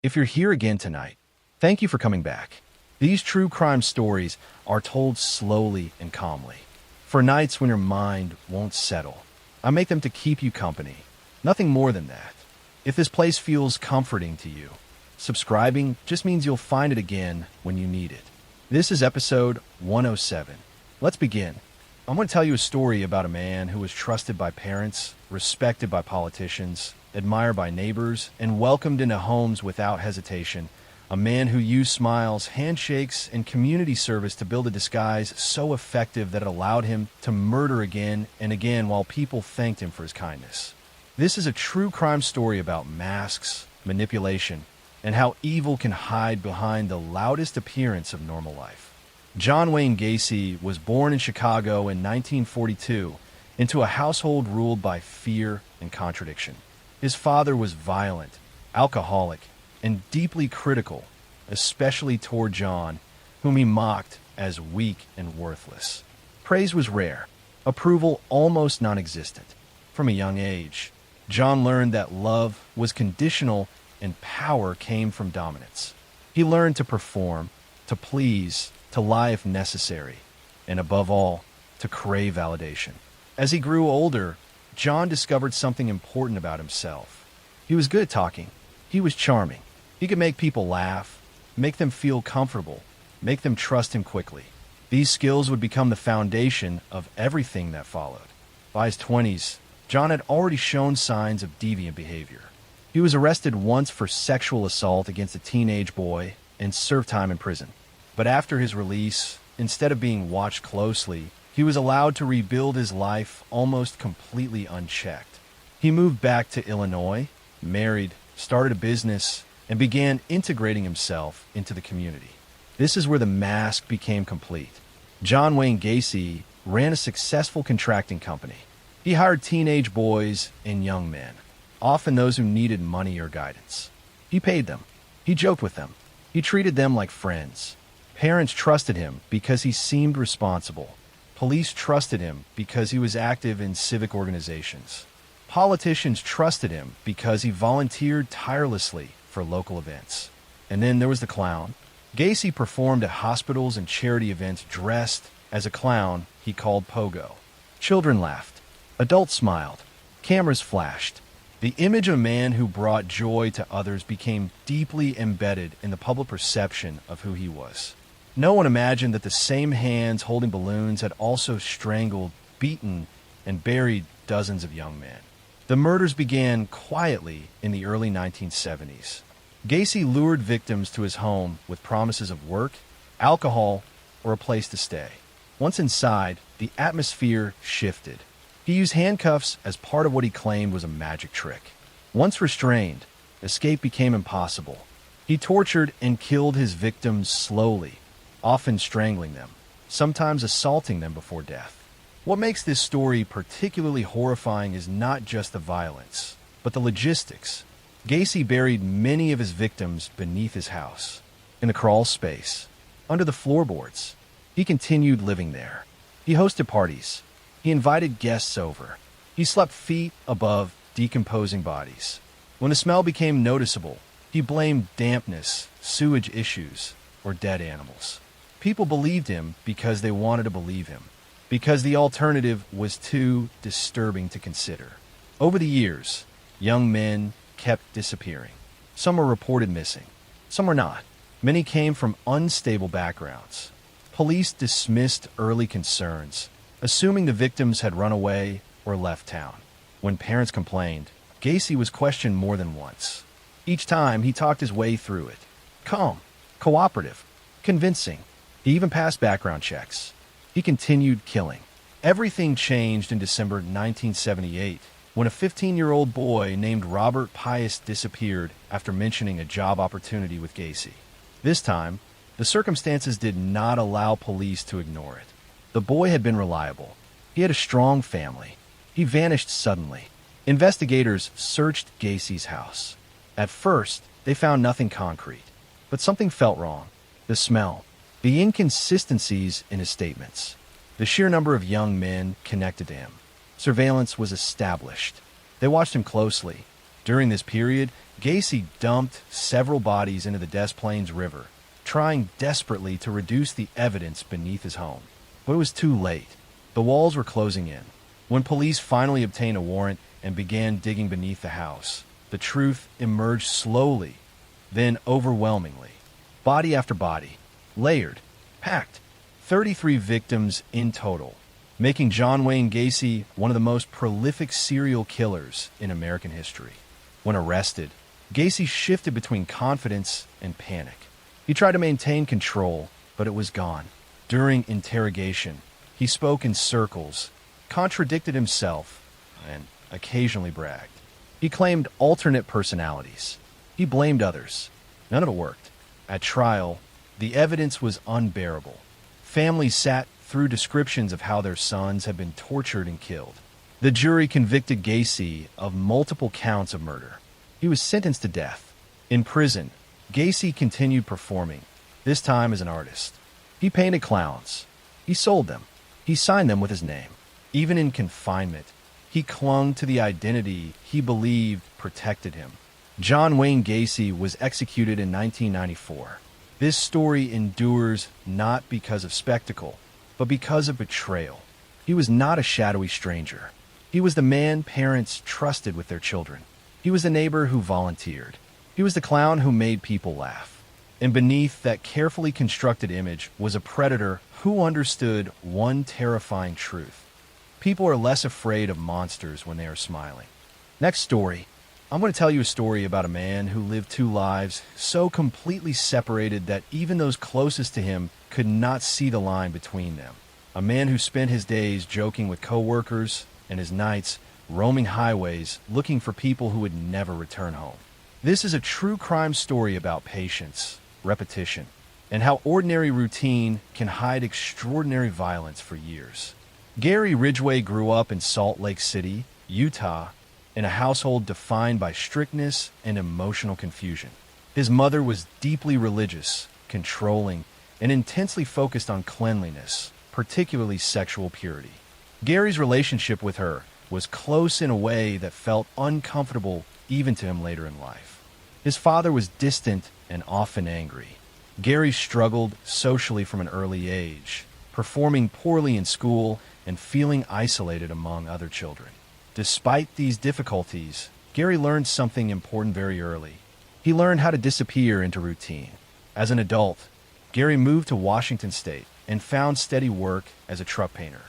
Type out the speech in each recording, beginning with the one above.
If you're here again tonight, thank you for coming back. These true crime stories are told slowly and calmly. For nights when your mind won't settle, I make them to keep you company. Nothing more than that. If this place feels comforting to you, subscribing just means you'll find it again when you need it. This is episode 107. Let's begin. I'm going to tell you a story about a man who was trusted by parents, respected by politicians, admired by neighbors, and welcomed into homes without hesitation. A man who used smiles, handshakes, and community service to build a disguise so effective that it allowed him to murder again and again while people thanked him for his kindness. This is a true crime story about masks, manipulation, and how evil can hide behind the loudest appearance of normal life. John Wayne Gacy was born in Chicago in 1942 into a household ruled by fear and contradiction. His father was violent, alcoholic, and deeply critical, especially toward John, whom he mocked as weak and worthless. Praise was rare, approval almost non-existent. From a young age, John learned that love was conditional and power came from dominance. He learned to perform, to please, to lie if necessary, and above all, to crave validation. As he grew older, John discovered something important about himself. He was good at talking. He was charming. He could make people laugh, make them feel comfortable, make them trust him quickly. These skills would become the foundation of everything that followed. By his 20s, John had already shown signs of deviant behavior. He was arrested once for sexual assault against a teenage boy and served time in prison. But after his release, instead of being watched closely, he was allowed to rebuild his life almost completely unchecked. He moved back to Illinois, married, started a business, and began integrating himself into the community. This is where the mask became complete. John Wayne Gacy ran a successful contracting company. He hired teenage boys and young men, often those who needed money or guidance. He paid them. He joked with them. He treated them like friends. Parents trusted him because he seemed responsible. Police trusted him because he was active in civic organizations. Politicians trusted him because he volunteered tirelessly for local events. And then there was the clown. Gacy performed at hospitals and charity events dressed as a clown he called Pogo. Children laughed. Adults smiled. Cameras flashed. The image of a man who brought joy to others became deeply embedded in the public perception of who he was. No one imagined that the same hands holding balloons had also strangled, beaten, and buried dozens of young men. The murders began quietly in the early 1970s. Gacy lured victims to his home with promises of work, alcohol, or a place to stay. Once inside, the atmosphere shifted. He used handcuffs as part of what he claimed was a magic trick. Once restrained, escape became impossible. He tortured and killed his victims slowly, often strangling them, sometimes assaulting them before death. What makes this story particularly horrifying is not just the violence, but the logistics. Gacy buried many of his victims beneath his house, in a crawl space, under the floorboards. He continued living there. He hosted parties. He invited guests over. He slept feet above decomposing bodies. When the smell became noticeable, he blamed dampness, sewage issues, or dead animals. People believed him because they wanted to believe him, because the alternative was too disturbing to consider. Over the years, young men kept disappearing. Some were reported missing. Some were not. Many came from unstable backgrounds. Police dismissed early concerns, assuming the victims had run away or left town. When parents complained, Gacy was questioned more than once. Each time, he talked his way through it. Calm, cooperative, convincing. He even passed background checks. He continued killing. Everything changed in December 1978 when a 15-year-old boy named Robert Pius disappeared after mentioning a job opportunity with Gacy. This time, the circumstances did not allow police to ignore it. The boy had been reliable. He had a strong family. He vanished suddenly. Investigators searched Gacy's house. At first, they found nothing concrete, but something felt wrong. The smell, the inconsistencies in his statements, the sheer number of young men connected to him. Surveillance was established. They watched him closely. During this period, Gacy dumped several bodies into the Des Plaines River, trying desperately to reduce the evidence beneath his home. But it was too late. The walls were closing in. When police finally obtained a warrant and began digging beneath the house, the truth emerged slowly, then overwhelmingly. Body after body, layered, packed. 33 victims in total, making John Wayne Gacy one of the most prolific serial killers in American history. When arrested, Gacy shifted between confidence and panic. He tried to maintain control, but it was gone. During interrogation, he spoke in circles, contradicted himself, and occasionally bragged. He claimed alternate personalities. He blamed others. None of it worked. At trial, the evidence was unbearable. Families sat through descriptions of how their sons had been tortured and killed. The jury convicted Gacy of multiple counts of murder. He was sentenced to death. In prison, Gacy continued performing, this time as an artist. He painted clowns. He sold them. He signed them with his name. Even in confinement, he clung to the identity he believed protected him. John Wayne Gacy was executed in 1994. This story endures not because of spectacle, but because of betrayal. He was not a shadowy stranger. He was the man parents trusted with their children. He was the neighbor who volunteered. He was the clown who made people laugh. And beneath that carefully constructed image was a predator who understood one terrifying truth. People are less afraid of monsters when they are smiling. Next story. I'm going to tell you a story about a man who lived two lives so completely separated that even those closest to him could not see the line between them. A man who spent his days joking with coworkers and his nights roaming highways looking for people who would never return home. This is a true crime story about patience, repetition, and how ordinary routine can hide extraordinary violence for years. Gary Ridgway grew up in Salt Lake City, Utah, in a household defined by strictness and emotional confusion. His mother was deeply religious, controlling, and intensely focused on cleanliness, particularly sexual purity. Gary's relationship with her was close in a way that felt uncomfortable even to him later in life. His father was distant and often angry. Gary struggled socially from an early age, performing poorly in school and feeling isolated among other children. Despite these difficulties, Gary learned something important very early. He learned how to disappear into routine. As an adult, Gary moved to Washington State and found steady work as a truck painter.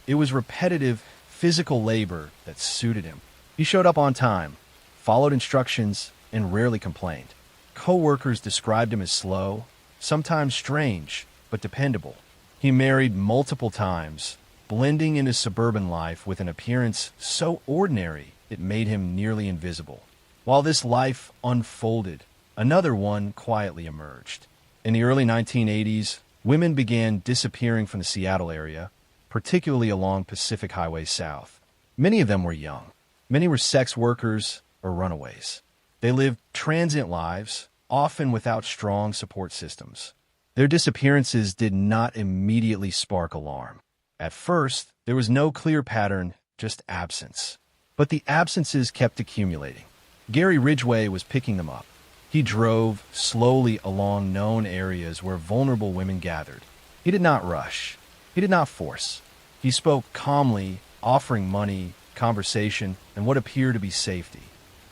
It was repetitive, physical labor that suited him. He showed up on time, followed instructions, and rarely complained. Co-workers described him as slow, sometimes strange, but dependable. He married multiple times, blending into suburban life with an appearance so ordinary it made him nearly invisible. While this life unfolded, another one quietly emerged. In the early 1980s, women began disappearing from the Seattle area, particularly along Pacific Highway South. Many of them were young. Many were sex workers or runaways. They lived transient lives, often without strong support systems. Their disappearances did not immediately spark alarm. At first, there was no clear pattern, just absence. But the absences kept accumulating. Gary Ridgway was picking them up. He drove slowly along known areas where vulnerable women gathered. He did not rush. He did not force. He spoke calmly, offering money, conversation, and what appeared to be safety.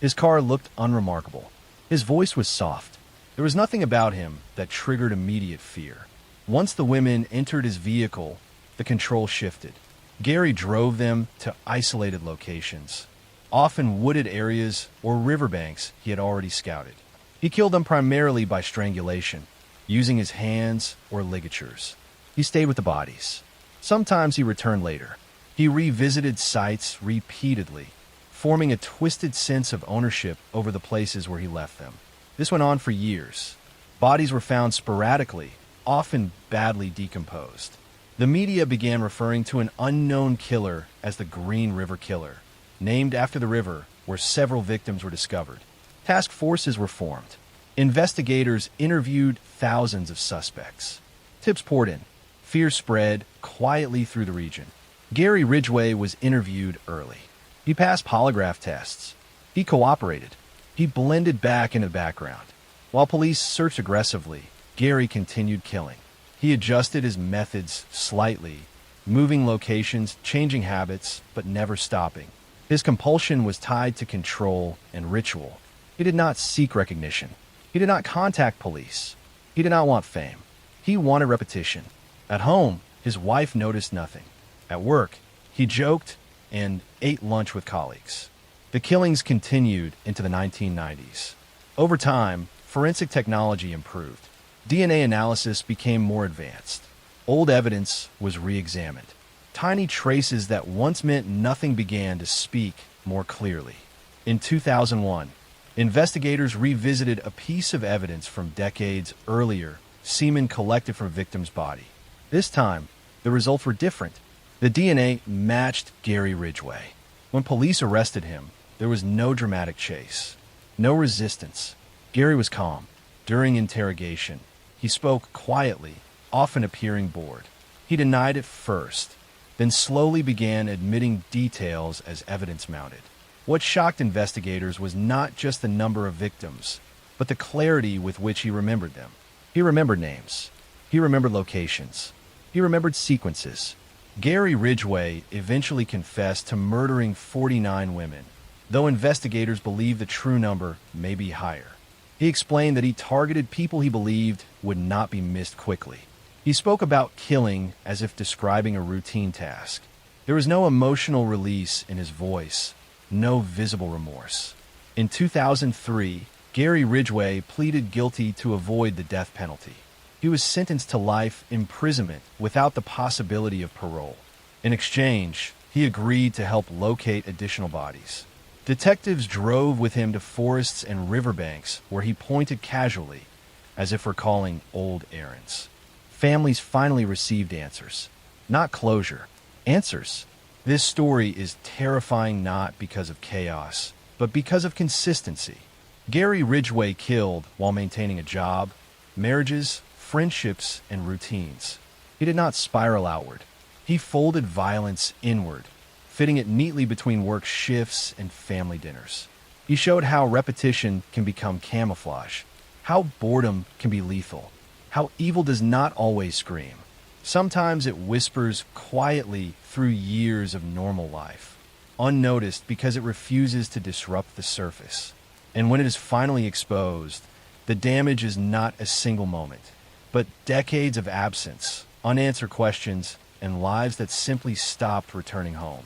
His car looked unremarkable. His voice was soft. There was nothing about him that triggered immediate fear. Once the women entered his vehicle, the control shifted. Gary drove them to isolated locations, often wooded areas or riverbanks he had already scouted. He killed them primarily by strangulation, using his hands or ligatures. He stayed with the bodies. Sometimes he returned later. He revisited sites repeatedly, forming a twisted sense of ownership over the places where he left them. This went on for years. Bodies were found sporadically, often badly decomposed. The media began referring to an unknown killer as the Green River Killer, named after the river where several victims were discovered. Task forces were formed. Investigators interviewed thousands of suspects. Tips poured in. Fear spread quietly through the region. Gary Ridgway was interviewed early. He passed polygraph tests, He cooperated. He blended back into the background. While police searched aggressively, Gary continued killing. He adjusted his methods slightly, moving locations, changing habits, but never stopping. His compulsion was tied to control and ritual. He did not seek recognition. He did not contact police. He did not want fame. He wanted repetition. At home, his wife noticed nothing. At work, he joked and ate lunch with colleagues. The killings continued into the 1990s. Over time, forensic technology improved. DNA analysis became more advanced. Old evidence was re-examined. Tiny traces that once meant nothing began to speak more clearly. In 2001, investigators revisited a piece of evidence from decades earlier, semen collected from a victim's body. This time, the results were different. The DNA matched Gary Ridgway. When police arrested him, there was no dramatic chase, no resistance. Gary was calm. During interrogation, he spoke quietly, often appearing bored. He denied it first, then slowly began admitting details as evidence mounted. What shocked investigators was not just the number of victims, but the clarity with which he remembered them. He remembered names. He remembered locations. He remembered sequences. Gary Ridgway eventually confessed to murdering 49 women, though investigators believe the true number may be higher. He explained that he targeted people he believed would not be missed quickly. He spoke about killing as if describing a routine task. There was no emotional release in his voice, no visible remorse. In 2003, Gary Ridgway pleaded guilty to avoid the death penalty. He was sentenced to life imprisonment without the possibility of parole. In exchange, he agreed to help locate additional bodies. Detectives drove with him to forests and riverbanks where he pointed casually, as if recalling old errands. Families finally received answers. Not closure. Answers. This story is terrifying not because of chaos, but because of consistency. Gary Ridgway killed while maintaining a job, marriages, friendships, and routines. He did not spiral outward. He folded violence inward, fitting it neatly between work shifts and family dinners. He showed how repetition can become camouflage, how boredom can be lethal, how evil does not always scream. Sometimes it whispers quietly through years of normal life, unnoticed because it refuses to disrupt the surface. And when it is finally exposed, the damage is not a single moment, but decades of absence, unanswered questions, and lives that simply stopped returning home.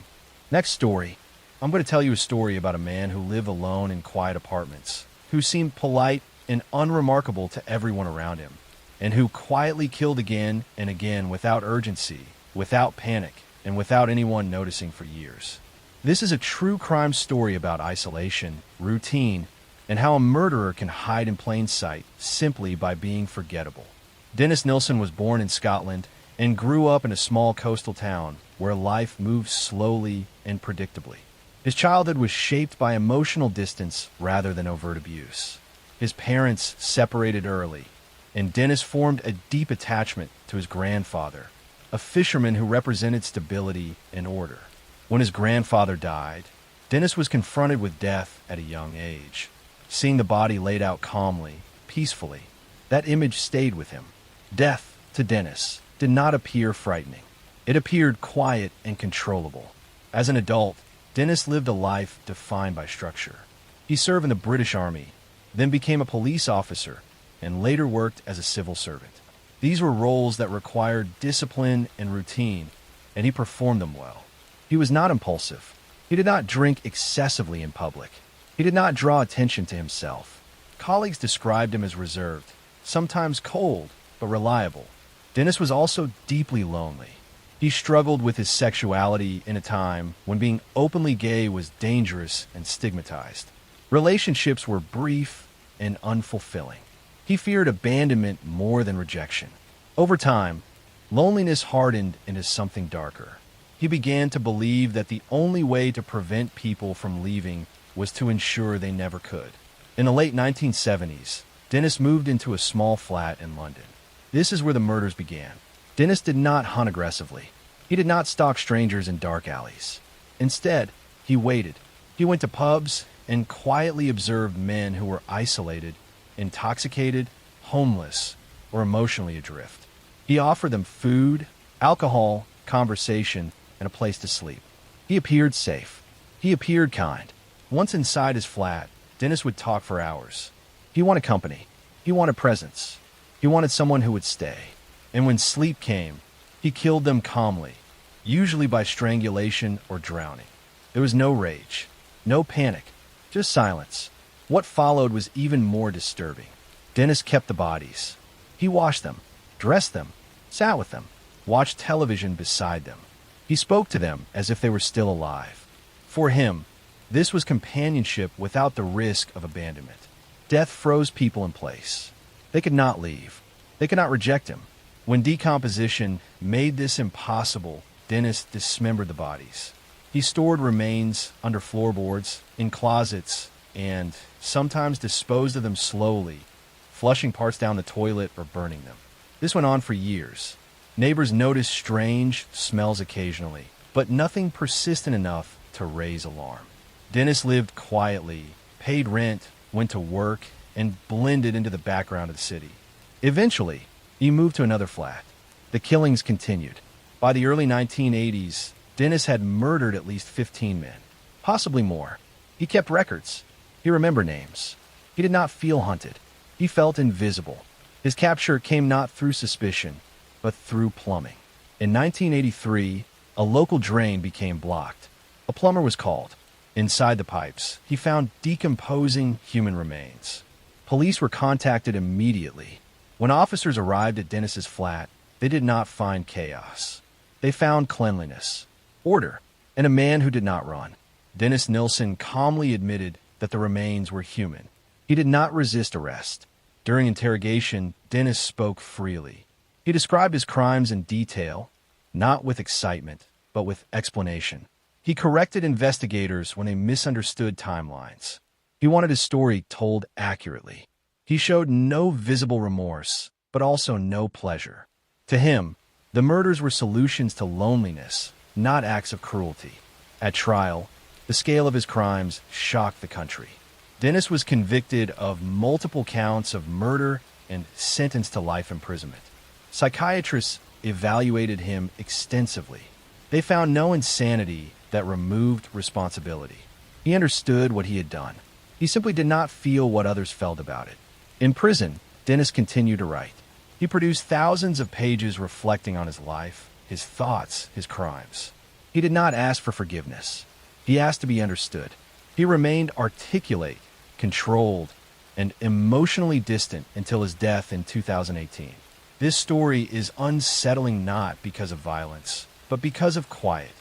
Next story. I'm going to tell you a story about a man who lived alone in quiet apartments, who seemed polite and unremarkable to everyone around him, and who quietly killed again and again without urgency, without panic, and without anyone noticing for years. This is a true crime story about isolation, routine, and how a murderer can hide in plain sight simply by being forgettable. Dennis Nilsen was born in Scotland and grew up in a small coastal town where life moved slowly and predictably. His childhood was shaped by emotional distance rather than overt abuse. His parents separated early, and Dennis formed a deep attachment to his grandfather, a fisherman who represented stability and order. When his grandfather died, Dennis was confronted with death at a young age. Seeing the body laid out calmly, peacefully, that image stayed with him. Death, to Dennis, did not appear frightening. It appeared quiet and controllable. As an adult, Dennis lived a life defined by structure. He served in the British Army, then became a police officer, and later worked as a civil servant. These were roles that required discipline and routine, and he performed them well. He was not impulsive. He did not drink excessively in public. He did not draw attention to himself. Colleagues described him as reserved, sometimes cold, but reliable. Dennis was also deeply lonely. He struggled with his sexuality in a time when being openly gay was dangerous and stigmatized. Relationships were brief and unfulfilling. He feared abandonment more than rejection. Over time, loneliness hardened into something darker. He began to believe that the only way to prevent people from leaving was to ensure they never could. In the late 1970s, Dennis moved into a small flat in London. This is where the murders began. Dennis did not hunt aggressively. He did not stalk strangers in dark alleys. Instead, he waited. He went to pubs, and quietly observed men who were isolated, intoxicated, homeless, or emotionally adrift. He offered them food, alcohol, conversation, and a place to sleep. He appeared safe. He appeared kind. Once inside his flat, Dennis would talk for hours. He wanted company. He wanted presence. He wanted someone who would stay. And when sleep came, he killed them calmly, usually by strangulation or drowning. There was no rage, no panic, just silence. What followed was even more disturbing. Dennis kept the bodies. He washed them, dressed them, sat with them, watched television beside them. He spoke to them as if they were still alive. For him, this was companionship without the risk of abandonment. Death froze people in place. They could not leave. They could not reject him. When decomposition made this impossible, Dennis dismembered the bodies. He stored remains under floorboards, in closets, and sometimes disposed of them slowly, flushing parts down the toilet or burning them. This went on for years. Neighbors noticed strange smells occasionally, but nothing persistent enough to raise alarm. Dennis lived quietly, paid rent, went to work, and blended into the background of the city. Eventually, he moved to another flat. The killings continued. By the early 1980s, Dennis had murdered at least 15 men, possibly more. He kept records. He remembered names. He did not feel hunted. He felt invisible. His capture came not through suspicion, but through plumbing. In 1983, a local drain became blocked. A plumber was called. Inside the pipes, he found decomposing human remains. Police were contacted immediately. When officers arrived at Dennis's flat, they did not find chaos. They found cleanliness, order, and a man who did not run. Dennis Nilsen calmly admitted that the remains were human. He did not resist arrest. During interrogation, Dennis spoke freely. He described his crimes in detail, not with excitement, but with explanation. He corrected investigators when they misunderstood timelines. He wanted his story told accurately. He showed no visible remorse, but also no pleasure. To him, the murders were solutions to loneliness, not acts of cruelty. At trial, the scale of his crimes shocked the country. Dennis was convicted of multiple counts of murder and sentenced to life imprisonment. Psychiatrists evaluated him extensively. They found no insanity that removed responsibility. He understood what he had done. He simply did not feel what others felt about it. In prison, Dennis continued to write. He produced thousands of pages reflecting on his life, his thoughts, his crimes. He did not ask for forgiveness. He asked to be understood. He remained articulate, controlled, and emotionally distant until his death in 2018. This story is unsettling not because of violence, but because of quiet.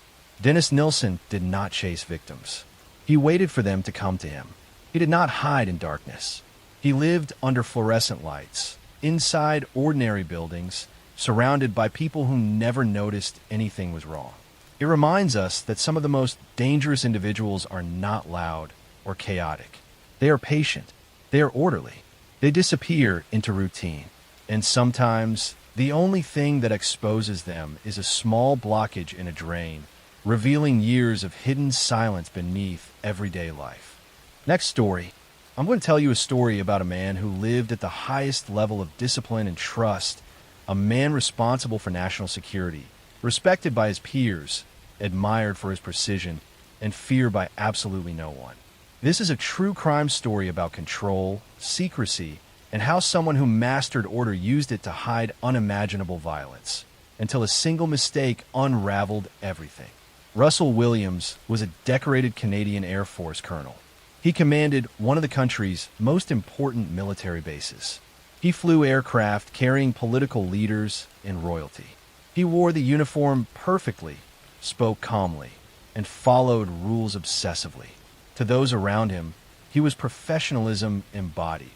Dennis Nilsen did not chase victims. He waited for them to come to him. He did not hide in darkness. He lived under fluorescent lights, inside ordinary buildings, surrounded by people who never noticed anything was wrong. It reminds us that some of the most dangerous individuals are not loud or chaotic. They are patient. They are orderly. They disappear into routine. And sometimes, the only thing that exposes them is a small blockage in a drain, revealing years of hidden silence beneath everyday life. Next story. I'm going to tell you a story about a man who lived at the highest level of discipline and trust, a man responsible for national security, respected by his peers, admired for his precision, and feared by absolutely no one. This is a true crime story about control, secrecy, and how someone who mastered order used it to hide unimaginable violence, until a single mistake unraveled everything. Russell Williams was a decorated Canadian Air Force colonel. He commanded one of the country's most important military bases. He flew aircraft carrying political leaders and royalty. He wore the uniform perfectly, spoke calmly, and followed rules obsessively. To those around him, he was professionalism embodied.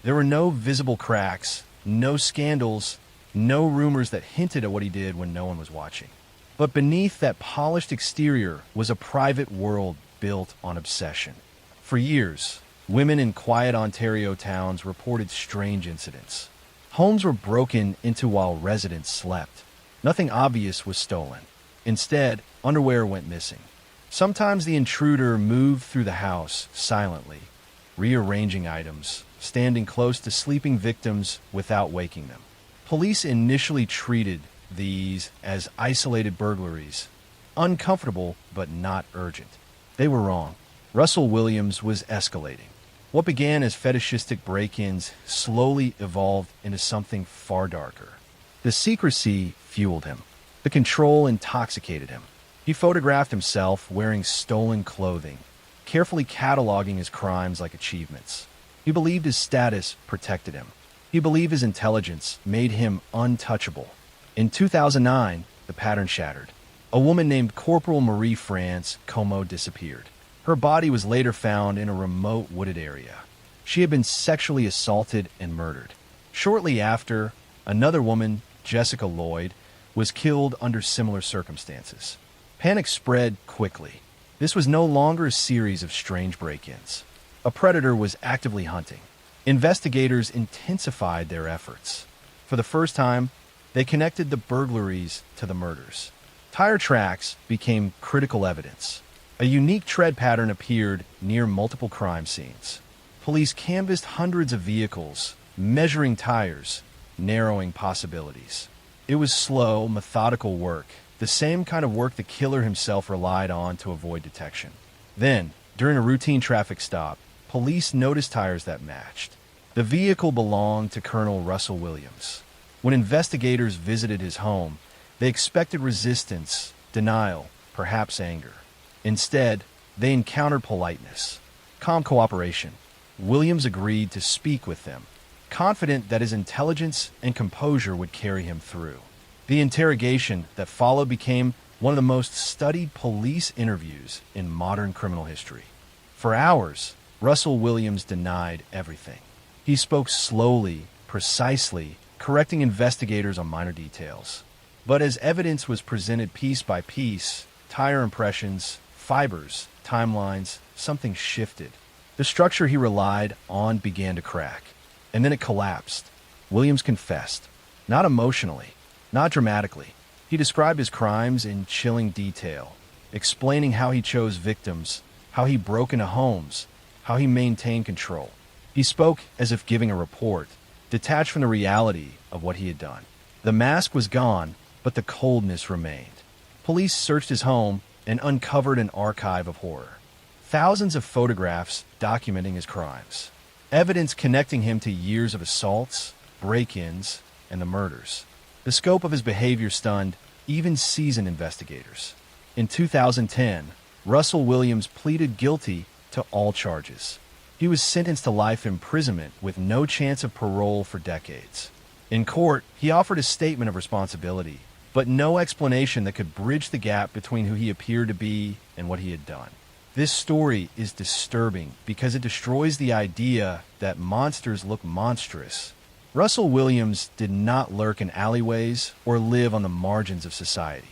There were no visible cracks, no scandals, no rumors that hinted at what he did when no one was watching. But beneath that polished exterior was a private world built on obsession. For years, women in quiet Ontario towns reported strange incidents. Homes were broken into while residents slept. Nothing obvious was stolen. Instead, underwear went missing. Sometimes the intruder moved through the house silently, rearranging items, standing close to sleeping victims without waking them. Police initially treated these as isolated burglaries, uncomfortable but not urgent. They were wrong. Russell Williams was escalating. What began as fetishistic break-ins slowly evolved into something far darker. The secrecy fueled him. The control intoxicated him. He photographed himself wearing stolen clothing, carefully cataloging his crimes like achievements. He believed his status protected him. He believed his intelligence made him untouchable. In 2009, the pattern shattered. A woman named Corporal Marie France Como disappeared. Her body was later found in a remote wooded area. She had been sexually assaulted and murdered. Shortly after, another woman, Jessica Lloyd, was killed under similar circumstances. Panic spread quickly. This was no longer a series of strange break-ins. A predator was actively hunting. Investigators intensified their efforts. For the first time, they connected the burglaries to the murders. Tire tracks became critical evidence. A unique tread pattern appeared near multiple crime scenes. Police canvassed hundreds of vehicles, measuring tires, narrowing possibilities. It was slow, methodical work, the same kind of work the killer himself relied on to avoid detection. Then, during a routine traffic stop, police noticed tires that matched. The vehicle belonged to Colonel Russell Williams. When investigators visited his home, they expected resistance, denial, perhaps anger. Instead, they encountered politeness, calm cooperation. Williams agreed to speak with them, confident that his intelligence and composure would carry him through. The interrogation that followed became one of the most studied police interviews in modern criminal history. For hours, Russell Williams denied everything. He spoke slowly, precisely, correcting investigators on minor details. But as evidence was presented piece by piece, tire impressions, fibers, timelines, something shifted. The structure he relied on began to crack, and then it collapsed. Williams confessed, not emotionally, not dramatically. He described his crimes in chilling detail, explaining how he chose victims, how he broke into homes, how he maintained control. He spoke as if giving a report, detached from the reality of what he had done. The mask was gone, but the coldness remained. Police searched his home and uncovered an archive of horror. Thousands of photographs documenting his crimes. Evidence connecting him to years of assaults, break-ins, and the murders. The scope of his behavior stunned even seasoned investigators. In 2010, Russell Williams pleaded guilty to all charges. He was sentenced to life imprisonment with no chance of parole for decades. In court, he offered a statement of responsibility, but no explanation that could bridge the gap between who he appeared to be and what he had done. This story is disturbing because it destroys the idea that monsters look monstrous. Russell Williams did not lurk in alleyways or live on the margins of society.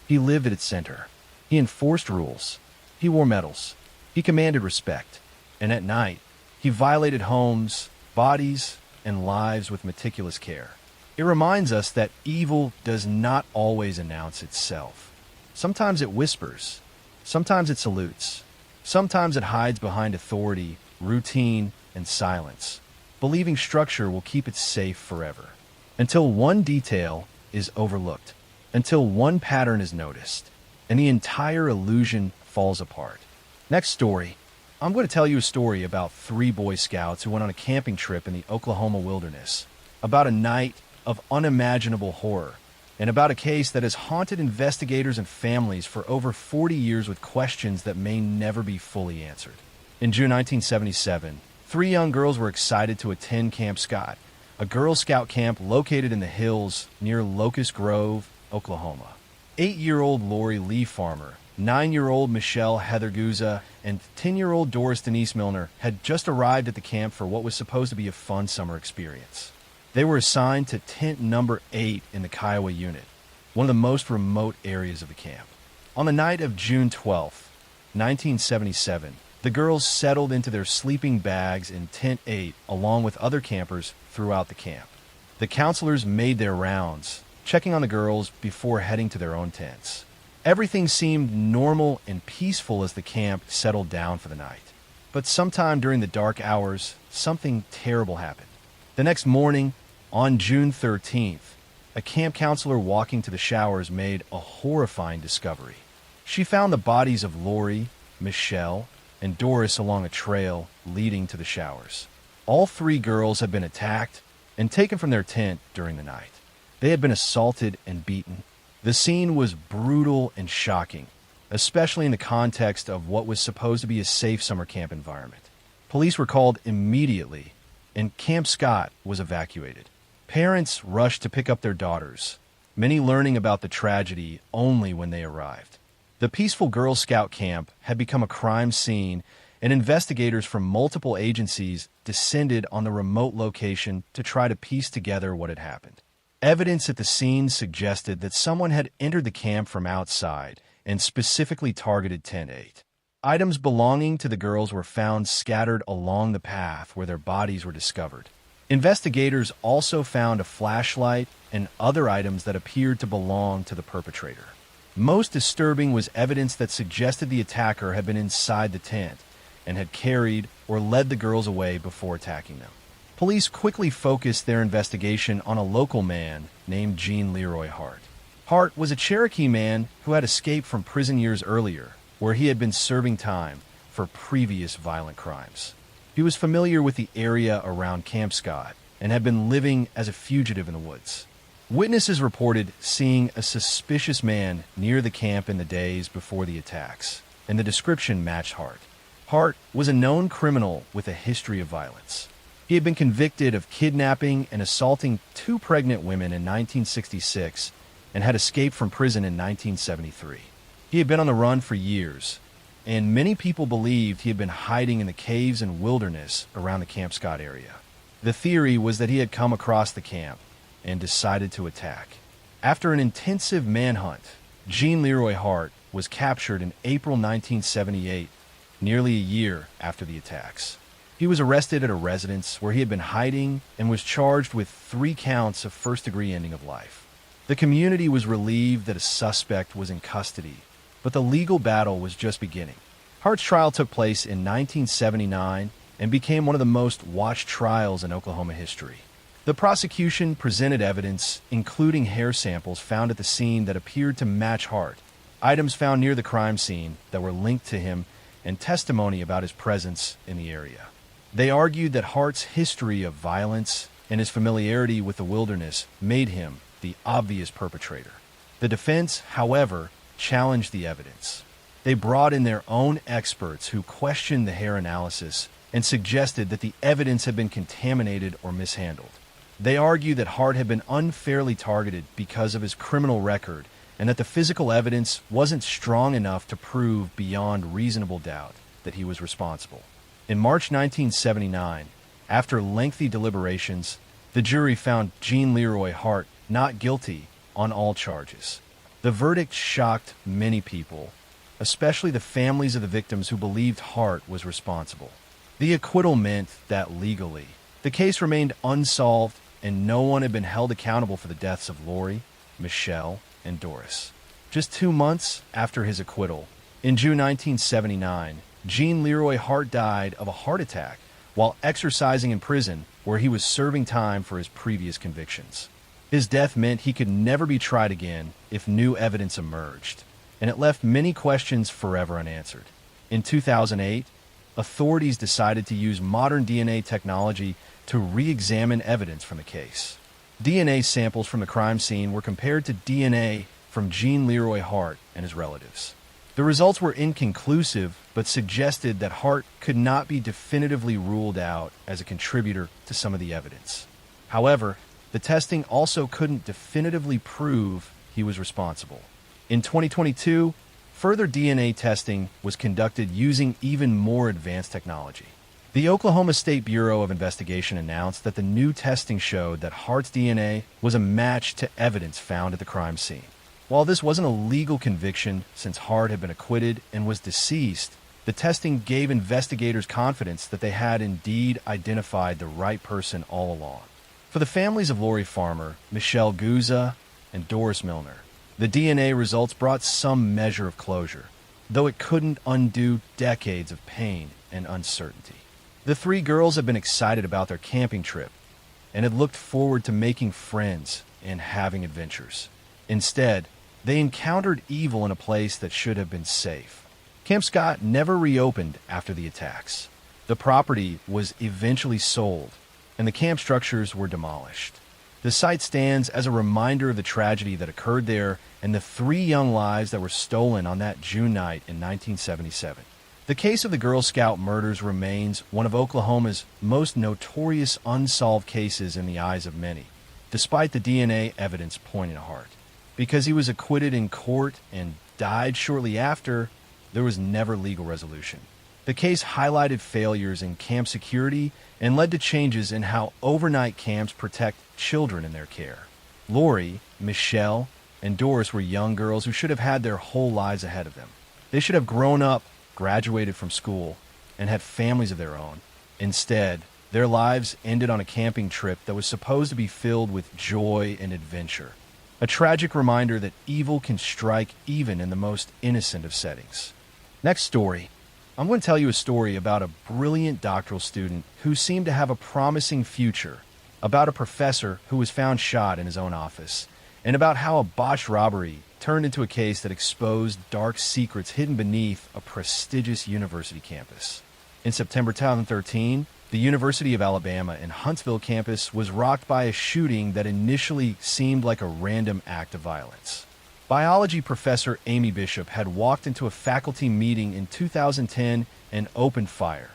He lived at its center. He enforced rules. He wore medals. He commanded respect. And at night, he violated homes, bodies, and lives with meticulous care. It reminds us that evil does not always announce itself. Sometimes it whispers. Sometimes it salutes. Sometimes it hides behind authority, routine, and silence, believing structure will keep it safe forever. Until one detail is overlooked, until one pattern is noticed, and the entire illusion falls apart. Next story. I'm going to tell you a story about 3 Boy Scouts who went on a camping trip in the Oklahoma wilderness, about a night of unimaginable horror, and about a case that has haunted investigators and families for over 40 years with questions that may never be fully answered. In June 1977, 3 young girls were excited to attend Camp Scott, a Girl Scout camp located in the hills near Locust Grove, Oklahoma. 8-year-old Lori Lee Farmer, 9-year-old Michelle Heather Guza, and 10-year-old Doris Denise Milner had just arrived at the camp for what was supposed to be a fun summer experience. They were assigned to tent number 8 in the Kiowa unit, one of the most remote areas of the camp. On the night of June 12, 1977, the girls settled into their sleeping bags in tent 8 along with other campers throughout the camp. The counselors made their rounds, checking on the girls before heading to their own tents. Everything seemed normal and peaceful as the camp settled down for the night. But sometime during the dark hours, something terrible happened. The next morning, on June 13th, a camp counselor walking to the showers made a horrifying discovery. She found the bodies of Lori, Michelle, and Doris along a trail leading to the showers. All three girls had been attacked and taken from their tent during the night. They had been assaulted and beaten. The scene was brutal and shocking, especially in the context of what was supposed to be a safe summer camp environment. Police were called immediately, and Camp Scott was evacuated. Parents rushed to pick up their daughters, many learning about the tragedy only when they arrived. The peaceful Girl Scout camp had become a crime scene, and investigators from multiple agencies descended on the remote location to try to piece together what had happened. Evidence at the scene suggested that someone had entered the camp from outside and specifically targeted Tent 8. Items belonging to the girls were found scattered along the path where their bodies were discovered. Investigators also found a flashlight and other items that appeared to belong to the perpetrator. Most disturbing was evidence that suggested the attacker had been inside the tent and had carried or led the girls away before attacking them. Police quickly focused their investigation on a local man named Gene Leroy Hart. Hart was a Cherokee man who had escaped from prison years earlier, where he had been serving time for previous violent crimes. He was familiar with the area around Camp Scott and had been living as a fugitive in the woods. Witnesses reported seeing a suspicious man near the camp in the days before the attacks, and the description matched Hart. Hart was a known criminal with a history of violence. He had been convicted of kidnapping and assaulting 2 pregnant women in 1966 and had escaped from prison in 1973. He had been on the run for years, and many people believed he had been hiding in the caves and wilderness around the Camp Scott area. The theory was that he had come across the camp and decided to attack. After an intensive manhunt, Gene Leroy Hart was captured in April 1978, nearly a year after the attacks. He was arrested at a residence where he had been hiding and was charged with 3 counts of first-degree ending of life. The community was relieved that a suspect was in custody, but the legal battle was just beginning. Hart's trial took place in 1979 and became one of the most watched trials in Oklahoma history. The prosecution presented evidence, including hair samples found at the scene that appeared to match Hart, items found near the crime scene that were linked to him, and testimony about his presence in the area. They argued that Hart's history of violence and his familiarity with the wilderness made him the obvious perpetrator. The defense, however, challenged the evidence. They brought in their own experts who questioned the hair analysis and suggested that the evidence had been contaminated or mishandled. They argued that Hart had been unfairly targeted because of his criminal record and that the physical evidence wasn't strong enough to prove beyond reasonable doubt that he was responsible. In March 1979, after lengthy deliberations, the jury found Gene Leroy Hart not guilty on all charges. The verdict shocked many people, especially the families of the victims who believed Hart was responsible. The acquittal meant that legally, the case remained unsolved and no one had been held accountable for the deaths of Lori, Michelle, and Doris. Just 2 months after his acquittal, in June 1979, Gene Leroy Hart died of a heart attack while exercising in prison where he was serving time for his previous convictions. His death meant he could never be tried again if new evidence emerged, and it left many questions forever unanswered. In 2008, authorities decided to use modern DNA technology to re-examine evidence from the case. DNA samples from the crime scene were compared to DNA from Gene Leroy Hart and his relatives. The results were inconclusive, but suggested that Hart could not be definitively ruled out as a contributor to some of the evidence. However, the testing also couldn't definitively prove he was responsible. In 2022, further DNA testing was conducted using even more advanced technology. The Oklahoma State Bureau of Investigation announced that the new testing showed that Hart's DNA was a match to evidence found at the crime scene. While this wasn't a legal conviction since Hart had been acquitted and was deceased, the testing gave investigators confidence that they had indeed identified the right person all along. For the families of Lori Farmer, Michelle Guza, and Doris Milner, The DNA results brought some measure of closure, though it couldn't undo decades of pain and uncertainty. The three girls had been excited about their camping trip and had looked forward to making friends and having adventures. Instead, they encountered evil in a place that should have been safe. Camp Scott never reopened after the attacks. The property was eventually sold, and the camp structures were demolished. The site stands as a reminder of the tragedy that occurred there and the three young lives that were stolen on that June night in 1977. The case of the Girl Scout murders remains one of Oklahoma's most notorious unsolved cases in the eyes of many, despite the DNA evidence pointing a heart. Because he was acquitted in court and died shortly after, there was never legal resolution. The case highlighted failures in camp security and led to changes in how overnight camps protect children in their care. Lori, Michelle, and Doris were young girls who should have had their whole lives ahead of them. They should have grown up, graduated from school, and had families of their own. Instead, their lives ended on a camping trip that was supposed to be filled with joy and adventure. A tragic reminder that evil can strike even in the most innocent of settings. Next story. I'm going to tell you a story about a brilliant doctoral student who seemed to have a promising future, about a professor who was found shot in his own office, and about how a botched robbery turned into a case that exposed dark secrets hidden beneath a prestigious university campus. In September 2013, the University of Alabama in Huntsville campus was rocked by a shooting that initially seemed like a random act of violence. Biology professor Amy Bishop had walked into a faculty meeting in 2010 and opened fire,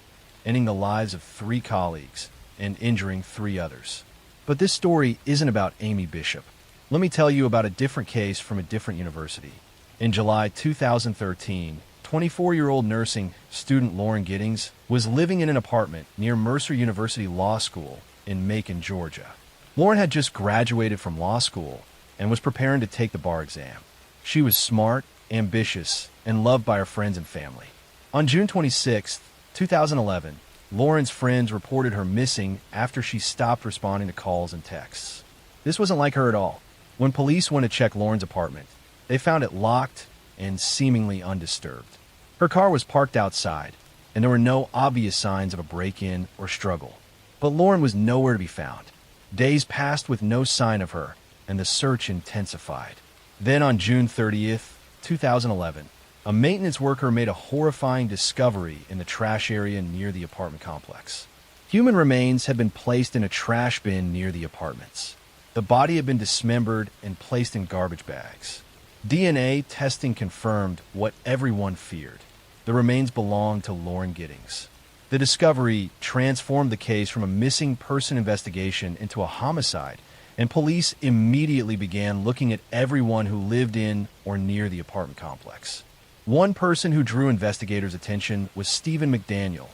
ending the lives of 3 colleagues and injuring 3 others. But this story isn't about Amy Bishop. Let me tell you about a different case from a different university. In July 2013, 24-year-old nursing student Lauren Giddings was living in an apartment near Mercer University Law School in Macon, Georgia. Lauren had just graduated from law school and was preparing to take the bar exam. She was smart, ambitious, and loved by her friends and family. On June 26, 2011, Lauren's friends reported her missing after she stopped responding to calls and texts. This wasn't like her at all. When police went to check Lauren's apartment, they found it locked and seemingly undisturbed. Her car was parked outside, and there were no obvious signs of a break-in or struggle. But Lauren was nowhere to be found. Days passed with no sign of her, and the search intensified. Then on June 30th, 2011, a maintenance worker made a horrifying discovery in the trash area near the apartment complex. Human remains had been placed in a trash bin near the apartments. The body had been dismembered and placed in garbage bags. DNA testing confirmed what everyone feared. The remains belonged to Lauren Giddings. The discovery transformed the case from a missing person investigation into a homicide, and police immediately began looking at everyone who lived in or near the apartment complex. One person who drew investigators' attention was Stephen McDaniel,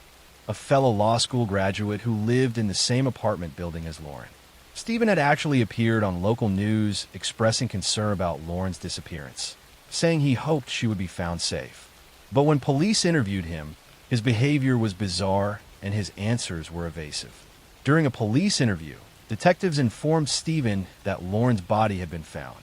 a fellow law school graduate who lived in the same apartment building as Lauren. Stephen had actually appeared on local news expressing concern about Lauren's disappearance, saying he hoped she would be found safe. But when police interviewed him, his behavior was bizarre and his answers were evasive. During a police interview, detectives informed Stephen that Lauren's body had been found.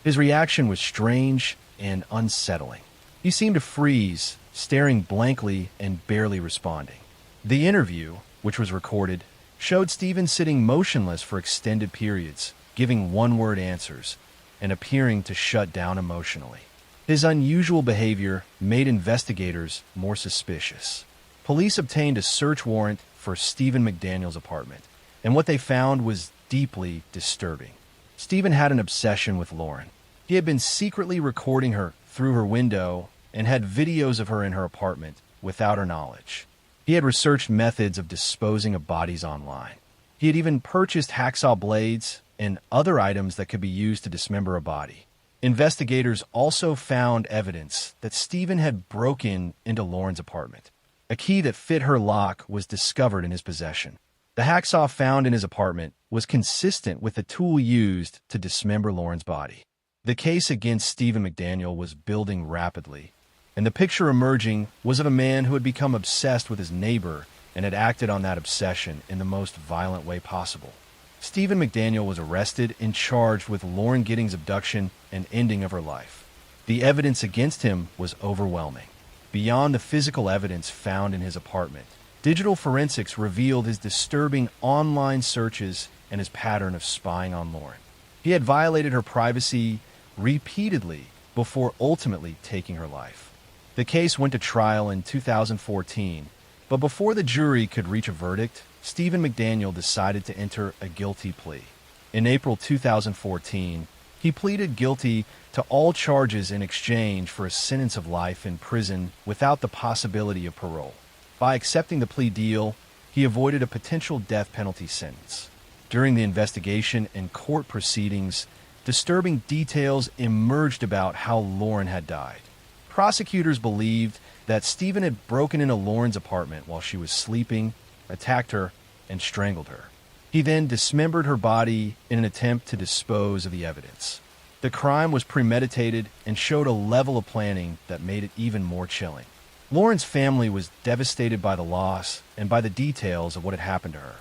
His reaction was strange and unsettling. He seemed to freeze, staring blankly and barely responding. The interview, which was recorded, showed Stephen sitting motionless for extended periods, giving one-word answers, and appearing to shut down emotionally. His unusual behavior made investigators more suspicious. Police obtained a search warrant for Stephen McDaniel's apartment, and what they found was deeply disturbing. Stephen had an obsession with Lauren. He had been secretly recording her through her window and had videos of her in her apartment without her knowledge. He had researched methods of disposing of bodies online. He had even purchased hacksaw blades and other items that could be used to dismember a body. Investigators also found evidence that Stephen had broken into Lauren's apartment. A key that fit her lock was discovered in his possession. The hacksaw found in his apartment was consistent with the tool used to dismember Lauren's body. The case against Stephen McDaniel was building rapidly, and the picture emerging was of a man who had become obsessed with his neighbor and had acted on that obsession in the most violent way possible. Stephen McDaniel was arrested and charged with Lauren Giddings' abduction and ending of her life. The evidence against him was overwhelming. Beyond the physical evidence found in his apartment, digital forensics revealed his disturbing online searches and his pattern of spying on Lauren. He had violated her privacy repeatedly before ultimately taking her life. The case went to trial in 2014, but before the jury could reach a verdict, Stephen McDaniel decided to enter a guilty plea. In April 2014, he pleaded guilty to all charges in exchange for a sentence of life in prison without the possibility of parole. By accepting the plea deal, he avoided a potential death penalty sentence. During the investigation and court proceedings, disturbing details emerged about how Lauren had died. Prosecutors believed that Stephen had broken into Lauren's apartment while she was sleeping, attacked her, and strangled her. He then dismembered her body in an attempt to dispose of the evidence. The crime was premeditated and showed a level of planning that made it even more chilling. Lauren's family was devastated by the loss and by the details of what had happened to her.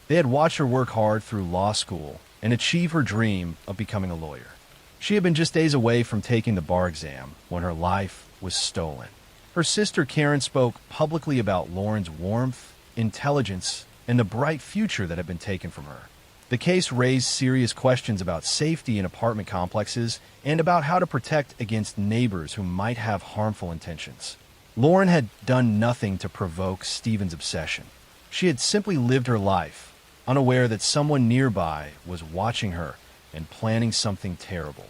They had watched her work hard through law school and achieve her dream of becoming a lawyer. She had been just days away from taking the bar exam when her life was stolen. Her sister Karen spoke publicly about Lauren's warmth, intelligence, and the bright future that had been taken from her. The case raised serious questions about safety in apartment complexes and about how to protect against neighbors who might have harmful intentions. Lauren had done nothing to provoke Stephen's obsession. She had simply lived her life, unaware that someone nearby was watching her and planning something terrible.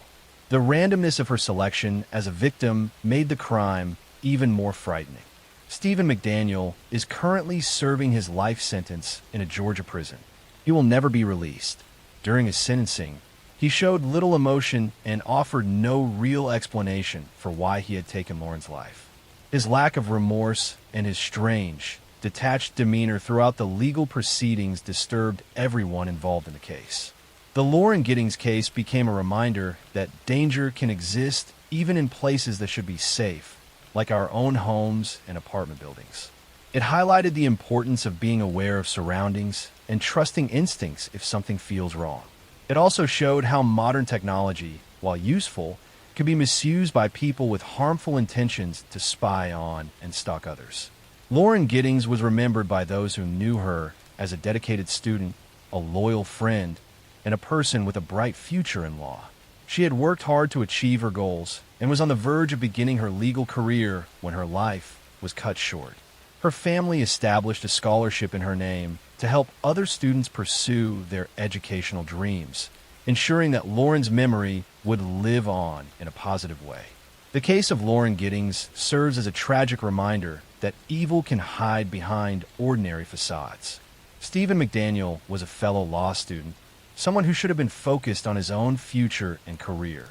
The randomness of her selection as a victim made the crime even more frightening. Stephen McDaniel is currently serving his life sentence in a Georgia prison. He will never be released. During his sentencing, he showed little emotion and offered no real explanation for why he had taken Lauren's life. His lack of remorse and his strange, detached demeanor throughout the legal proceedings disturbed everyone involved in the case. The Lauren Giddings case became a reminder that danger can exist even in places that should be safe, like our own homes and apartment buildings. It highlighted the importance of being aware of surroundings and trusting instincts if something feels wrong. It also showed how modern technology, while useful, can be misused by people with harmful intentions to spy on and stalk others. Lauren Giddings was remembered by those who knew her as a dedicated student, a loyal friend, and a person with a bright future in law. She had worked hard to achieve her goals and was on the verge of beginning her legal career when her life was cut short. Her family established a scholarship in her name to help other students pursue their educational dreams, ensuring that Lauren's memory would live on in a positive way. The case of Lauren Giddings serves as a tragic reminder that evil can hide behind ordinary facades. Stephen McDaniel was a fellow law student, someone who should have been focused on his own future and career.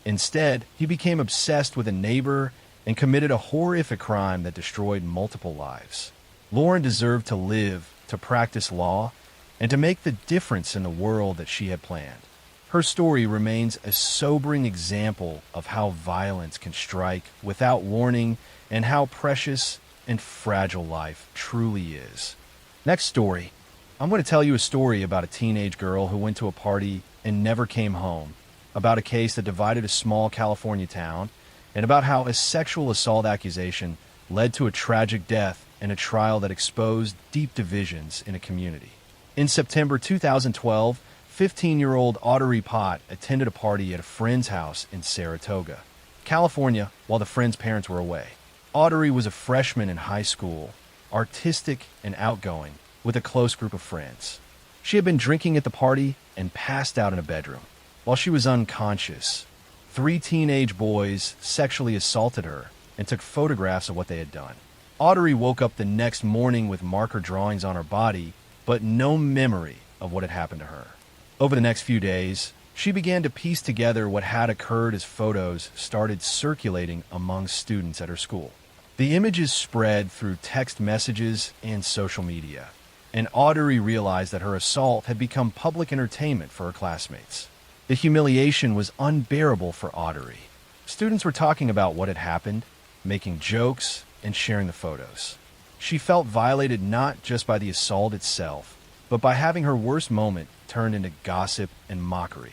Instead, he became obsessed with a neighbor and committed a horrific crime that destroyed multiple lives. Lauren deserved to live, to practice law, and to make the difference in the world that she had planned. Her story remains a sobering example of how violence can strike without warning and how precious and fragile life truly is. Next story. I'm going to tell you a story about a teenage girl who went to a party and never came home, about a case that divided a small California town, and about how a sexual assault accusation led to a tragic death and a trial that exposed deep divisions in a community. In September 2012, 15-year-old Audrey Pott attended a party at a friend's house in Saratoga, California, while the friend's parents were away. Audrey was a freshman in high school, artistic and outgoing, with a close group of friends. She had been drinking at the party and passed out in a bedroom. While she was unconscious, 3 teenage boys sexually assaulted her and took photographs of what they had done. Audrey woke up the next morning with marker drawings on her body, but no memory of what had happened to her. Over the next few days, she began to piece together what had occurred as photos started circulating among students at her school. The images spread through text messages and social media, and Audrey realized that her assault had become public entertainment for her classmates. The humiliation was unbearable for Audrey. Students were talking about what had happened, making jokes, and sharing the photos. She felt violated not just by the assault itself, but by having her worst moment turned into gossip and mockery.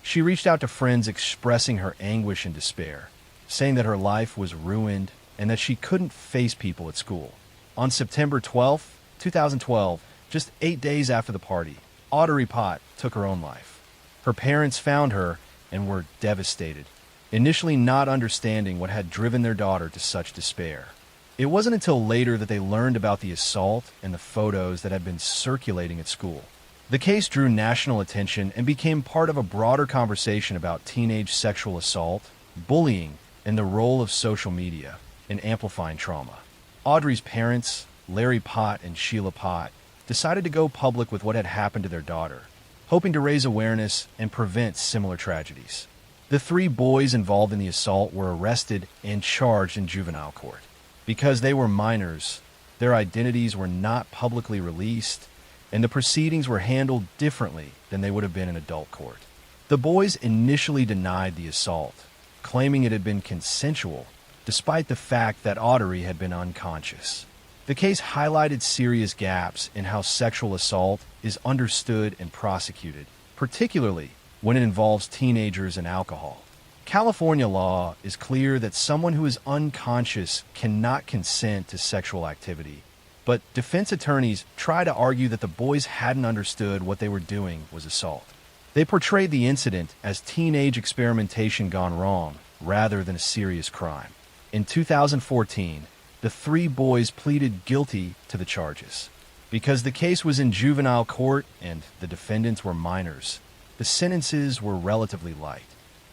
She reached out to friends expressing her anguish and despair, saying that her life was ruined and that she couldn't face people at school. On September 12, 2012, just 8 days after the party, Audrey Pott took her own life. Her parents found her and were devastated, initially not understanding what had driven their daughter to such despair. It wasn't until later that they learned about the assault and the photos that had been circulating at school. The case drew national attention and became part of a broader conversation about teenage sexual assault, bullying, and the role of social media in amplifying trauma. Audrey's parents, Larry Pott and Sheila Pott, decided to go public with what had happened to their daughter, hoping to raise awareness and prevent similar tragedies. The 3 boys involved in the assault were arrested and charged in juvenile court. Because they were minors, their identities were not publicly released, and the proceedings were handled differently than they would have been in adult court. The boys initially denied the assault, claiming it had been consensual, despite the fact that Audrey had been unconscious. The case highlighted serious gaps in how sexual assault is understood and prosecuted, particularly when it involves teenagers and alcohol. California law is clear that someone who is unconscious cannot consent to sexual activity, but defense attorneys try to argue that the boys hadn't understood what they were doing was assault. They portrayed the incident as teenage experimentation gone wrong, rather than a serious crime. In 2014, the 3 boys pleaded guilty to the charges. Because the case was in juvenile court and the defendants were minors, the sentences were relatively light.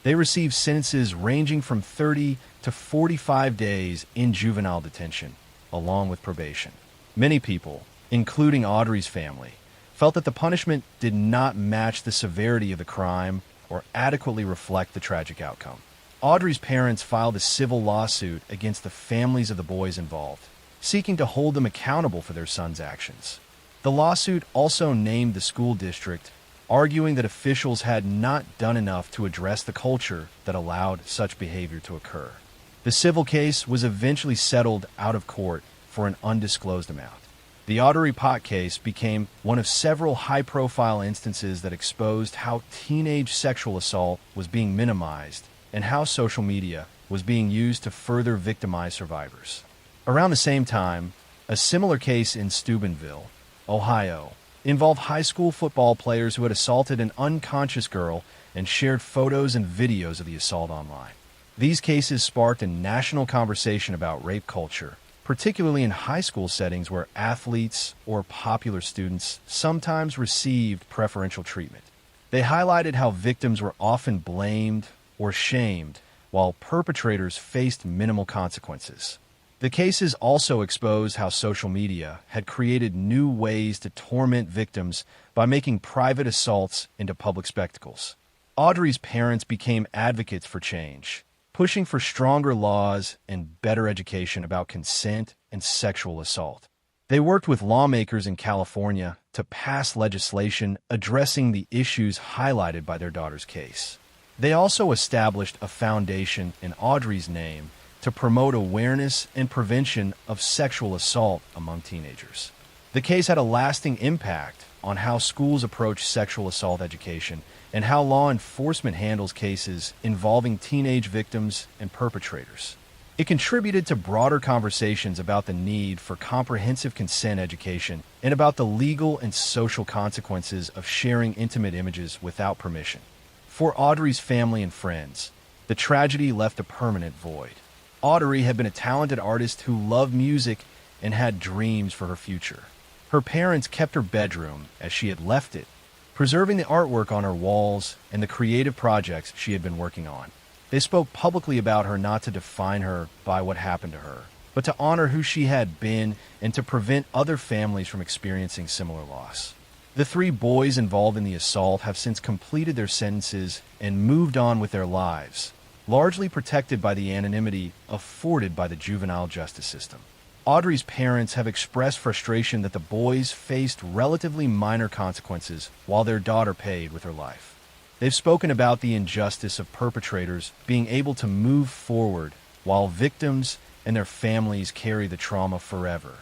They received sentences ranging from 30 to 45 days in juvenile detention, along with probation. Many people, including Audrey's family, felt that the punishment did not match the severity of the crime or adequately reflect the tragic outcome. Audrey's parents filed a civil lawsuit against the families of the boys involved, seeking to hold them accountable for their son's actions. The lawsuit also named the school district, arguing that officials had not done enough to address the culture that allowed such behavior to occur. The civil case was eventually settled out of court for an undisclosed amount. The Audrey Pott case became one of several high-profile instances that exposed how teenage sexual assault was being minimized and how social media was being used to further victimize survivors. Around the same time, a similar case in Steubenville, Ohio, involved high school football players who had assaulted an unconscious girl and shared photos and videos of the assault online. These cases sparked a national conversation about rape culture, particularly in high school settings where athletes or popular students sometimes received preferential treatment. They highlighted how victims were often blamed or shamed, while perpetrators faced minimal consequences. The cases also exposed how social media had created new ways to torment victims by making private assaults into public spectacles. Audrey's parents became advocates for change, pushing for stronger laws and better education about consent and sexual assault. They worked with lawmakers in California to pass legislation addressing the issues highlighted by their daughter's case. They also established a foundation in Audrey's name to promote awareness and prevention of sexual assault among teenagers. The case had a lasting impact on how schools approach sexual assault education and how law enforcement handles cases involving teenage victims and perpetrators. It contributed to broader conversations about the need for comprehensive consent education and about the legal and social consequences of sharing intimate images without permission. For Audrey's family and friends, the tragedy left a permanent void. Audrey had been a talented artist who loved music and had dreams for her future. Her parents kept her bedroom as she had left it, preserving the artwork on her walls and the creative projects she had been working on. They spoke publicly about her not to define her by what happened to her, but to honor who she had been and to prevent other families from experiencing similar loss. The 3 boys involved in the assault have since completed their sentences and moved on with their lives, largely protected by the anonymity afforded by the juvenile justice system. Audrey's parents have expressed frustration that the boys faced relatively minor consequences while their daughter paid with her life. They've spoken about the injustice of perpetrators being able to move forward while victims and their families carry the trauma forever.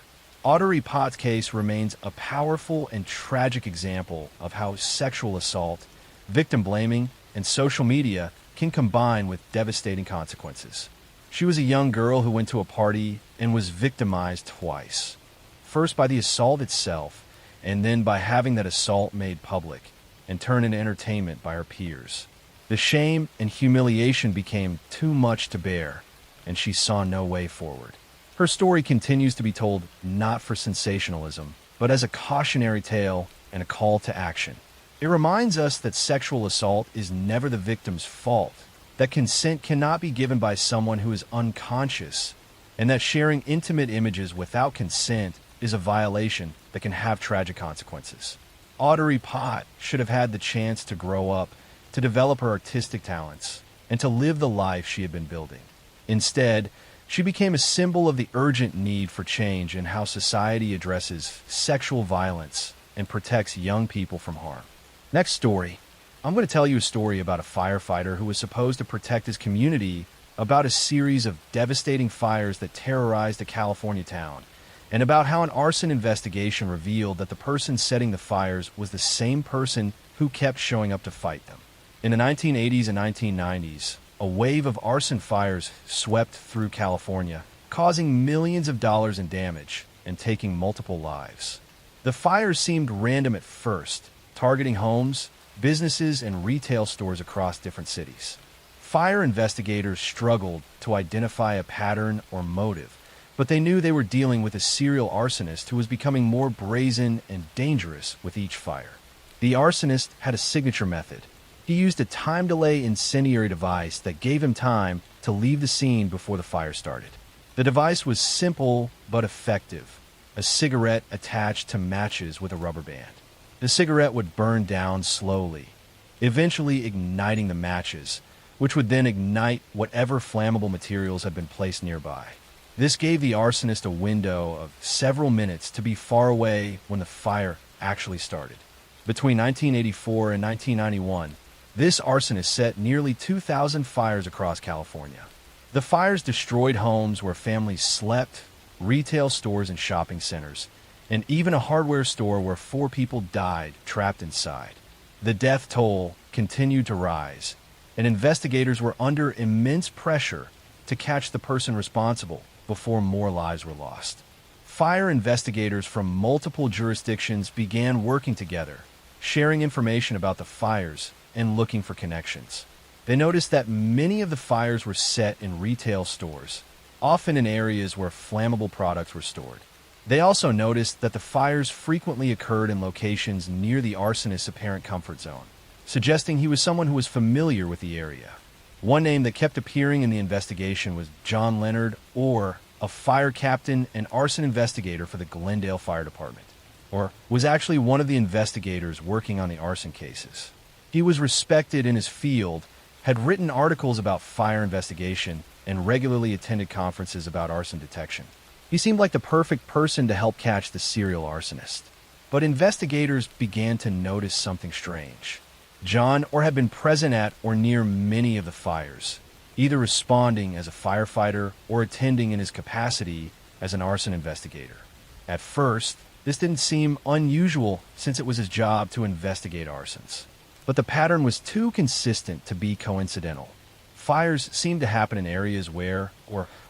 Audrey Potts' case remains a powerful and tragic example of how sexual assault, victim blaming, and social media can combine with devastating consequences. She was a young girl who went to a party and was victimized twice. First by the assault itself, and then by having that assault made public and turned into entertainment by her peers. The shame and humiliation became too much to bear, and she saw no way forward. Her story continues to be told not for sensationalism, but as a cautionary tale and a call to action. It reminds us that sexual assault is never the victim's fault, that consent cannot be given by someone who is unconscious, and that sharing intimate images without consent is a violation that can have tragic consequences. Audrey Potts should have had the chance to grow up, to develop her artistic talents, and to live the life she had been building. Instead, she became a symbol of the urgent need for change in how society addresses sexual violence and protects young people from harm. Next story. I'm going to tell you a story about a firefighter who was supposed to protect his community about a series of devastating fires that terrorized a California town, and about how an arson investigation revealed that the person setting the fires was the same person who kept showing up to fight them. In the 1980s and 1990s, a wave of arson fires swept through California, causing millions of dollars in damage and taking multiple lives. The fires seemed random at first, targeting homes, businesses, and retail stores across different cities. Fire investigators struggled to identify a pattern or motive, but they knew they were dealing with a serial arsonist who was becoming more brazen and dangerous with each fire. The arsonist had a signature method. He used a time delay incendiary device that gave him time to leave the scene before the fire started. The device was simple but effective, a cigarette attached to matches with a rubber band. The cigarette would burn down slowly, eventually igniting the matches, which would then ignite whatever flammable materials had been placed nearby. This gave the arsonist a window of several minutes to be far away when the fire actually started. Between 1984 and 1991, this arsonist set nearly 2,000 fires across California. The fires destroyed homes where families slept, retail stores and shopping centers, and even a hardware store where 4 people died trapped inside. The death toll continued to rise, and investigators were under immense pressure to catch the person responsible before more lives were lost. Fire investigators from multiple jurisdictions began working together, sharing information about the fires and looking for connections. They noticed that many of the fires were set in retail stores, often in areas where flammable products were stored. They also noticed that the fires frequently occurred in locations near the arsonist's apparent comfort zone, suggesting he was someone who was familiar with the area. One name that kept appearing in the investigation was John Leonard, or a fire captain and arson investigator for the Glendale Fire Department, or was actually one of the investigators working on the arson cases. He was respected in his field, had written articles about fire investigation, and regularly attended conferences about arson detection. He seemed like the perfect person to help catch the serial arsonist. But investigators began to notice something strange. John had been present at or near many of the fires, either responding as a firefighter or attending in his capacity as an arson investigator. At first, this didn't seem unusual since it was his job to investigate arsons. But the pattern was too consistent to be coincidental. Fires seemed to happen in areas where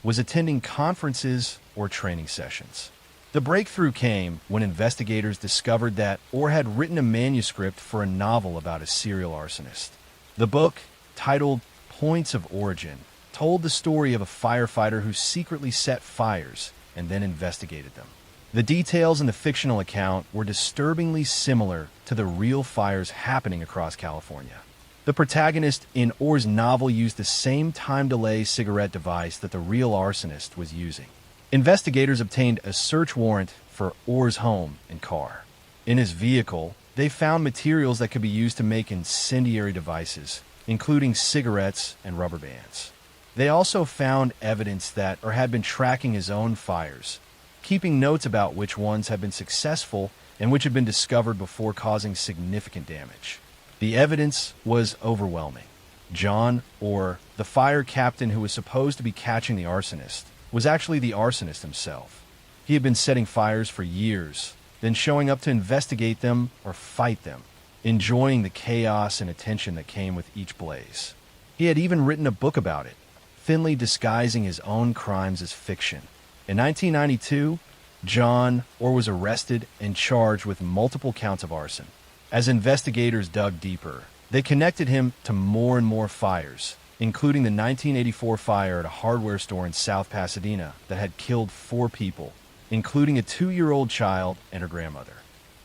was attending conferences or training sessions. The breakthrough came when investigators discovered that had written a manuscript for a novel about a serial arsonist. The book, titled Points of Origin, told the story of a firefighter who secretly set fires and then investigated them. The details in the fictional account were disturbingly similar to the real fires happening across California. The protagonist in Orr's novel used the same time delay cigarette device that the real arsonist was using. Investigators obtained a search warrant for Orr's home and car. In his vehicle, they found materials that could be used to make incendiary devices, including cigarettes and rubber bands. They also found evidence that had been tracking his own fires, keeping notes about which ones had been successful and which had been discovered before causing significant damage. The evidence was overwhelming. John, the fire captain who was supposed to be catching the arsonist, was actually the arsonist himself. He had been setting fires for years, then showing up to investigate them or fight them, enjoying the chaos and attention that came with each blaze. He had even written a book about it, thinly disguising his own crimes as fiction. In 1992, John Orr was arrested and charged with multiple counts of arson. As investigators dug deeper, they connected him to more and more fires, including the 1984 fire at a hardware store in South Pasadena that had killed 4 people, including a 2-year-old child and her grandmother.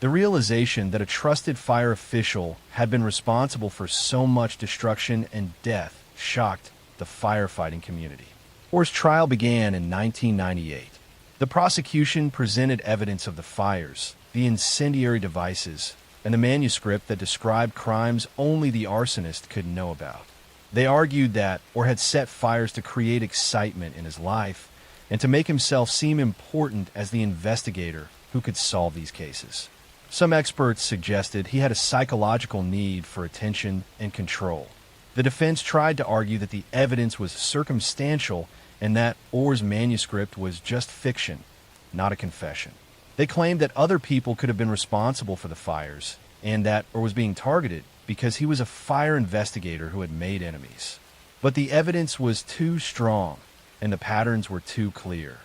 The realization that a trusted fire official had been responsible for so much destruction and death shocked the firefighting community. Orr's trial began in 1998. The prosecution presented evidence of the fires, the incendiary devices, and the manuscript that described crimes only the arsonist could know about. They argued that Orr had set fires to create excitement in his life and to make himself seem important as the investigator who could solve these cases. Some experts suggested he had a psychological need for attention and control. The defense tried to argue that the evidence was circumstantial and that Orr's manuscript was just fiction, not a confession. They claimed that other people could have been responsible for the fires and that Orr was being targeted because he was a fire investigator who had made enemies. But the evidence was too strong and the patterns were too clear.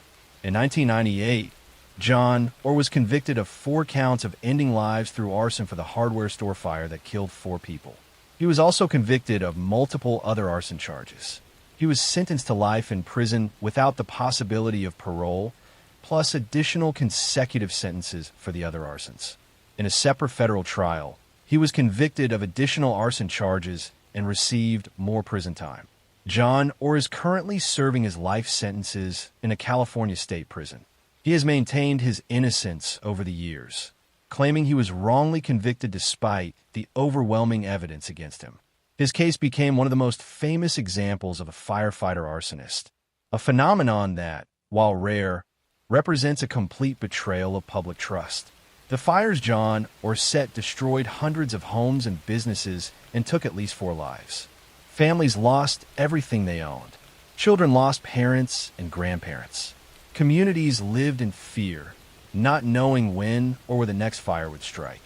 In 1998, John Orr was convicted of 4 counts of ending lives through arson for the hardware store fire that killed 4 people. He was also convicted of multiple other arson charges. He was sentenced to life in prison without the possibility of parole, plus additional consecutive sentences for the other arsons. In a separate federal trial, he was convicted of additional arson charges and received more prison time. John Orr is currently serving his life sentences in a California state prison. He has maintained his innocence over the years, claiming he was wrongly convicted despite the overwhelming evidence against him. His case became one of the most famous examples of a firefighter arsonist, a phenomenon that, while rare, represents a complete betrayal of public trust. The fires John Orr set destroyed hundreds of homes and businesses and took at least 4 lives. Families lost everything they owned. Children lost parents and grandparents. Communities lived in fear, not knowing when or where the next fire would strike.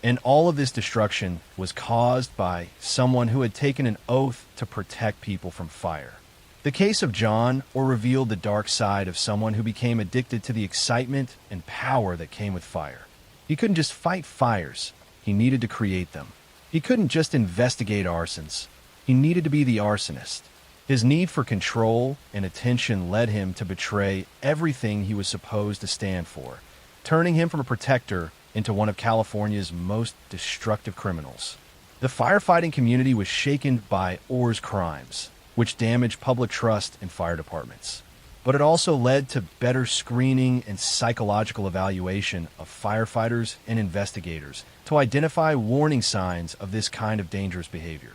And all of this destruction was caused by someone who had taken an oath to protect people from fire. The case of John Orr revealed the dark side of someone who became addicted to the excitement and power that came with fire. He couldn't just fight fires, he needed to create them. He couldn't just investigate arsons, he needed to be the arsonist. His need for control and attention led him to betray everything he was supposed to stand for, turning him from a protector into one of California's most destructive criminals. The firefighting community was shaken by Orr's crimes, which damaged public trust in fire departments. But it also led to better screening and psychological evaluation of firefighters and investigators to identify warning signs of this kind of dangerous behavior.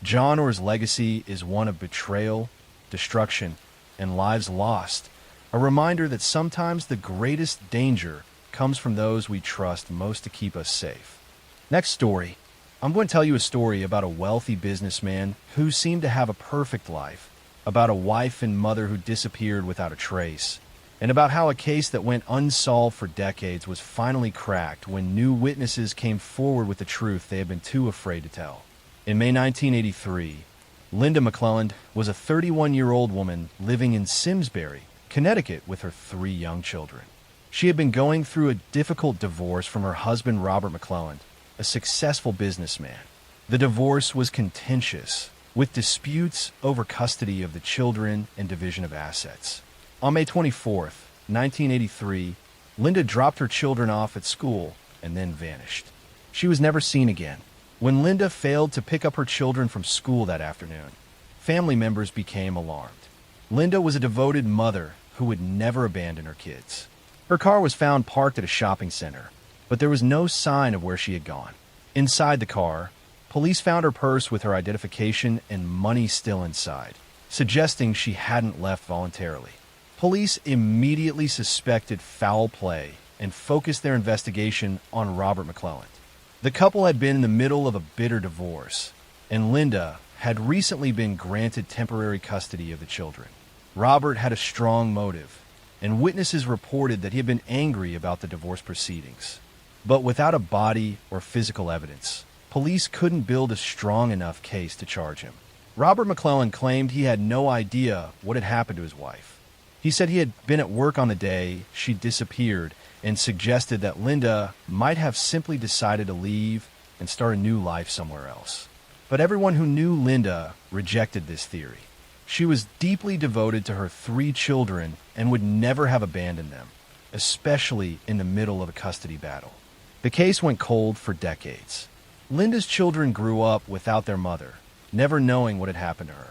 John Orr's legacy is one of betrayal, destruction, and lives lost, a reminder that sometimes the greatest danger comes from those we trust most to keep us safe. Next story. I'm going to tell you a story about a wealthy businessman who seemed to have a perfect life, about a wife and mother who disappeared without a trace, and about how a case that went unsolved for decades was finally cracked when new witnesses came forward with the truth they had been too afraid to tell. In May 1983, Linda McClelland was a 31-year-old woman living in Simsbury, Connecticut, with her 3 young children. She had been going through a difficult divorce from her husband, Robert McClelland, a successful businessman. The divorce was contentious, with disputes over custody of the children and division of assets. On May 24, 1983, Linda dropped her children off at school and then vanished. She was never seen again. When Linda failed to pick up her children from school that afternoon, family members became alarmed. Linda was a devoted mother who would never abandon her kids. Her car was found parked at a shopping center, but there was no sign of where she had gone. Inside the car, police found her purse with her identification and money still inside, suggesting she hadn't left voluntarily. Police immediately suspected foul play and focused their investigation on Robert McClelland. The couple had been in the middle of a bitter divorce, and Linda had recently been granted temporary custody of the children. Robert had a strong motive. and witnesses reported that he had been angry about the divorce proceedings. But without a body or physical evidence, police couldn't build a strong enough case to charge him. Robert McClellan claimed he had no idea what had happened to his wife. He said he had been at work on the day she disappeared and suggested that Linda might have simply decided to leave and start a new life somewhere else. But everyone who knew Linda rejected this theory. She was deeply devoted to her 3 children and would never have abandoned them, especially in the middle of a custody battle. The case went cold for decades. Linda's children grew up without their mother, never knowing what had happened to her.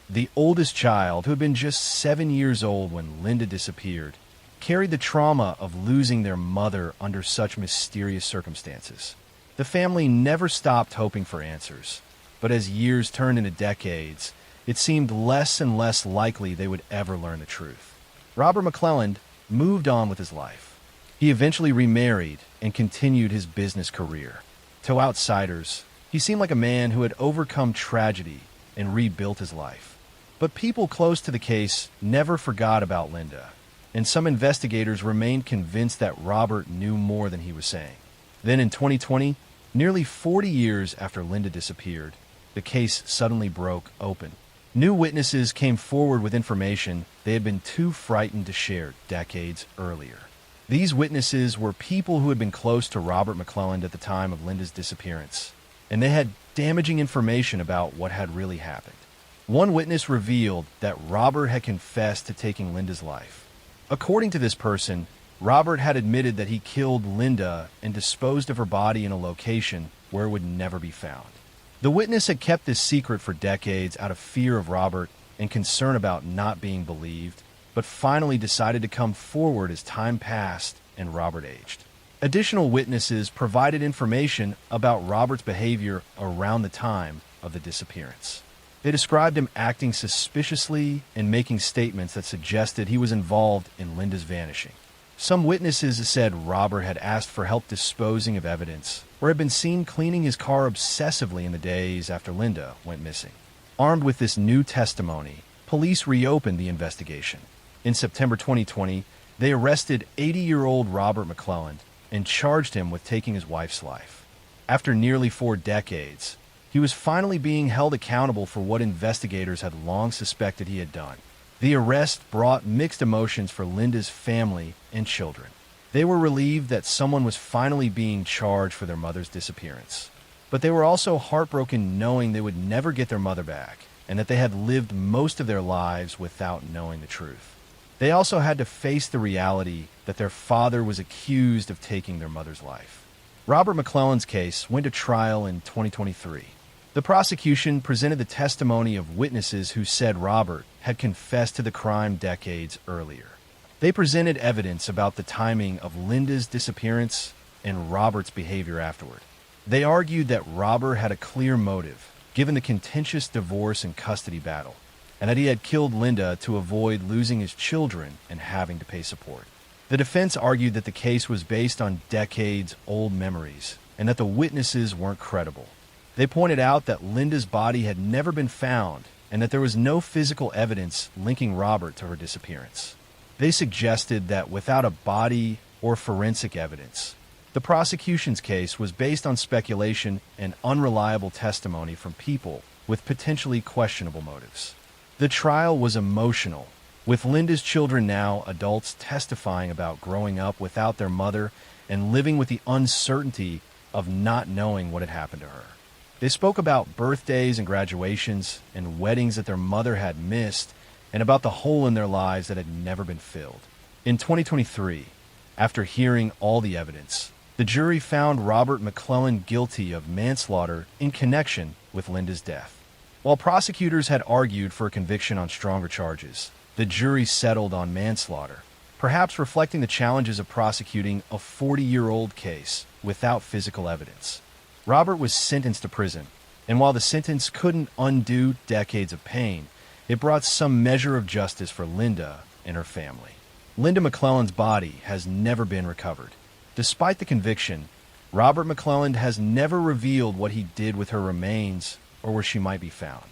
The oldest child, who had been just 7 years old when Linda disappeared, carried the trauma of losing their mother under such mysterious circumstances. The family never stopped hoping for answers, but as years turned into decades, it seemed less and less likely they would ever learn the truth. Robert McClellan moved on with his life. He eventually remarried and continued his business career. To outsiders, he seemed like a man who had overcome tragedy and rebuilt his life. But people close to the case never forgot about Linda, and some investigators remained convinced that Robert knew more than he was saying. Then in 2020, nearly 40 years after Linda disappeared, the case suddenly broke open. New witnesses came forward with information they had been too frightened to share decades earlier. These witnesses were people who had been close to Robert McClellan at the time of Linda's disappearance, and they had damaging information about what had really happened. One witness revealed that Robert had confessed to taking Linda's life. According to this person, Robert had admitted that he killed Linda and disposed of her body in a location where it would never be found. The witness had kept this secret for decades out of fear of Robert and concern about not being believed, but finally decided to come forward as time passed and Robert aged. Additional witnesses provided information about Robert's behavior around the time of the disappearance. They described him acting suspiciously and making statements that suggested he was involved in Linda's vanishing. Some witnesses said Robert had asked for help disposing of evidence, or had been seen cleaning his car obsessively in the days after Linda went missing. Armed with this new testimony, police reopened the investigation. In September 2020, they arrested 80-year-old Robert McClellan and charged him with taking his wife's life. After nearly 4 decades, he was finally being held accountable for what investigators had long suspected he had done. The arrest brought mixed emotions for Linda's family and children. They were relieved that someone was finally being charged for their mother's disappearance. But they were also heartbroken knowing they would never get their mother back, and that they had lived most of their lives without knowing the truth. They also had to face the reality that their father was accused of taking their mother's life. Robert McClellan's case went to trial in 2023. The prosecution presented the testimony of witnesses who said Robert had confessed to the crime decades earlier. They presented evidence about the timing of Linda's disappearance and Robert's behavior afterward. They argued that Robert had a clear motive, given the contentious divorce and custody battle, and that he had killed Linda to avoid losing his children and having to pay support. The defense argued that the case was based on decades-old memories and that the witnesses weren't credible. They pointed out that Linda's body had never been found and that there was no physical evidence linking Robert to her disappearance. They suggested that without a body or forensic evidence, the prosecution's case was based on speculation and unreliable testimony from people with potentially questionable motives. The trial was emotional, with Linda's children now adults testifying about growing up without their mother and living with the uncertainty of not knowing what had happened to her. They spoke about birthdays and graduations and weddings that their mother had missed, and about the hole in their lives that had never been filled. In 2023, after hearing all the evidence, the jury found Robert McClellan guilty of manslaughter in connection with Linda's death. While prosecutors had argued for a conviction on stronger charges, the jury settled on manslaughter, perhaps reflecting the challenges of prosecuting a 40-year-old case without physical evidence. Robert was sentenced to prison, and while the sentence couldn't undo decades of pain, it brought some measure of justice for Linda and her family. Linda McClellan's body has never been recovered. Despite the conviction, Robert McClellan has never revealed what he did with her remains or where she might be found.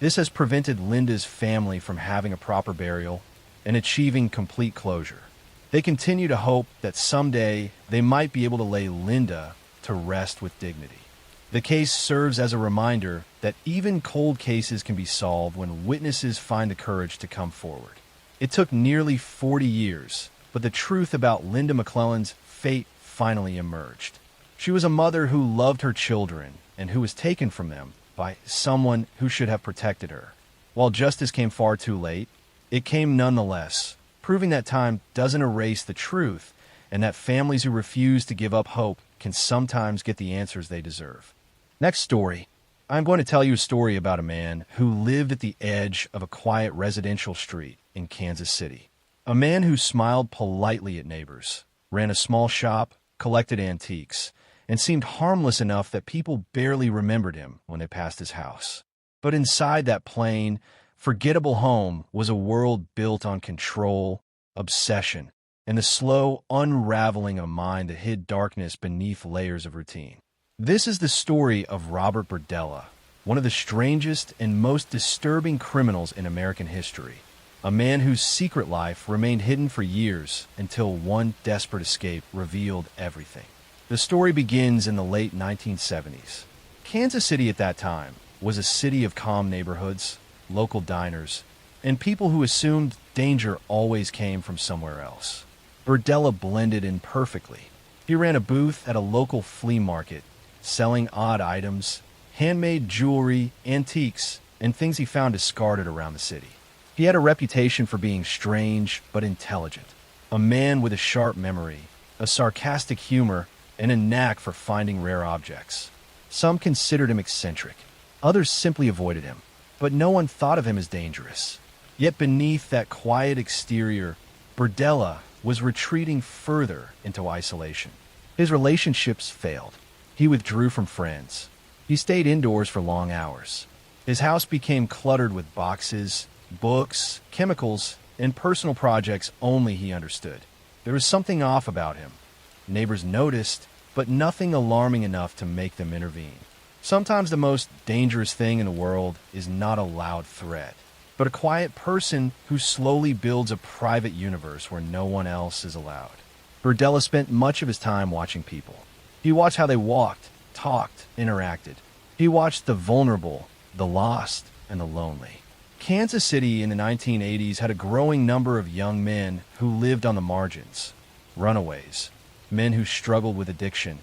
This has prevented Linda's family from having a proper burial, and achieving complete closure. They continue to hope that someday they might be able to lay Linda to rest with dignity. The case serves as a reminder that even cold cases can be solved when witnesses find the courage to come forward. It took nearly 40 years, but the truth about Linda McClellan's fate finally emerged. She was a mother who loved her children and who was taken from them by someone who should have protected her. While justice came far too late, it came nonetheless, proving that time doesn't erase the truth and that families who refuse to give up hope can sometimes get the answers they deserve. Next story. I'm going to tell you a story about a man who lived at the edge of a quiet residential street in Kansas City. A man who smiled politely at neighbors, ran a small shop, collected antiques, and seemed harmless enough that people barely remembered him when they passed his house. But inside that plain, forgettable home was a world built on control, obsession, and the slow unraveling of a mind that hid darkness beneath layers of routine. This is the story of Robert Berdella, one of the strangest and most disturbing criminals in American history. A man whose secret life remained hidden for years until one desperate escape revealed everything. The story begins in the late 1970s. Kansas City at that time was a city of calm neighborhoods, local diners, and people who assumed danger always came from somewhere else. Berdella blended in perfectly. He ran a booth at a local flea market, selling odd items, handmade jewelry, antiques, and things he found discarded around the city. He had a reputation for being strange but intelligent, a man with a sharp memory, a sarcastic humor, and a knack for finding rare objects. Some considered him eccentric, others simply avoided him, but no one thought of him as dangerous. Yet beneath that quiet exterior, Berdella was retreating further into isolation. His relationships failed. He withdrew from friends. He stayed indoors for long hours. His house became cluttered with boxes, books, chemicals, and personal projects only he understood. There was something off about him. Neighbors noticed, but nothing alarming enough to make them intervene. Sometimes the most dangerous thing in the world is not a loud threat, but a quiet person who slowly builds a private universe where no one else is allowed. Berdella spent much of his time watching people. He watched how they walked, talked, interacted. He watched the vulnerable, the lost, and the lonely. Kansas City in the 1980s had a growing number of young men who lived on the margins, runaways, men who struggled with addiction,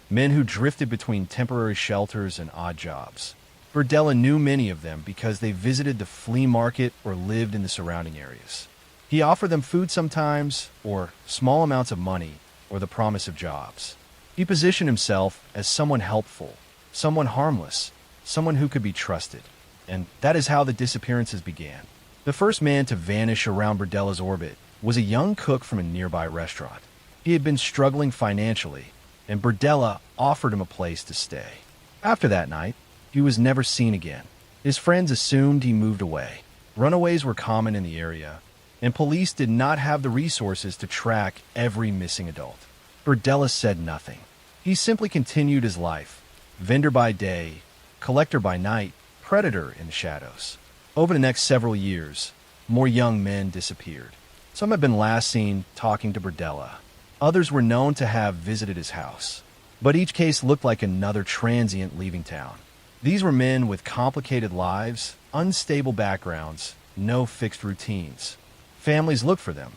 men who drifted between temporary shelters and odd jobs. Berdella knew many of them because they visited the flea market or lived in the surrounding areas. He offered them food sometimes, or small amounts of money, or the promise of jobs. He positioned himself as someone helpful, someone harmless, someone who could be trusted. And that is how the disappearances began. The first man to vanish around Berdella's orbit was a young cook from a nearby restaurant. He had been struggling financially, and Berdella offered him a place to stay. After that night, he was never seen again. His friends assumed he moved away. Runaways were common in the area, and police did not have the resources to track every missing adult. Berdella said nothing. He simply continued his life, vendor by day, collector by night, predator in the shadows. Over the next several years, more young men disappeared. Some had been last seen talking to Berdella. Others were known to have visited his house. But each case looked like another transient leaving town. These were men with complicated lives, unstable backgrounds, no fixed routines. Families looked for them,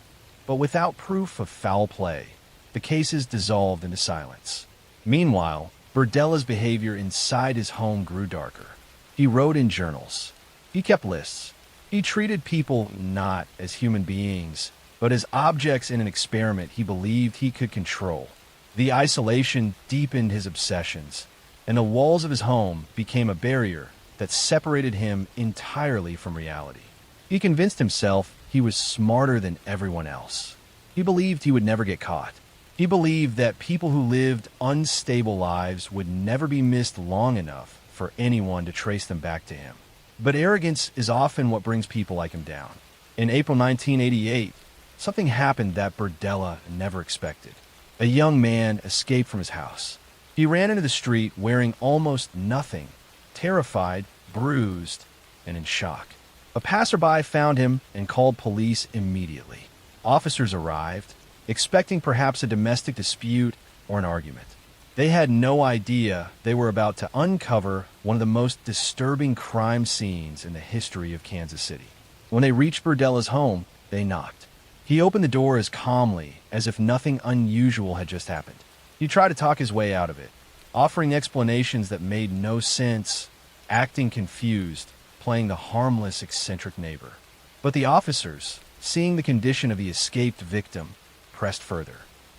but without proof of foul play, the cases dissolved into silence. Meanwhile, Berdella's behavior inside his home grew darker. He wrote in journals. He kept lists. He treated people not as human beings, but as objects in an experiment he believed he could control. The isolation deepened his obsessions, and the walls of his home became a barrier that separated him entirely from reality. He convinced himself he was smarter than everyone else. He believed he would never get caught. He believed that people who lived unstable lives would never be missed long enough for anyone to trace them back to him. But arrogance is often what brings people like him down. In April 1988, something happened that Berdella never expected. A young man escaped from his house. He ran into the street wearing almost nothing, terrified, bruised, and in shock. A passerby found him and called police immediately. Officers arrived, expecting perhaps a domestic dispute or an argument. They had no idea they were about to uncover one of the most disturbing crime scenes in the history of Kansas City. When they reached Burdella's home, they knocked. He opened the door as calmly as if nothing unusual had just happened. He tried to talk his way out of it, offering explanations that made no sense, acting confused, playing the harmless, eccentric neighbor. But the officers, seeing the condition of the escaped victim, pressed further.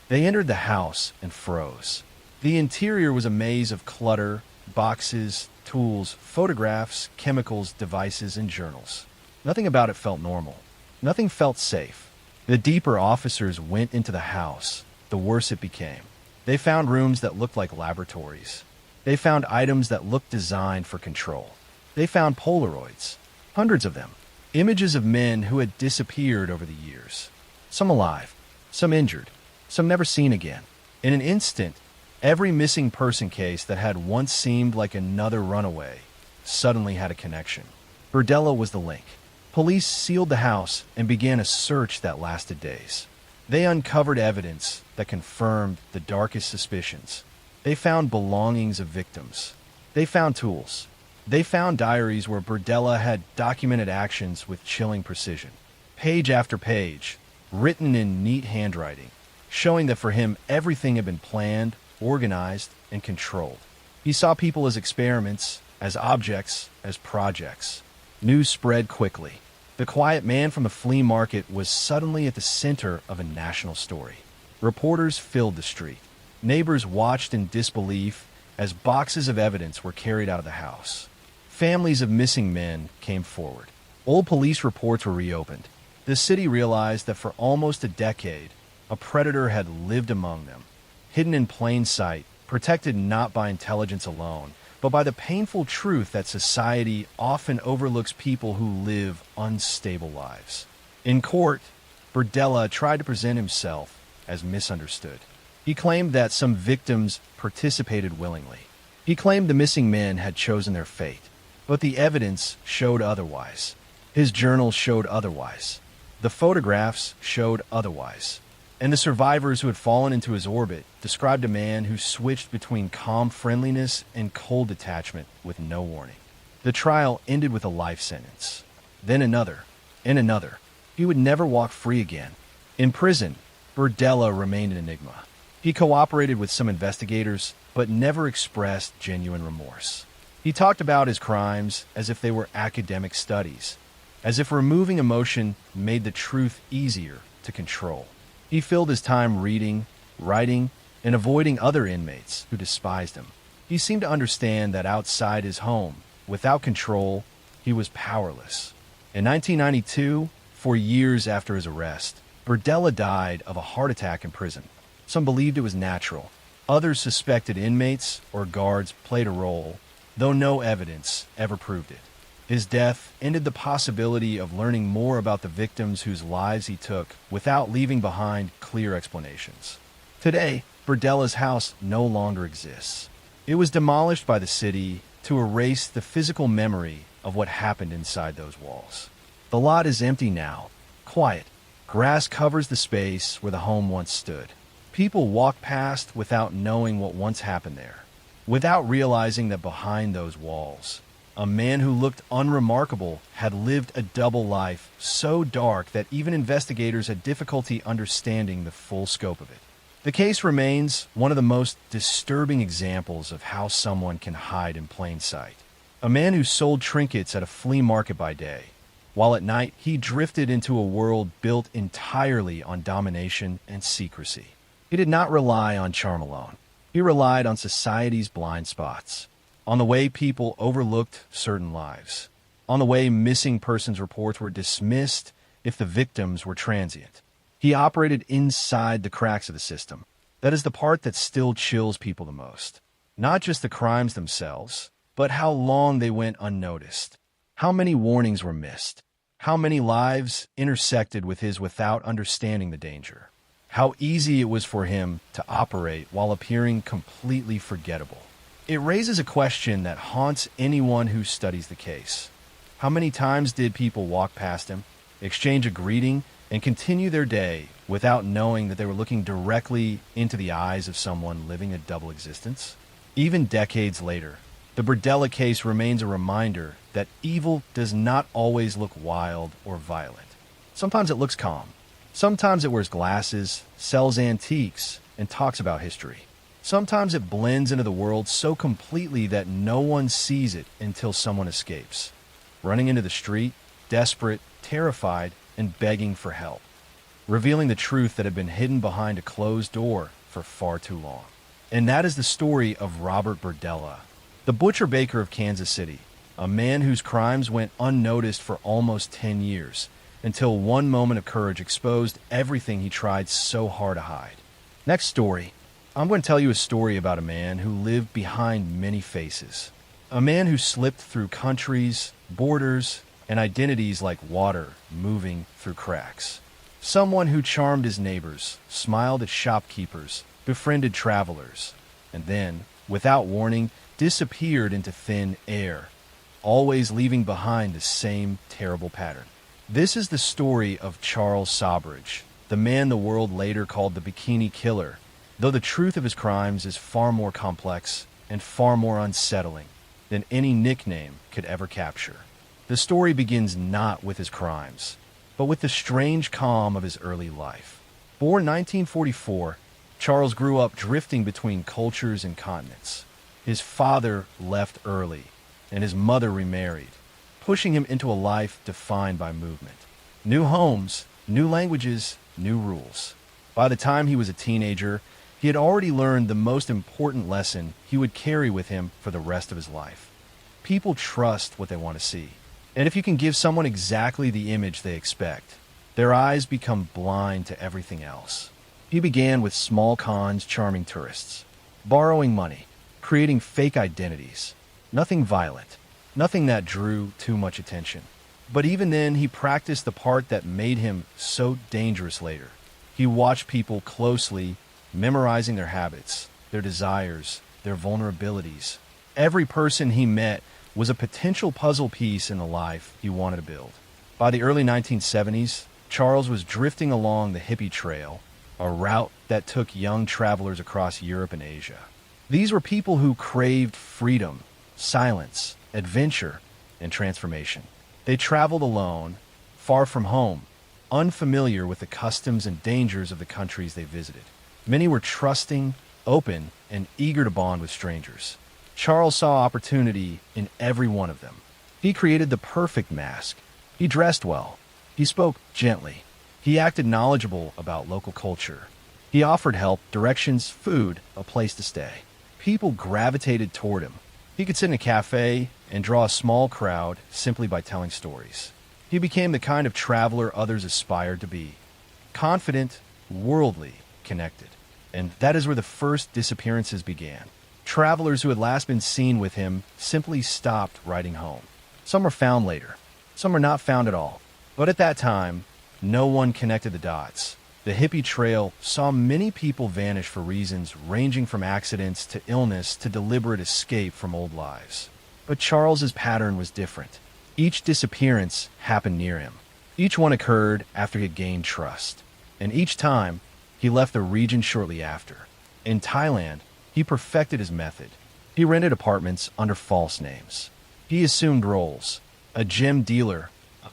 They entered the house and froze. The interior was a maze of clutter, boxes, tools, photographs, chemicals, devices, and journals. Nothing about it felt normal. Nothing felt safe. The deeper officers went into the house, the worse it became. They found rooms that looked like laboratories. They found items that looked designed for control. They found Polaroids, hundreds of them, images of men who had disappeared over the years. Some alive, some injured, some never seen again. In an instant, every missing person case that had once seemed like another runaway suddenly had a connection. Burdella was the link. Police sealed the house and began a search that lasted days. They uncovered evidence that confirmed the darkest suspicions. They found belongings of victims. They found tools. They found diaries where Burdella had documented actions with chilling precision. Page after page, written in neat handwriting, showing that for him everything had been planned, organized, and controlled. He saw people as experiments, as objects, as projects. News spread quickly. The quiet man from the flea market was suddenly at the center of a national story. Reporters filled the street. Neighbors watched in disbelief as boxes of evidence were carried out of the house. Families of missing men came forward. Old police reports were reopened. The city realized that for almost a decade, a predator had lived among them, hidden in plain sight, protected not by intelligence alone, but by the painful truth that society often overlooks people who live unstable lives. In court, Burdella tried to present himself as misunderstood. He claimed that some victims participated willingly. He claimed the missing men had chosen their fate, but the evidence showed otherwise. His journals showed otherwise. The photographs showed otherwise. And the survivors who had fallen into his orbit described a man who switched between calm friendliness and cold detachment with no warning. The trial ended with a life sentence. Then another, and another. He would never walk free again. In prison, Burdella remained an enigma. He cooperated with some investigators, but never expressed genuine remorse. He talked about his crimes as if they were academic studies, as if removing emotion made the truth easier to control. He filled his time reading, writing, and avoiding other inmates who despised him. He seemed to understand that outside his home, without control, he was powerless. In 1992, 4 years after his arrest, Burdella died of a heart attack in prison. Some believed it was natural. Others suspected inmates or guards played a role, though no evidence ever proved it. His death ended the possibility of learning more about the victims whose lives he took without leaving behind clear explanations. Today, Burdella's house no longer exists. It was demolished by the city to erase the physical memory of what happened inside those walls. The lot is empty now, quiet. Grass covers the space where the home once stood. People walk past without knowing what once happened there, without realizing that behind those walls, a man who looked unremarkable had lived a double life so dark that even investigators had difficulty understanding the full scope of it. The case remains one of the most disturbing examples of how someone can hide in plain sight. A man who sold trinkets at a flea market by day, while at night he drifted into a world built entirely on domination and secrecy. He did not rely on charm alone. He relied on society's blind spots, on the way people overlooked certain lives, on the way missing persons reports were dismissed if the victims were transient. He operated inside the cracks of the system. That is the part that still chills people the most. Not just the crimes themselves, but how long they went unnoticed. How many warnings were missed. How many lives intersected with his without understanding the danger. How easy it was for him to operate while appearing completely forgettable. It raises a question that haunts anyone who studies the case. How many times did people walk past him, exchange a greeting, and continue their day without knowing that they were looking directly into the eyes of someone living a double existence? Even decades later, the Burdella case remains a reminder that evil does not always look wild or violent. Sometimes it looks calm. Sometimes it wears glasses, sells antiques, and talks about history. Sometimes it blends into the world so completely that no one sees it until someone escapes, running into the street, desperate, terrified, and begging for help, revealing the truth that had been hidden behind a closed door for far too long. And that is the story of Robert Burdella, the butcher baker of Kansas City, a man whose crimes went unnoticed for almost 10 years, until one moment of courage exposed everything he tried so hard to hide. Next story, I'm going to tell you a story about a man who lived behind many faces. A man who slipped through countries, borders, and identities like water moving through cracks. Someone who charmed his neighbors, smiled at shopkeepers, befriended travelers, and then, without warning, disappeared into thin air, always leaving behind the same terrible pattern. This is the story of Charles Sobridge, the man the world later called the Bikini Killer, though the truth of his crimes is far more complex and far more unsettling than any nickname could ever capture. The story begins not with his crimes, but with the strange calm of his early life. Born 1944, Charles grew up drifting between cultures and continents. His father left early, and his mother remarried, pushing him into a life defined by movement. New homes, new languages, new rules. By the time he was a teenager, he had already learned the most important lesson he would carry with him for the rest of his life. People trust what they want to see. And if you can give someone exactly the image they expect, their eyes become blind to everything else. He began with small cons charming tourists, borrowing money, creating fake identities. Nothing violent, nothing that drew too much attention. But even then, he practiced the part that made him so dangerous later. He watched people closely, memorizing their habits, their desires, their vulnerabilities. Every person he met was a potential puzzle piece in the life he wanted to build. By the early 1970s, Charles was drifting along the hippie trail, a route that took young travelers across Europe and Asia. These were people who craved freedom, silence, adventure, and transformation. They traveled alone, far from home, unfamiliar with the customs and dangers of the countries they visited. Many were trusting, open, and eager to bond with strangers. Charles saw opportunity in every one of them. He created the perfect mask. He dressed well. He spoke gently. He acted knowledgeable about local culture. He offered help, directions, food, a place to stay. People gravitated toward him. He could sit in a cafe and draw a small crowd simply by telling stories. He became the kind of traveler others aspired to be. Confident, worldly, connected. And that is where the first disappearances began. Travelers who had last been seen with him simply stopped writing home. Some were found later. Some were not found at all. But at that time, no one connected the dots. The hippie trail saw many people vanish for reasons ranging from accidents to illness to deliberate escape from old lives. But Charles's pattern was different. Each disappearance happened near him. Each one occurred after he had gained trust. And each time, he left the region shortly after. In Thailand, he perfected his method. He rented apartments under false names. He assumed roles: a gem dealer,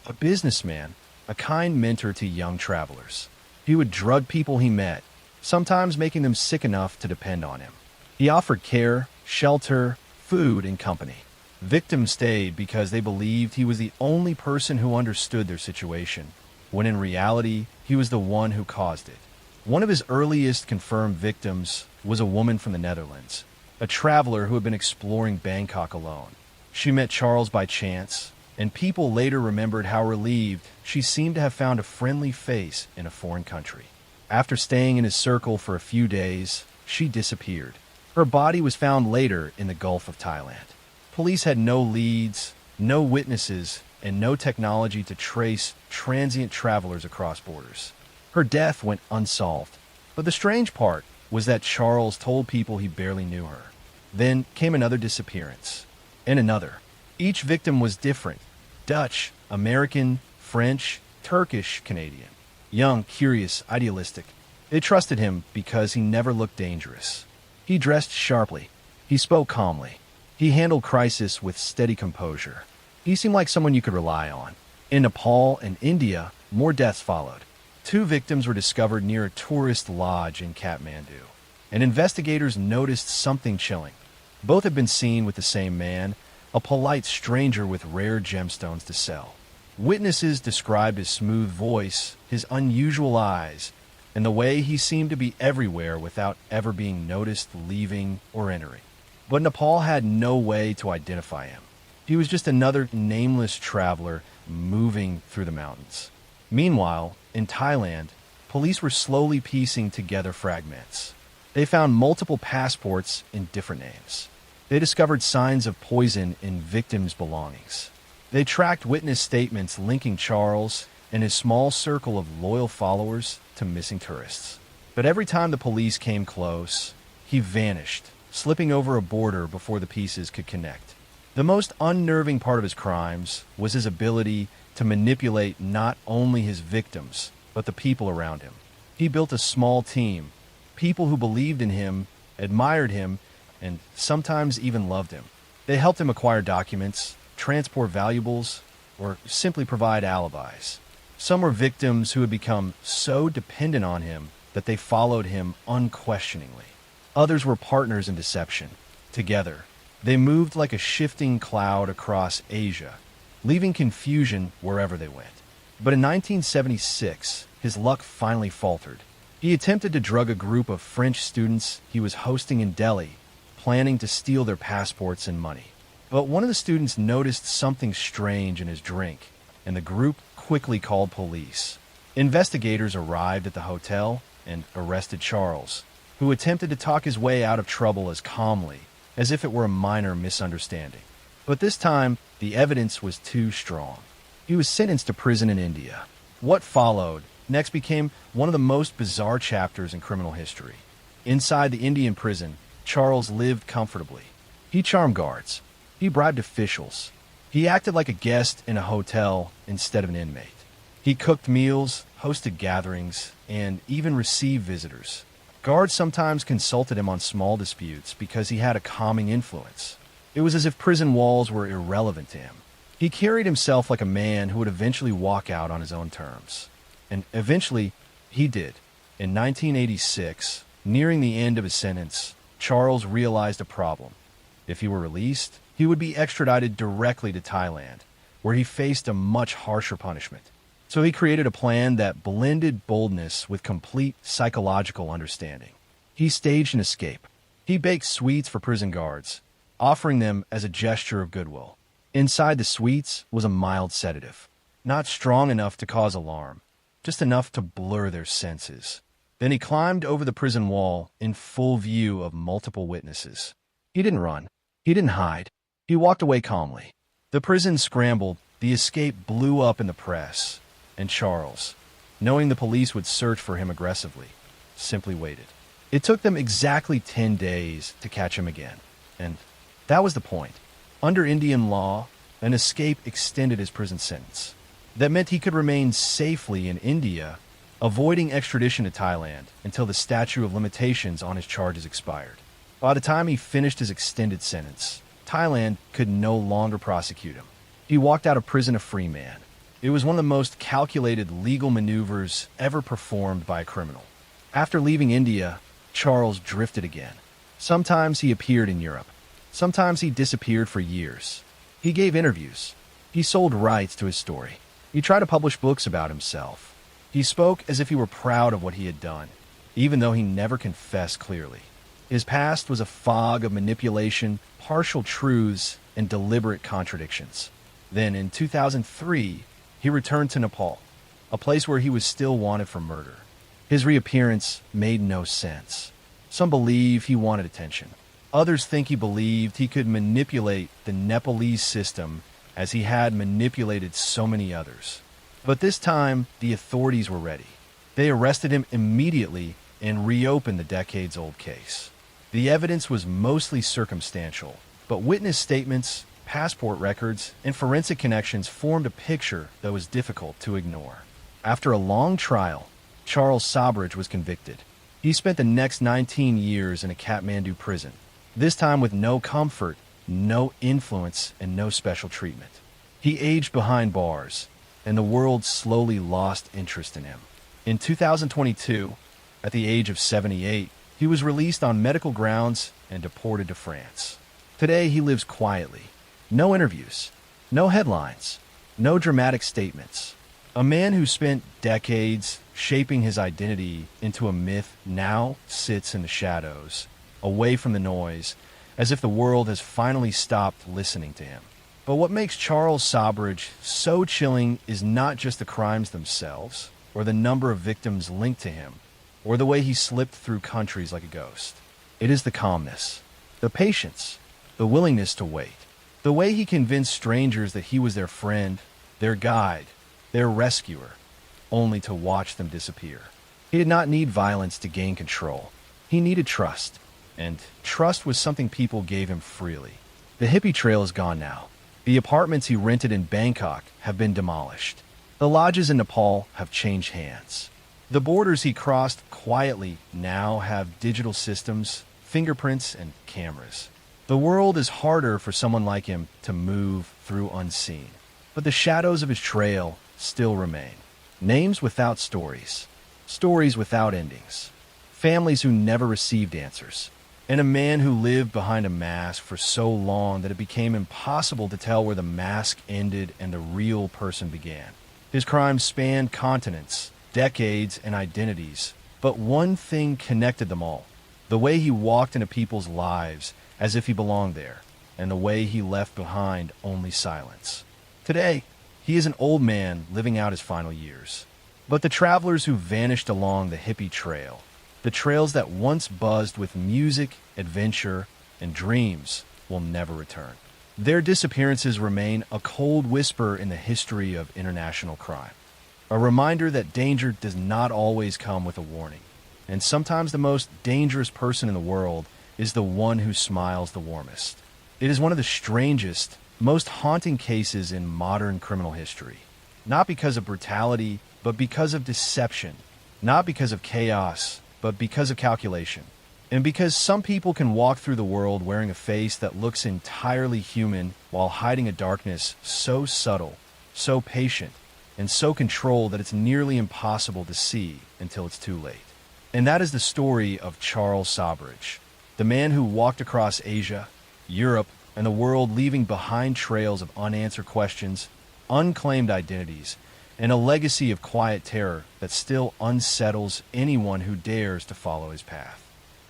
a businessman, a kind mentor to young travelers. He would drug people he met, sometimes making them sick enough to depend on him. He offered care, shelter, food, and company. Victims stayed because they believed he was the only person who understood their situation, when in reality, he was the one who caused it. One of his earliest confirmed victims was a woman from the Netherlands, a traveler who had been exploring Bangkok alone. She met Charles by chance, and people later remembered how relieved she seemed to have found a friendly face in a foreign country. After staying in his circle for a few days, she disappeared. Her body was found later in the Gulf of Thailand. Police had no leads, no witnesses, and no technology to trace transient travelers across borders. Her death went unsolved. But the strange part was that Charles told people he barely knew her. Then came another disappearance, and another. Each victim was different, Dutch, American, French, Turkish, Canadian. Young, curious, idealistic. They trusted him because he never looked dangerous. He dressed sharply. He spoke calmly. He handled crisis with steady composure. He seemed like someone you could rely on. In Nepal and India, more deaths followed. 2 victims were discovered near a tourist lodge in Kathmandu, and investigators noticed something chilling. Both had been seen with the same man, a polite stranger with rare gemstones to sell. Witnesses described his smooth voice, his unusual eyes, and the way he seemed to be everywhere without ever being noticed leaving or entering. But Nepal had no way to identify him. He was just another nameless traveler moving through the mountains. Meanwhile, in Thailand, police were slowly piecing together fragments. They found multiple passports in different names. They discovered signs of poison in victims' belongings. They tracked witness statements linking Charles and his small circle of loyal followers to missing tourists. But every time the police came close, he vanished, slipping over a border before the pieces could connect. The most unnerving part of his crimes was his ability to manipulate not only his victims, but the people around him. He built a small team, people who believed in him, admired him, and sometimes even loved him. They helped him acquire documents, transport valuables, or simply provide alibis. Some were victims who had become so dependent on him that they followed him unquestioningly. Others were partners in deception. Together, they moved like a shifting cloud across Asia, leaving confusion wherever they went. But in 1976, his luck finally faltered. He attempted to drug a group of French students he was hosting in Delhi, planning to steal their passports and money. But one of the students noticed something strange in his drink, and the group quickly called police. Investigators arrived at the hotel and arrested Charles, who attempted to talk his way out of trouble as calmly as if it were a minor misunderstanding. But this time, the evidence was too strong. He was sentenced to prison in India. What followed next became one of the most bizarre chapters in criminal history. Inside the Indian prison, Charles lived comfortably. He charmed guards. He bribed officials. He acted like a guest in a hotel instead of an inmate. He cooked meals, hosted gatherings, and even received visitors. Guards sometimes consulted him on small disputes because he had a calming influence. It was as if prison walls were irrelevant to him. He carried himself like a man who would eventually walk out on his own terms. And eventually, he did. In 1986, nearing the end of his sentence, Charles realized a problem. If he were released, he would be extradited directly to Thailand, where he faced a much harsher punishment. So he created a plan that blended boldness with complete psychological understanding. He staged an escape. He baked sweets for prison guards, offering them as a gesture of goodwill. Inside the sweets was a mild sedative, not strong enough to cause alarm, just enough to blur their senses. Then he climbed over the prison wall in full view of multiple witnesses. He didn't run. He didn't hide. He walked away calmly. The prison scrambled. The escape blew up in the press. And Charles, knowing the police would search for him aggressively, simply waited. It took them exactly 10 days to catch him again. And that was the point. Under Indian law, an escape extended his prison sentence. That meant he could remain safely in India, avoiding extradition to Thailand until the statute of limitations on his charges expired. By the time he finished his extended sentence, Thailand could no longer prosecute him. He walked out of prison a free man. It was one of the most calculated legal maneuvers ever performed by a criminal. After leaving India, Charles drifted again. Sometimes he appeared in Europe. Sometimes he disappeared for years. He gave interviews. He sold rights to his story. He tried to publish books about himself. He spoke as if he were proud of what he had done, even though he never confessed clearly. His past was a fog of manipulation, partial truths, and deliberate contradictions. Then, in 2003, he returned to Nepal, a place where he was still wanted for murder. His reappearance made no sense. Some believe he wanted attention. Others think he believed he could manipulate the Nepalese system as he had manipulated so many others. But this time, the authorities were ready. They arrested him immediately and reopened the decades-old case. The evidence was mostly circumstantial, but witness statements, passport records, and forensic connections formed a picture that was difficult to ignore. After a long trial, Charles Sobridge was convicted. He spent the next 19 years in a Kathmandu prison, this time with no comfort, no influence, and no special treatment. He aged behind bars, and the world slowly lost interest in him. In 2022, at the age of 78, he was released on medical grounds and deported to France. Today, he lives quietly. No interviews, no headlines, no dramatic statements. A man who spent decades shaping his identity into a myth now sits in the shadows, away from the noise, as if the world has finally stopped listening to him. But what makes Charles Sobridge so chilling is not just the crimes themselves, or the number of victims linked to him, or the way he slipped through countries like a ghost. It is the calmness, the patience, the willingness to wait, the way he convinced strangers that he was their friend, their guide, their rescuer, only to watch them disappear. He did not need violence to gain control. He needed trust, and trust was something people gave him freely. The hippie trail is gone now. The apartments he rented in Bangkok have been demolished. The lodges in Nepal have changed hands. The borders he crossed quietly now have digital systems, fingerprints, and cameras. The world is harder for someone like him to move through unseen. But the shadows of his trail still remain. Names without stories. Stories without endings. Families who never received answers. And a man who lived behind a mask for so long that it became impossible to tell where the mask ended and the real person began. His crimes spanned continents, decades, and identities, but one thing connected them all: the way he walked into people's lives as if he belonged there, and the way he left behind only silence. Today, he is an old man living out his final years. But the travelers who vanished along the hippie trail, the trails that once buzzed with music, adventure, and dreams, will never return. Their disappearances remain a cold whisper in the history of international crime. A reminder that danger does not always come with a warning. And sometimes the most dangerous person in the world is the one who smiles the warmest. It is one of the strangest, most haunting cases in modern criminal history. Not because of brutality, but because of deception. Not because of chaos, but because of calculation. And because some people can walk through the world wearing a face that looks entirely human while hiding a darkness so subtle, so patient, and so controlled that it's nearly impossible to see until it's too late. And that is the story of Charles Sobridge, the man who walked across Asia, Europe, and the world, leaving behind trails of unanswered questions, unclaimed identities, and a legacy of quiet terror that still unsettles anyone who dares to follow his path.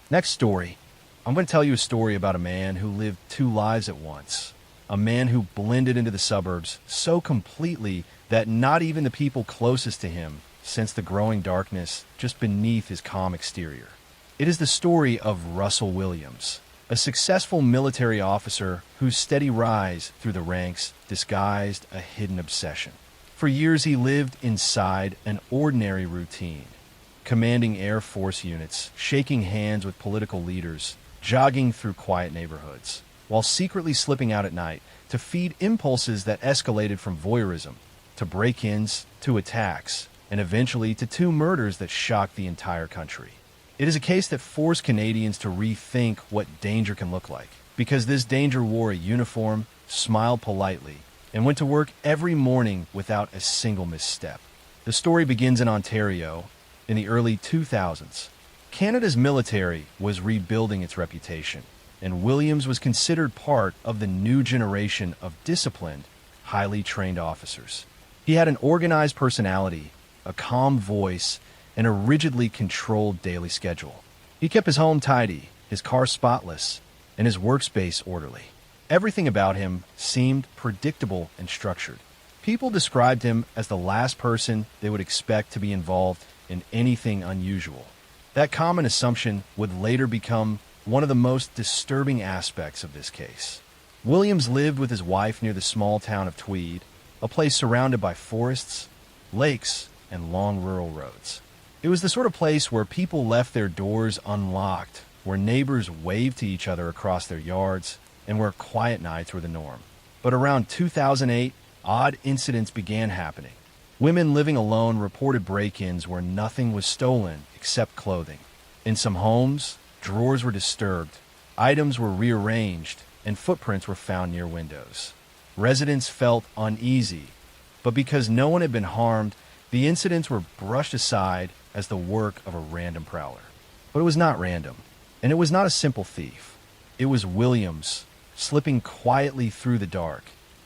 Next story, I'm going to tell you a story about a man who lived two lives at once. A man who blended into the suburbs so completely that not even the people closest to him sensed the growing darkness just beneath his calm exterior. It is the story of Russell Williams, a successful military officer whose steady rise through the ranks disguised a hidden obsession. For years he lived inside an ordinary routine, commanding Air Force units, shaking hands with political leaders, jogging through quiet neighborhoods, while secretly slipping out at night to feed impulses that escalated from voyeurism to break-ins to attacks, and eventually to two murders that shocked the entire country. It is a case that forced Canadians to rethink what danger can look like, because this danger wore a uniform, smiled politely, and went to work every morning without a single misstep. The story begins in Ontario in the early 2000s. Canada's military was rebuilding its reputation, and Williams was considered part of the new generation of disciplined, highly trained officers. He had an organized personality, a calm voice, and a rigidly controlled daily schedule. He kept his home tidy, his car spotless, and his workspace orderly. Everything about him seemed predictable and structured. People described him as the last person they would expect to be involved in anything unusual. That common assumption would later become one of the most disturbing aspects of this case. Williams lived with his wife near the small town of Tweed, a place surrounded by forests, lakes, and long rural roads. It was the sort of place where people left their doors unlocked, where neighbors waved to each other across their yards, and where quiet nights were the norm. But around 2008, odd incidents began happening. Women living alone reported break-ins where nothing was stolen except clothing. In some homes, drawers were disturbed, items were rearranged, and footprints were found near windows. Residents felt uneasy, but because no one had been harmed, the incidents were brushed aside as the work of a random prowler. But it was not random, and it was not a simple thief. It was Williams, slipping quietly through the dark,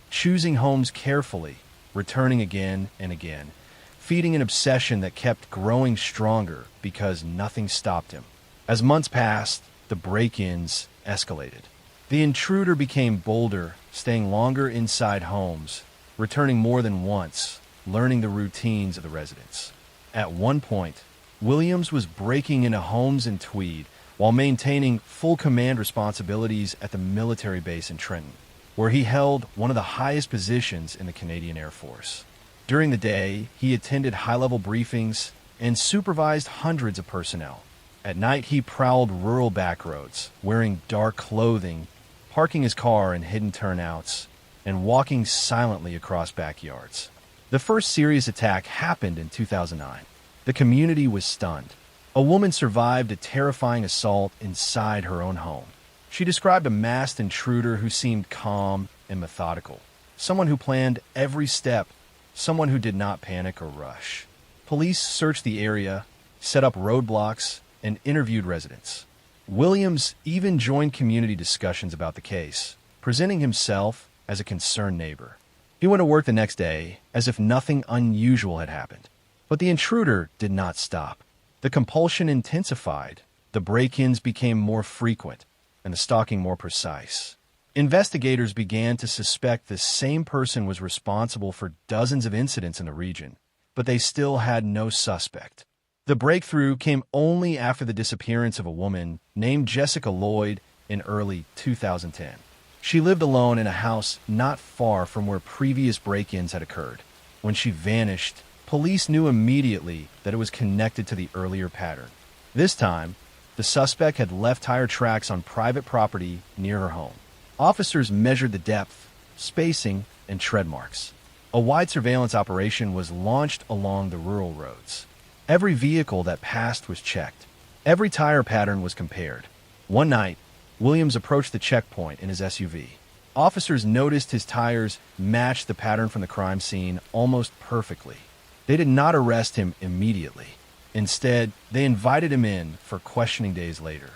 choosing homes carefully, returning again and again, feeding an obsession that kept growing stronger because nothing stopped him. As months passed, the break-ins escalated. The intruder became bolder, staying longer inside homes, returning more than once, learning the routines of the residents. At one point, Williams was breaking into homes in Tweed while maintaining full command responsibilities at the military base in Trenton, where he held one of the highest positions in the Canadian Air Force. During the day, he attended high-level briefings and supervised hundreds of personnel. At night, he prowled rural backroads, wearing dark clothing, parking his car in hidden turnouts, and walking silently across backyards. The first serious attack happened in 2009. The community was stunned. A woman survived a terrifying assault inside her own home. She described a masked intruder who seemed calm and methodical, someone who planned every step, someone who did not panic or rush. Police searched the area, set up roadblocks, and interviewed residents. Williams even joined community discussions about the case, presenting himself as a concerned neighbor. He went to work the next day as if nothing unusual had happened. But the intruder did not stop. The compulsion intensified, the break-ins became more frequent, and the stalking more precise. Investigators began to suspect the same person was responsible for dozens of incidents in the region, but they still had no suspect. The breakthrough came only after the disappearance of a woman named Jessica Lloyd in early 2010. She lived alone in a house not far from where previous break-ins had occurred. When she vanished, police knew immediately that it was connected to the earlier pattern. This time, the suspect had left tire tracks on private property near her home. Officers measured the depth, spacing, and tread marks. A wide surveillance operation was launched along the rural roads. Every vehicle that passed was checked. Every tire pattern was compared. One night, Williams approached the checkpoint in his SUV. Officers noticed his tires matched the pattern from the crime scene almost perfectly. They did not arrest him immediately. Instead, they invited him in for questioning days later.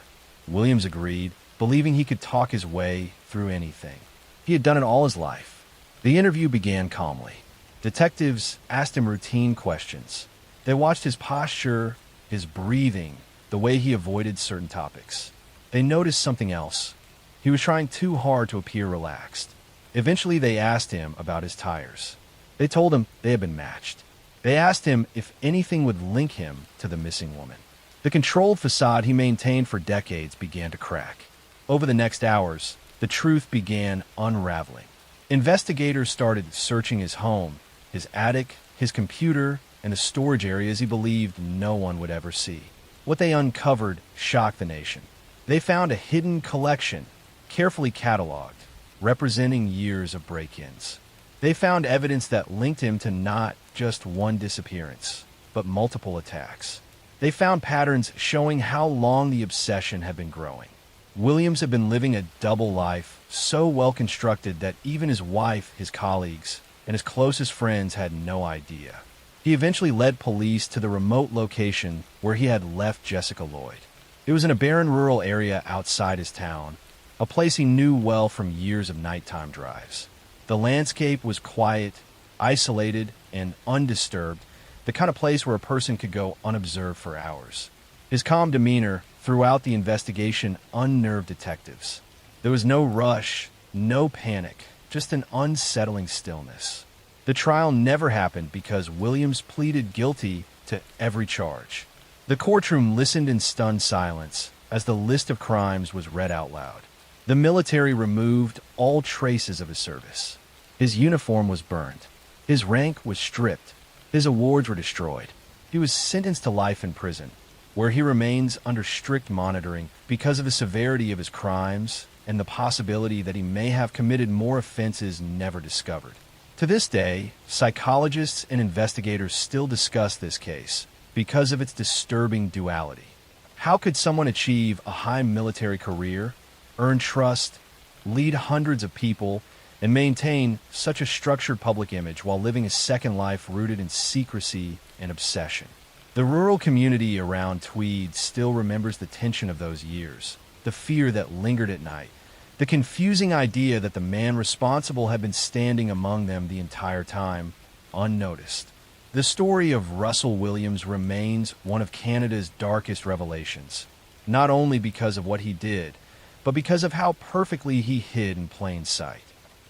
Williams agreed, believing he could talk his way through anything. He had done it all his life. The interview began calmly. Detectives asked him routine questions. They watched his posture, his breathing, the way he avoided certain topics. They noticed something else. He was trying too hard to appear relaxed. Eventually, they asked him about his tires. They told him they had been matched. They asked him if anything would link him to the missing woman. The controlled facade he maintained for decades began to crack. Over the next hours, the truth began unraveling. Investigators started searching his home, his attic, his computer, and the storage areas he believed no one would ever see. What they uncovered shocked the nation. They found a hidden collection, carefully cataloged, representing years of break-ins. They found evidence that linked him to not just one disappearance, but multiple attacks. They found patterns showing how long the obsession had been growing. Williams had been living a double life, so well constructed that even his wife, his colleagues, and his closest friends had no idea. He eventually led police to the remote location where he had left Jessica Lloyd. It was in a barren rural area outside his town, a place he knew well from years of nighttime drives. The landscape was quiet, isolated, and undisturbed, the kind of place where a person could go unobserved for hours. His calm demeanor throughout the investigation unnerved detectives. There was no rush, no panic, just an unsettling stillness. The trial never happened because Williams pleaded guilty to every charge. The courtroom listened in stunned silence as the list of crimes was read out loud. The military removed all traces of his service. His uniform was burned. His rank was stripped. His awards were destroyed. He was sentenced to life in prison, where he remains under strict monitoring because of the severity of his crimes and the possibility that he may have committed more offenses never discovered. To this day, psychologists and investigators still discuss this case because of its disturbing duality. How could someone achieve a high military career, earn trust, lead hundreds of people, and maintain such a structured public image while living a second life rooted in secrecy and obsession? The rural community around Tweed still remembers the tension of those years, the fear that lingered at night, the confusing idea that the man responsible had been standing among them the entire time, unnoticed. The story of Russell Williams remains one of Canada's darkest revelations, not only because of what he did, but because of how perfectly he hid in plain sight.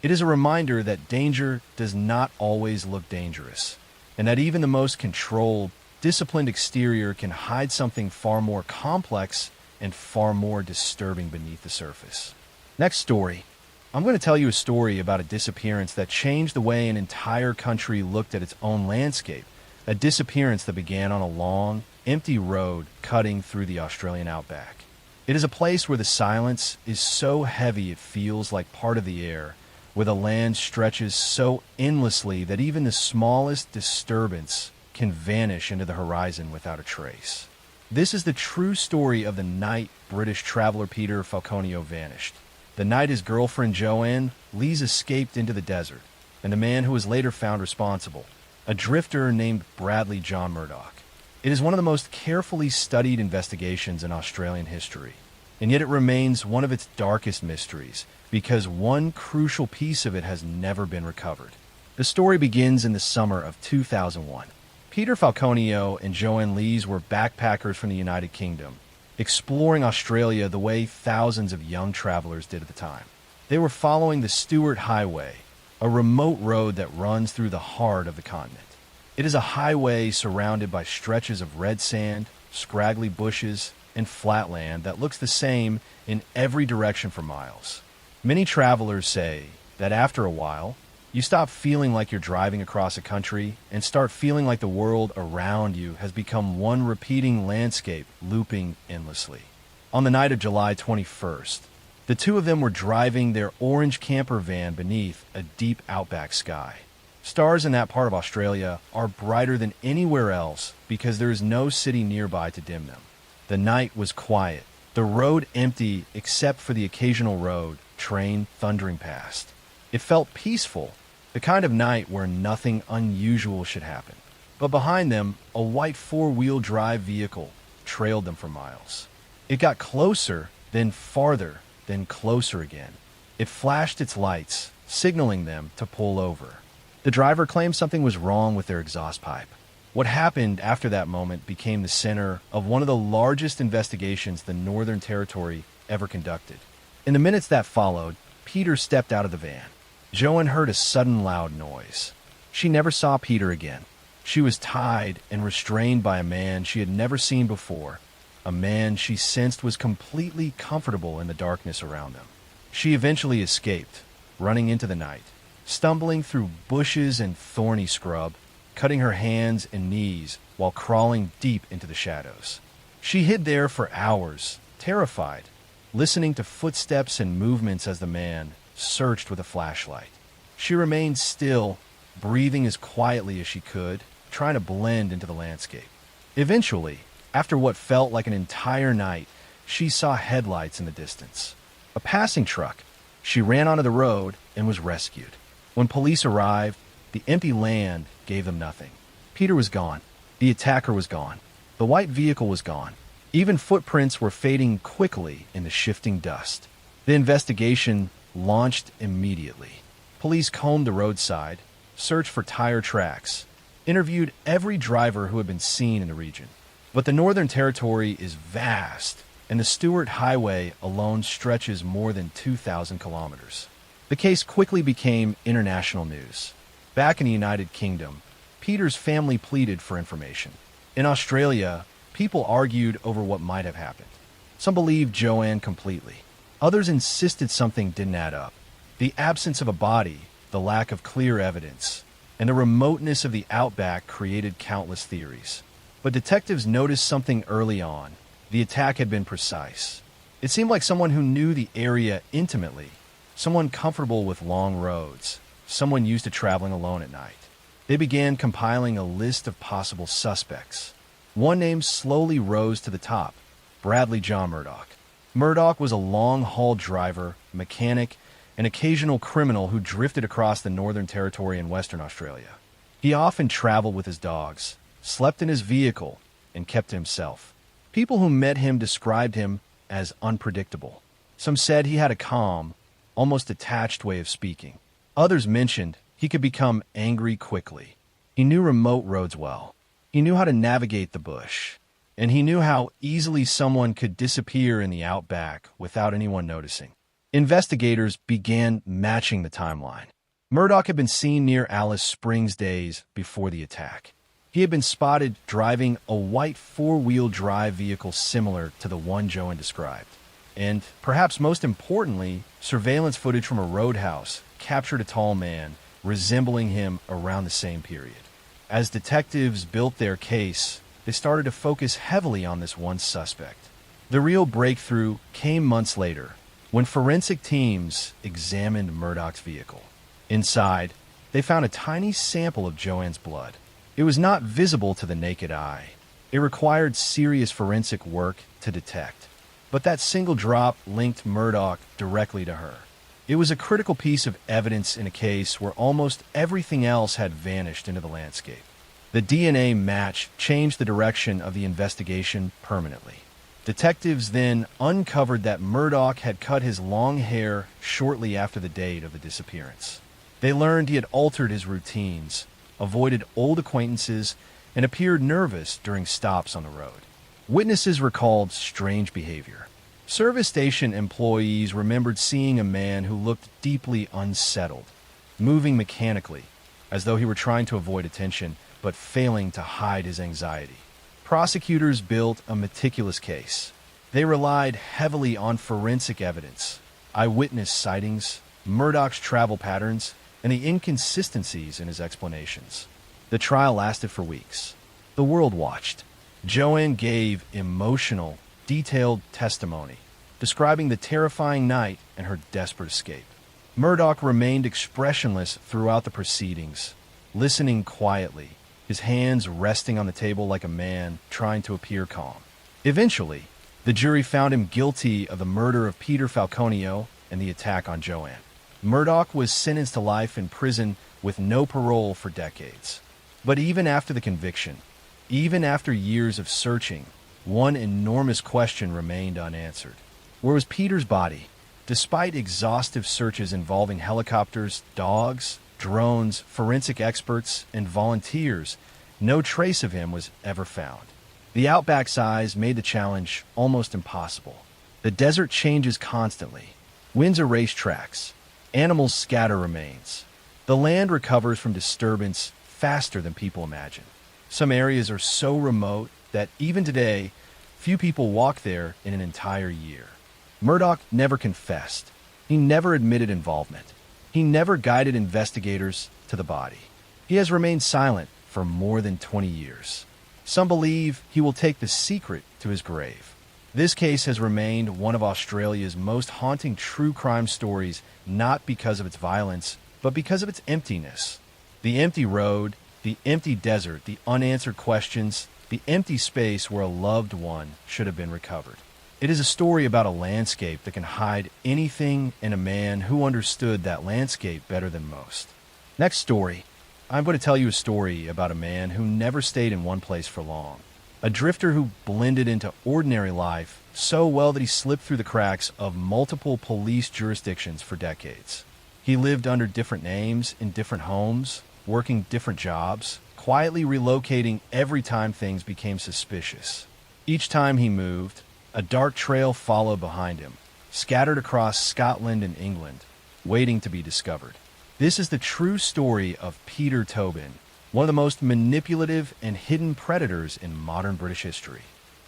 It is a reminder that danger does not always look dangerous, and that even the most controlled, disciplined exterior can hide something far more complex and far more disturbing beneath the surface. Next story. I'm going to tell you a story about a disappearance that changed the way an entire country looked at its own landscape. A disappearance that began on a long, empty road cutting through the Australian outback. It is a place where the silence is so heavy it feels like part of the air, where the land stretches so endlessly that even the smallest disturbance can vanish into the horizon without a trace. This is the true story of the night British traveler Peter Falconio vanished. The night his girlfriend Joanne Lees escaped into the desert, and the man who was later found responsible, a drifter named Bradley John Murdoch. It is one of the most carefully studied investigations in Australian history, and yet it remains one of its darkest mysteries, because one crucial piece of it has never been recovered. The story begins in the summer of 2001. Peter Falconio and Joanne Lees were backpackers from the United Kingdom, exploring Australia the way thousands of young travelers did at the time. They were following the Stuart Highway, a remote road that runs through the heart of the continent. It is a highway surrounded by stretches of red sand, scraggly bushes, and flat land that looks the same in every direction for miles. Many travelers say that after a while, you stop feeling like you're driving across a country and start feeling like the world around you has become one repeating landscape looping endlessly. On the night of July 21st, the two of them were driving their orange camper van beneath a deep outback sky. Stars in that part of Australia are brighter than anywhere else because there is no city nearby to dim them. The night was quiet, the road empty except for the occasional road train thundering past. It felt peaceful, the kind of night where nothing unusual should happen. But behind them, a white four-wheel drive vehicle trailed them for miles. It got closer, then farther, then closer again. It flashed its lights, signaling them to pull over. The driver claimed something was wrong with their exhaust pipe. What happened after that moment became the center of one of the largest investigations the Northern Territory ever conducted. In the minutes that followed, Peter stepped out of the van. Joanne heard a sudden loud noise. She never saw Peter again. She was tied and restrained by a man she had never seen before, a man she sensed was completely comfortable in the darkness around them. She eventually escaped, running into the night, stumbling through bushes and thorny scrub, cutting her hands and knees while crawling deep into the shadows. She hid there for hours, terrified, listening to footsteps and movements as the man searched with a flashlight. She remained still, breathing as quietly as she could, trying to blend into the landscape. Eventually, after what felt like an entire night, she saw headlights in the distance. A passing truck. She ran onto the road and was rescued. When police arrived, the empty land gave them nothing. Peter was gone. The attacker was gone. The white vehicle was gone. Even footprints were fading quickly in the shifting dust. The investigation launched immediately. Police combed the roadside, searched for tire tracks, interviewed every driver who had been seen in the region. But the Northern Territory is vast, and the Stuart Highway alone stretches more than 2,000 kilometers. The case quickly became international news. Back in the United Kingdom, Peter's family pleaded for information. In Australia, people argued over what might have happened. Some believed Joanne completely. Others insisted something didn't add up. The absence of a body, the lack of clear evidence, and the remoteness of the outback created countless theories. But detectives noticed something early on. The attack had been precise. It seemed like someone who knew the area intimately, someone comfortable with long roads, someone used to traveling alone at night. They began compiling a list of possible suspects. One name slowly rose to the top: Bradley John Murdoch. Murdoch was a long-haul driver, mechanic, an occasional criminal who drifted across the Northern Territory in Western Australia. He often traveled with his dogs, slept in his vehicle, and kept to himself. People who met him described him as unpredictable. Some said he had a calm, almost detached way of speaking. Others mentioned he could become angry quickly. He knew remote roads well. He knew how to navigate the bush. And he knew how easily someone could disappear in the outback without anyone noticing. Investigators began matching the timeline. Murdoch had been seen near Alice Springs days before the attack. He had been spotted driving a white four-wheel drive vehicle similar to the one Joanne described. And, perhaps most importantly, surveillance footage from a roadhouse captured a tall man resembling him around the same period. As detectives built their case, they started to focus heavily on this one suspect. The real breakthrough came months later, when forensic teams examined Murdoch's vehicle. Inside, they found a tiny sample of Joanne's blood. It was not visible to the naked eye. It required serious forensic work to detect. But that single drop linked Murdoch directly to her. It was a critical piece of evidence in a case where almost everything else had vanished into the landscape. The DNA match changed the direction of the investigation permanently. Detectives then uncovered that Murdoch had cut his long hair shortly after the date of the disappearance. They learned he had altered his routines, avoided old acquaintances, and appeared nervous during stops on the road. Witnesses recalled strange behavior. Service station employees remembered seeing a man who looked deeply unsettled, moving mechanically, as though he were trying to avoid attention, but failing to hide his anxiety. Prosecutors built a meticulous case. They relied heavily on forensic evidence, eyewitness sightings, Murdoch's travel patterns, and the inconsistencies in his explanations. The trial lasted for weeks. The world watched. Joanne gave emotional, detailed testimony, describing the terrifying night and her desperate escape. Murdoch remained expressionless throughout the proceedings, listening quietly, his hands resting on the table like a man trying to appear calm. Eventually, the jury found him guilty of the murder of Peter Falconio and the attack on Joanne. Murdoch was sentenced to life in prison with no parole for decades. But even after the conviction, even after years of searching, one enormous question remained unanswered. Where was Peter's body? Despite exhaustive searches involving helicopters, dogs, drones, forensic experts, and volunteers, no trace of him was ever found. The outback size made the challenge almost impossible. The desert changes constantly. Winds erase tracks. Animals scatter remains. The land recovers from disturbance faster than people imagine. Some areas are so remote that even today, few people walk there in an entire year. Murdoch never confessed. He never admitted involvement. He never guided investigators to the body. He has remained silent for more than 20 years. Some believe he will take the secret to his grave. This case has remained one of Australia's most haunting true crime stories, not because of its violence, but because of its emptiness. The empty road, the empty desert, the unanswered questions, the empty space where a loved one should have been recovered. It is a story about a landscape that can hide anything and a man who understood that landscape better than most. Next story, I'm going to tell you a story about a man who never stayed in one place for long. A drifter who blended into ordinary life so well that he slipped through the cracks of multiple police jurisdictions for decades. He lived under different names in different homes, working different jobs, quietly relocating every time things became suspicious. Each time he moved, a dark trail followed behind him, scattered across Scotland and England, waiting to be discovered. This is the true story of Peter Tobin, one of the most manipulative and hidden predators in modern British history.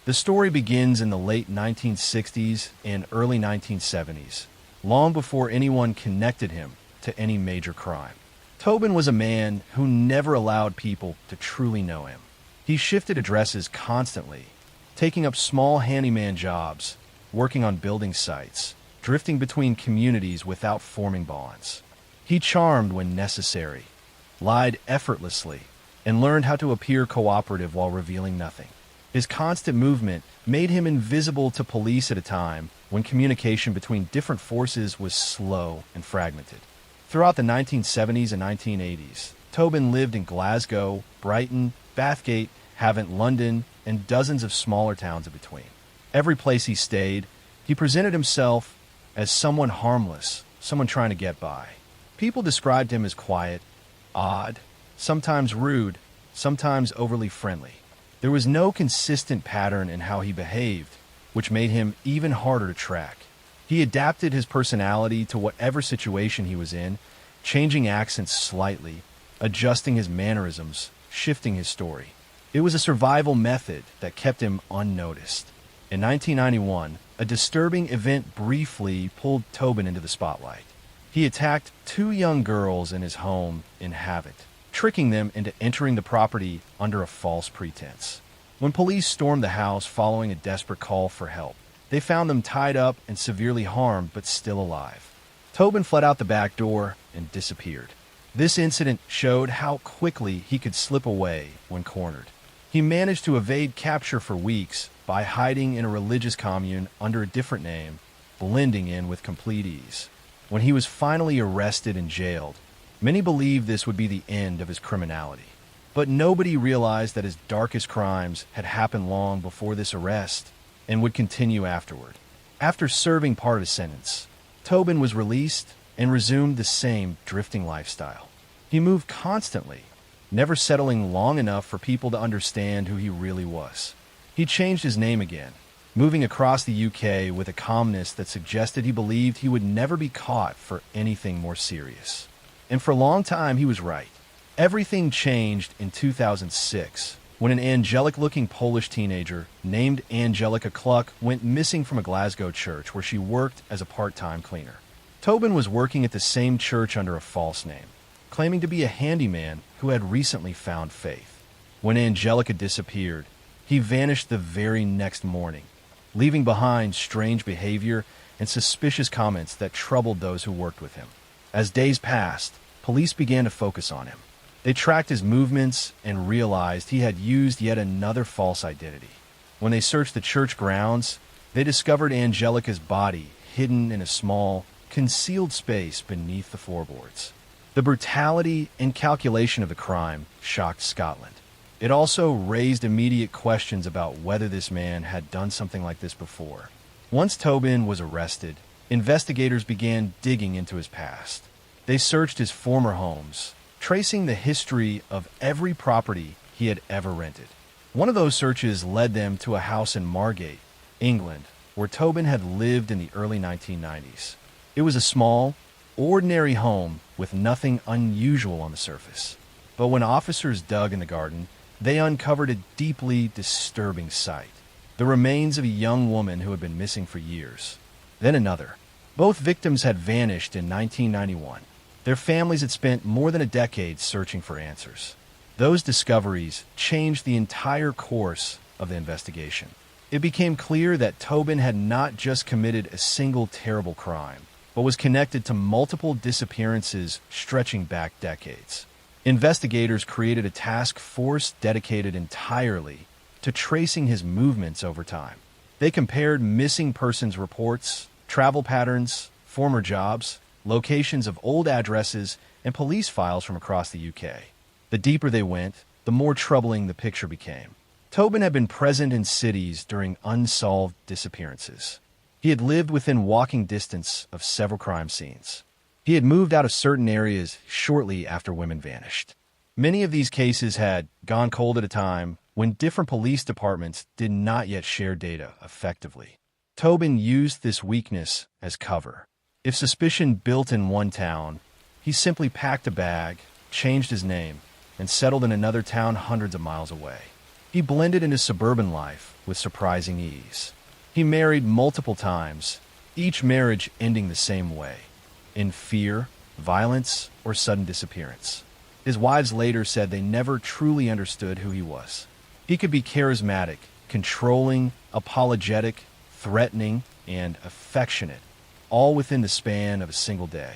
The story begins in the late 1960s and early 1970s, long before anyone connected him to any major crime. Tobin was a man who never allowed people to truly know him. He shifted addresses constantly, taking up small handyman jobs, working on building sites, drifting between communities without forming bonds. He charmed when necessary, lied effortlessly, and learned how to appear cooperative while revealing nothing. His constant movement made him invisible to police at a time when communication between different forces was slow and fragmented. Throughout the 1970s and 1980s, Tobin lived in Glasgow, Brighton, Bathgate, Havant, London, and dozens of smaller towns in between. Every place he stayed, he presented himself as someone harmless, someone trying to get by. People described him as quiet, odd, sometimes rude, sometimes overly friendly. There was no consistent pattern in how he behaved, which made him even harder to track. He adapted his personality to whatever situation he was in, changing accents slightly, adjusting his mannerisms, shifting his story. It was a survival method that kept him unnoticed. In 1991, a disturbing event briefly pulled Tobin into the spotlight. He attacked two young girls in his home in Havant, tricking them into entering the property under a false pretense. When police stormed the house following a desperate call for help, they found them tied up and severely harmed but still alive. Tobin fled out the back door and disappeared. This incident showed how quickly he could slip away when cornered. He managed to evade capture for weeks by hiding in a religious commune under a different name, blending in with complete ease. When he was finally arrested and jailed, many believed this would be the end of his criminality. But nobody realized that his darkest crimes had happened long before this arrest and would continue afterward. After serving part of his sentence, Tobin was released and resumed the same drifting lifestyle. He moved constantly, never settling long enough for people to understand who he really was. He changed his name again, moving across the UK with a calmness that suggested he believed he would never be caught for anything more serious. And for a long time, he was right. Everything changed in 2006 when an angelic-looking Polish teenager named Angelika Kluck went missing from a Glasgow church where she worked as a part-time cleaner. Tobin was working at the same church under a false name, claiming to be a handyman who had recently found faith. When Angelika disappeared, he vanished the very next morning, leaving behind strange behavior and suspicious comments that troubled those who worked with him. As days passed, police began to focus on him. They tracked his movements and realized he had used yet another false identity. When they searched the church grounds, they discovered Angelika's body hidden in a small, concealed space beneath the floorboards. The brutality and calculation of the crime shocked Scotland. It also raised immediate questions about whether this man had done something like this before. Once Tobin was arrested, investigators began digging into his past. They searched his former homes, tracing the history of every property he had ever rented. One of those searches led them to a house in Margate, England, where Tobin had lived in the early 1990s. It was a small, ordinary home with nothing unusual on the surface. But when officers dug in the garden, they uncovered a deeply disturbing sight: the remains of a young woman who had been missing for years. Then another. Both victims had vanished in 1991. Their families had spent more than a decade searching for answers. Those discoveries changed the entire course of the investigation. It became clear that Tobin had not just committed a single terrible crime, but was connected to multiple disappearances stretching back decades. Investigators created a task force dedicated entirely to tracing his movements over time. They compared missing persons reports, travel patterns, former jobs, locations of old addresses, and police files from across the UK. The deeper they went, the more troubling the picture became. Tobin had been present in cities during unsolved disappearances. He had lived within walking distance of several crime scenes. He had moved out of certain areas shortly after women vanished. Many of these cases had gone cold at a time when different police departments did not yet share data effectively. Tobin used this weakness as cover. If suspicion built in one town, he simply packed a bag, changed his name, and settled in another town hundreds of miles away. He blended into suburban life with surprising ease. He married multiple times, each marriage ending the same way: in fear, violence, or sudden disappearance. His wives later said they never truly understood who he was. He could be charismatic, controlling, apologetic, threatening, and affectionate, all within the span of a single day.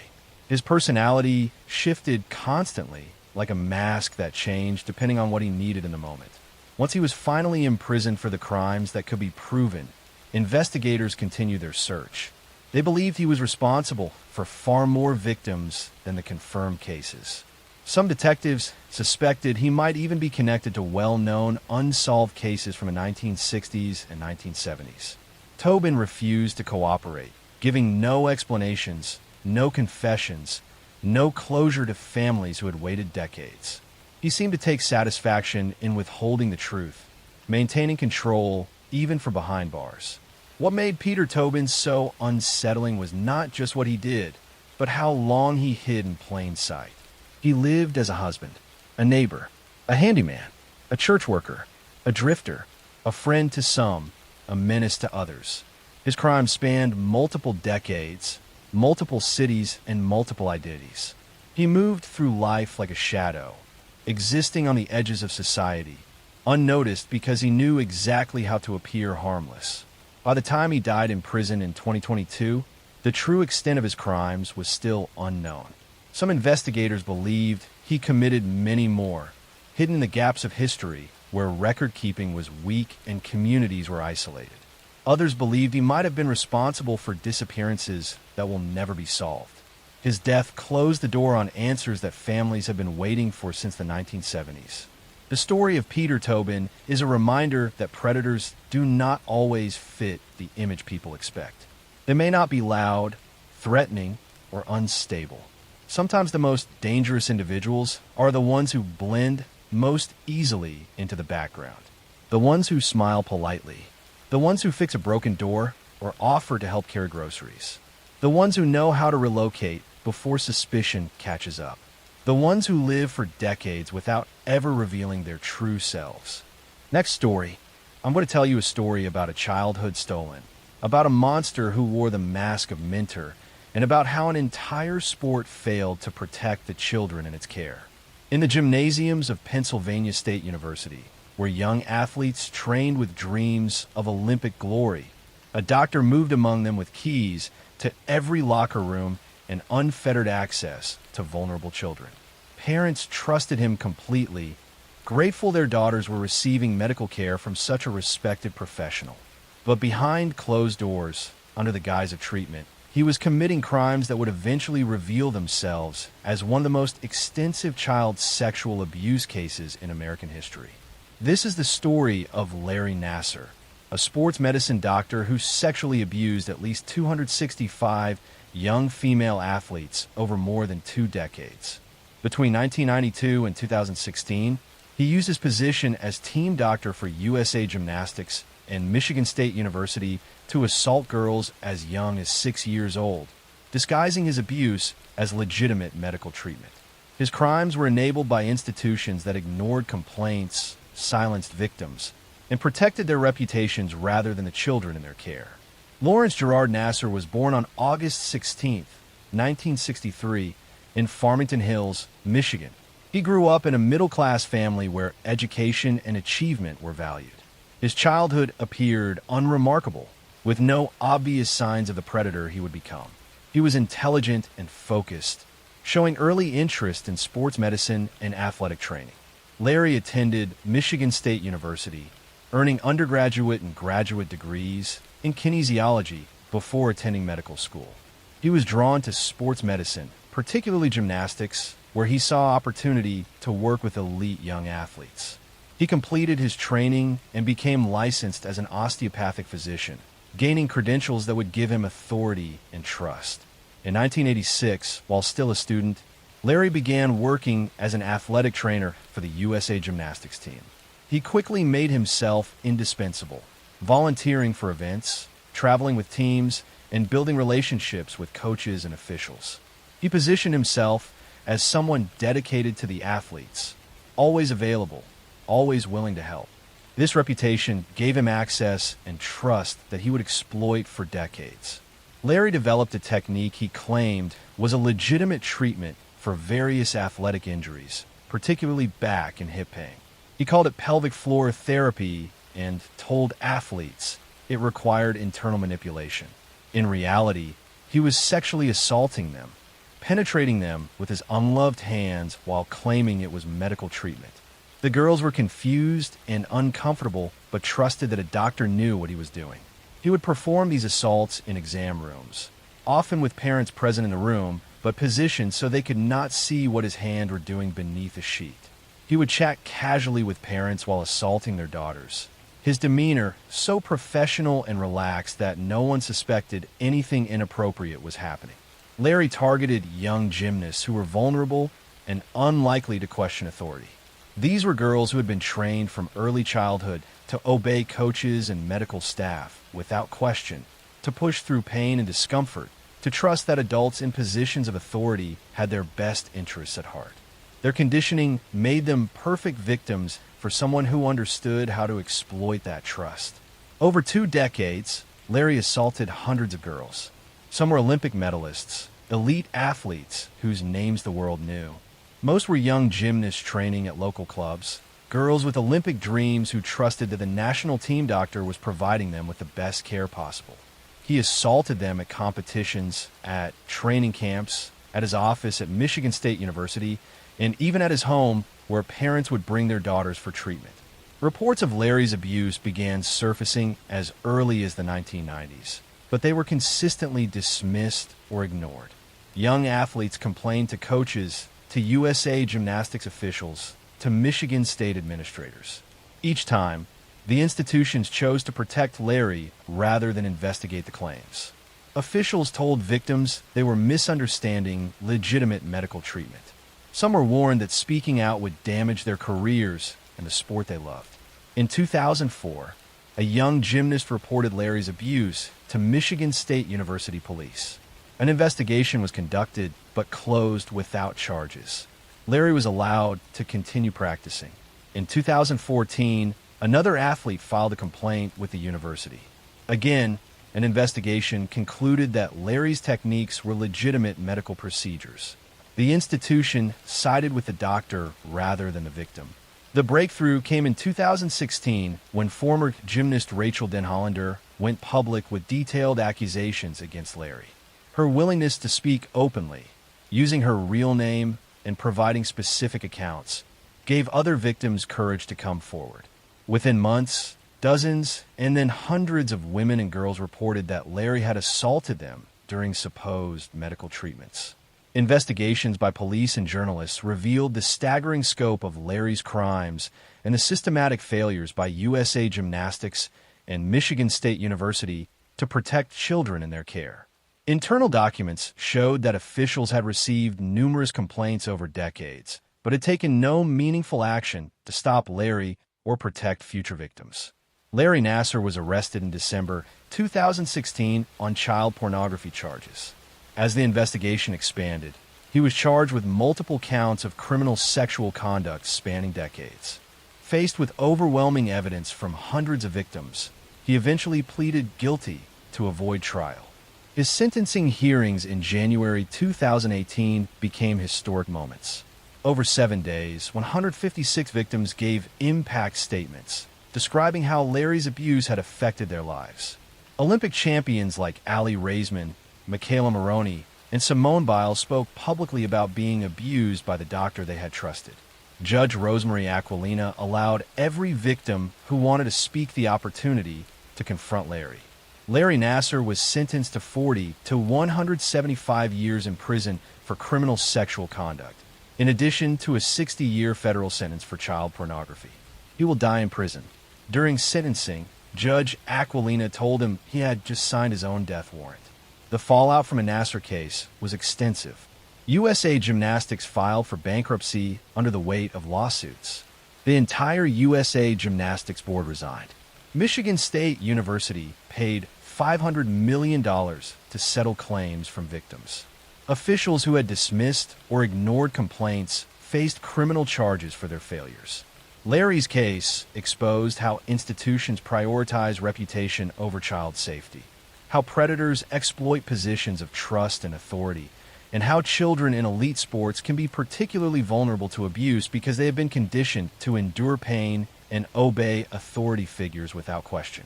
His personality shifted constantly, like a mask that changed depending on what he needed in the moment. Once he was finally imprisoned for the crimes that could be proven, investigators continued their search. They believed he was responsible for far more victims than the confirmed cases. Some detectives suspected he might even be connected to well-known unsolved cases from the 1960s and 1970s. Tobin refused to cooperate, giving no explanations, no confessions, no closure to families who had waited decades. He seemed to take satisfaction in withholding the truth, maintaining control even from behind bars. What made Peter Tobin so unsettling was not just what he did, but how long he hid in plain sight. He lived as a husband, a neighbor, a handyman, a church worker, a drifter, a friend to some, a menace to others. His crimes spanned multiple decades, multiple cities, and multiple identities. He moved through life like a shadow, existing on the edges of society, unnoticed because he knew exactly how to appear harmless. By the time he died in prison in 2022, the true extent of his crimes was still unknown. Some investigators believed he committed many more, hidden in the gaps of history where record-keeping was weak and communities were isolated. Others believed he might have been responsible for disappearances that will never be solved. His death closed the door on answers that families have been waiting for since the 1970s. The story of Peter Tobin is a reminder that predators do not always fit the image people expect. They may not be loud, threatening, or unstable. Sometimes the most dangerous individuals are the ones who blend most easily into the background. The ones who smile politely. The ones who fix a broken door or offer to help carry groceries. The ones who know how to relocate before suspicion catches up. The ones who live for decades without ever revealing their true selves. Next story, I'm going to tell you a story about a childhood stolen, about a monster who wore the mask of Mentor, and about how an entire sport failed to protect the children in its care. In the gymnasiums of Pennsylvania State University, where young athletes trained with dreams of Olympic glory, a doctor moved among them with keys to every locker room and unfettered access to vulnerable children. Parents trusted him completely, grateful their daughters were receiving medical care from such a respected professional. But behind closed doors, under the guise of treatment, he was committing crimes that would eventually reveal themselves as one of the most extensive child sexual abuse cases in American history. This is the story of Larry Nassar, a sports medicine doctor who sexually abused at least 265 young female athletes over more than 2 decades. Between 1992 and 2016, he used his position as team doctor for USA Gymnastics and Michigan State University to assault girls as young as 6 years old, disguising his abuse as legitimate medical treatment. His crimes were enabled by institutions that ignored complaints, silenced victims, and protected their reputations rather than the children in their care. Lawrence Gerard Nassar was born on August 16, 1963, in Farmington Hills, Michigan. He grew up in a middle-class family where education and achievement were valued. His childhood appeared unremarkable, with no obvious signs of the predator he would become. He was intelligent and focused, showing early interest in sports medicine and athletic training. Larry attended Michigan State University, earning undergraduate and graduate degrees in kinesiology before attending medical school. He was drawn to sports medicine, particularly gymnastics, where he saw opportunity to work with elite young athletes. He completed his training and became licensed as an osteopathic physician, gaining credentials that would give him authority and trust. In 1986, while still a student, Larry began working as an athletic trainer for the USA Gymnastics team. He quickly made himself indispensable, volunteering for events, traveling with teams, and building relationships with coaches and officials. He positioned himself as someone dedicated to the athletes, always available, always willing to help. This reputation gave him access and trust that he would exploit for decades. Larry developed a technique he claimed was a legitimate treatment for various athletic injuries, particularly back and hip pain. He called it pelvic floor therapy and told athletes, it required internal manipulation. In reality, he was sexually assaulting them, penetrating them with his unloved hands while claiming it was medical treatment. The girls were confused and uncomfortable, but trusted that a doctor knew what he was doing. He would perform these assaults in exam rooms, often with parents present in the room, but positioned so they could not see what his hands were doing beneath a sheet. He would chat casually with parents while assaulting their daughters. His demeanor so professional and relaxed that no one suspected anything inappropriate was happening. Larry targeted young gymnasts who were vulnerable and unlikely to question authority. These were girls who had been trained from early childhood to obey coaches and medical staff without question, to push through pain and discomfort, to trust that adults in positions of authority had their best interests at heart. Their conditioning made them perfect victims for someone who understood how to exploit that trust. Over 2 decades, Larry assaulted hundreds of girls. Some were Olympic medalists, elite athletes whose names the world knew. Most were young gymnasts training at local clubs, girls with Olympic dreams who trusted that the national team doctor was providing them with the best care possible. He assaulted them at competitions, at training camps, at his office at Michigan State University, and even at his home where parents would bring their daughters for treatment. Reports of Larry's abuse began surfacing as early as the 1990s, but they were consistently dismissed or ignored. Young athletes complained to coaches, to USA Gymnastics officials, to Michigan State administrators. Each time, the institutions chose to protect Larry rather than investigate the claims. Officials told victims they were misunderstanding legitimate medical treatment. Some were warned that speaking out would damage their careers and the sport they loved. In 2004, a young gymnast reported Larry's abuse to Michigan State University police. An investigation was conducted, but closed without charges. Larry was allowed to continue practicing. In 2014, another athlete filed a complaint with the university. Again, an investigation concluded that Larry's techniques were legitimate medical procedures. The institution sided with the doctor rather than the victim. The breakthrough came in 2016 when former gymnast Rachel Den Hollander went public with detailed accusations against Larry. Her willingness to speak openly, using her real name and providing specific accounts, gave other victims courage to come forward. Within months, dozens and then hundreds of women and girls reported that Larry had assaulted them during supposed medical treatments. Investigations by police and journalists revealed the staggering scope of Larry's crimes and the systematic failures by USA Gymnastics and Michigan State University to protect children in their care. Internal documents showed that officials had received numerous complaints over decades, but had taken no meaningful action to stop Larry or protect future victims. Larry Nassar was arrested in December 2016 on child pornography charges. As the investigation expanded, he was charged with multiple counts of criminal sexual conduct spanning decades. Faced with overwhelming evidence from hundreds of victims, he eventually pleaded guilty to avoid trial. His sentencing hearings in January 2018 became historic moments. Over 7 days, 156 victims gave impact statements describing how Larry's abuse had affected their lives. Olympic champions like Ali Raisman, Michaela Maroney, and Simone Biles spoke publicly about being abused by the doctor they had trusted. Judge Rosemary Aquilina allowed every victim who wanted to speak the opportunity to confront Larry. Larry Nassar was sentenced to 40 to 175 years in prison for criminal sexual conduct, in addition to a 60-year federal sentence for child pornography. He will die in prison. During sentencing, Judge Aquilina told him he had just signed his own death warrant. The fallout from a Nassar case was extensive. USA Gymnastics filed for bankruptcy under the weight of lawsuits. The entire USA Gymnastics board resigned. Michigan State University paid $500 million to settle claims from victims. Officials who had dismissed or ignored complaints faced criminal charges for their failures. Larry's case exposed how institutions prioritize reputation over child safety, how predators exploit positions of trust and authority, and how children in elite sports can be particularly vulnerable to abuse because they have been conditioned to endure pain and obey authority figures without question.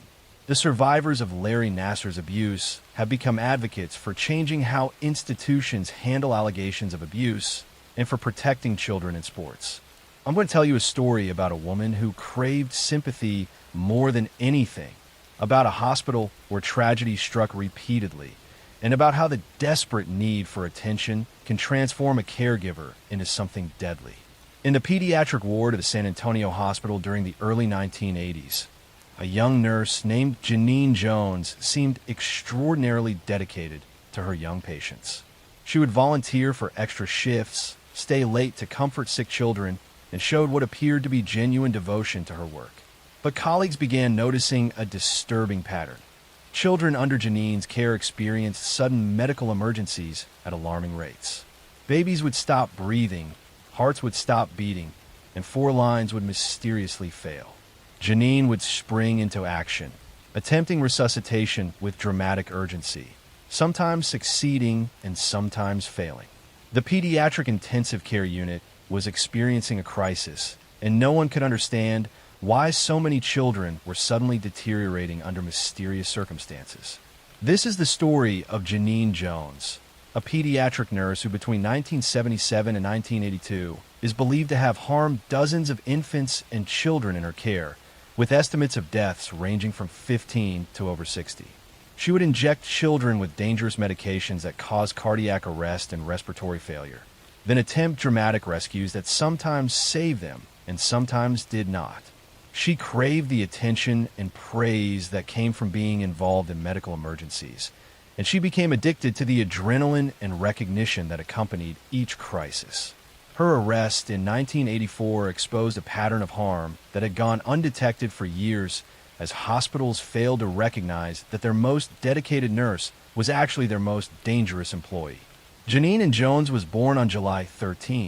The survivors of Larry Nassar's abuse have become advocates for changing how institutions handle allegations of abuse and for protecting children in sports. I'm going to tell you a story about a woman who craved sympathy more than anything, about a hospital where tragedy struck repeatedly, and about how the desperate need for attention can transform a caregiver into something deadly. In the pediatric ward of the San Antonio Hospital during the early 1980s, a young nurse named Janine Jones seemed extraordinarily dedicated to her young patients. She would volunteer for extra shifts, stay late to comfort sick children, and showed what appeared to be genuine devotion to her work. But colleagues began noticing a disturbing pattern. Children under Janine's care experienced sudden medical emergencies at alarming rates. Babies would stop breathing, hearts would stop beating, and 4 lines would mysteriously fail. Janine would spring into action, attempting resuscitation with dramatic urgency, sometimes succeeding and sometimes failing. The pediatric intensive care unit was experiencing a crisis, and no one could understand why so many children were suddenly deteriorating under mysterious circumstances. This is the story of Janine Jones, a pediatric nurse who between 1977 and 1982 is believed to have harmed dozens of infants and children in her care, with estimates of deaths ranging from 15 to over 60. She would inject children with dangerous medications that cause cardiac arrest and respiratory failure, then attempt dramatic rescues that sometimes saved them and sometimes did not. She craved the attention and praise that came from being involved in medical emergencies, and she became addicted to the adrenaline and recognition that accompanied each crisis. Her arrest in 1984 exposed a pattern of harm that had gone undetected for years as hospitals failed to recognize that their most dedicated nurse was actually their most dangerous employee. Janine Jones was born on July 13,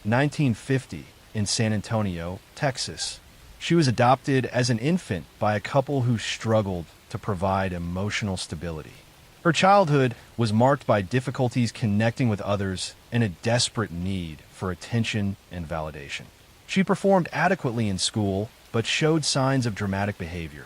1950, in San Antonio, Texas. She was adopted as an infant by a couple who struggled to provide emotional stability. Her childhood was marked by difficulties connecting with others and a desperate need for attention and validation. She performed adequately in school, but showed signs of dramatic behavior,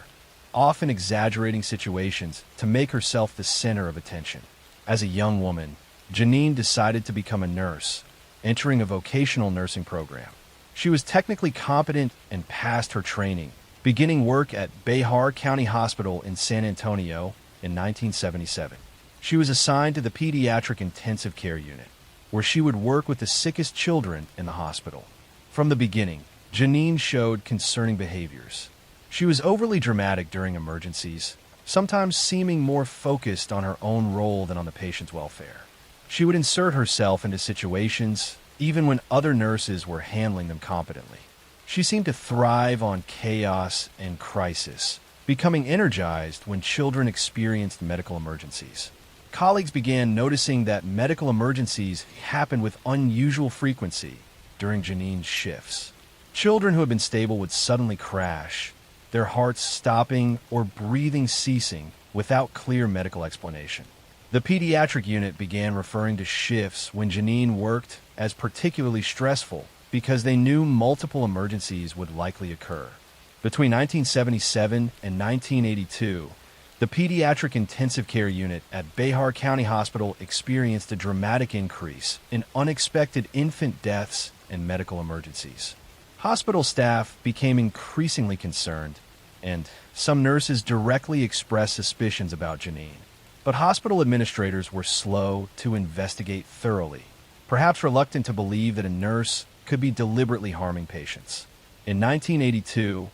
often exaggerating situations to make herself the center of attention. As a young woman, Janine decided to become a nurse, entering a vocational nursing program. She was technically competent and passed her training, beginning work at Behar County Hospital in San Antonio in 1977. She was assigned to the pediatric intensive care unit, where she would work with the sickest children in the hospital. From the beginning, Janine showed concerning behaviors. She was overly dramatic during emergencies, sometimes seeming more focused on her own role than on the patient's welfare. She would insert herself into situations even when other nurses were handling them competently. She seemed to thrive on chaos and crisis, becoming energized when children experienced medical emergencies. Colleagues began noticing that medical emergencies happened with unusual frequency during Janine's shifts. Children who had been stable would suddenly crash, their hearts stopping or breathing ceasing without clear medical explanation. The pediatric unit began referring to shifts when Janine worked as particularly stressful because they knew multiple emergencies would likely occur. Between 1977 and 1982, the pediatric intensive care unit at Behar County Hospital experienced a dramatic increase in unexpected infant deaths and medical emergencies. Hospital staff became increasingly concerned, and some nurses directly expressed suspicions about Janine. But hospital administrators were slow to investigate thoroughly, perhaps reluctant to believe that a nurse could be deliberately harming patients. In 1982,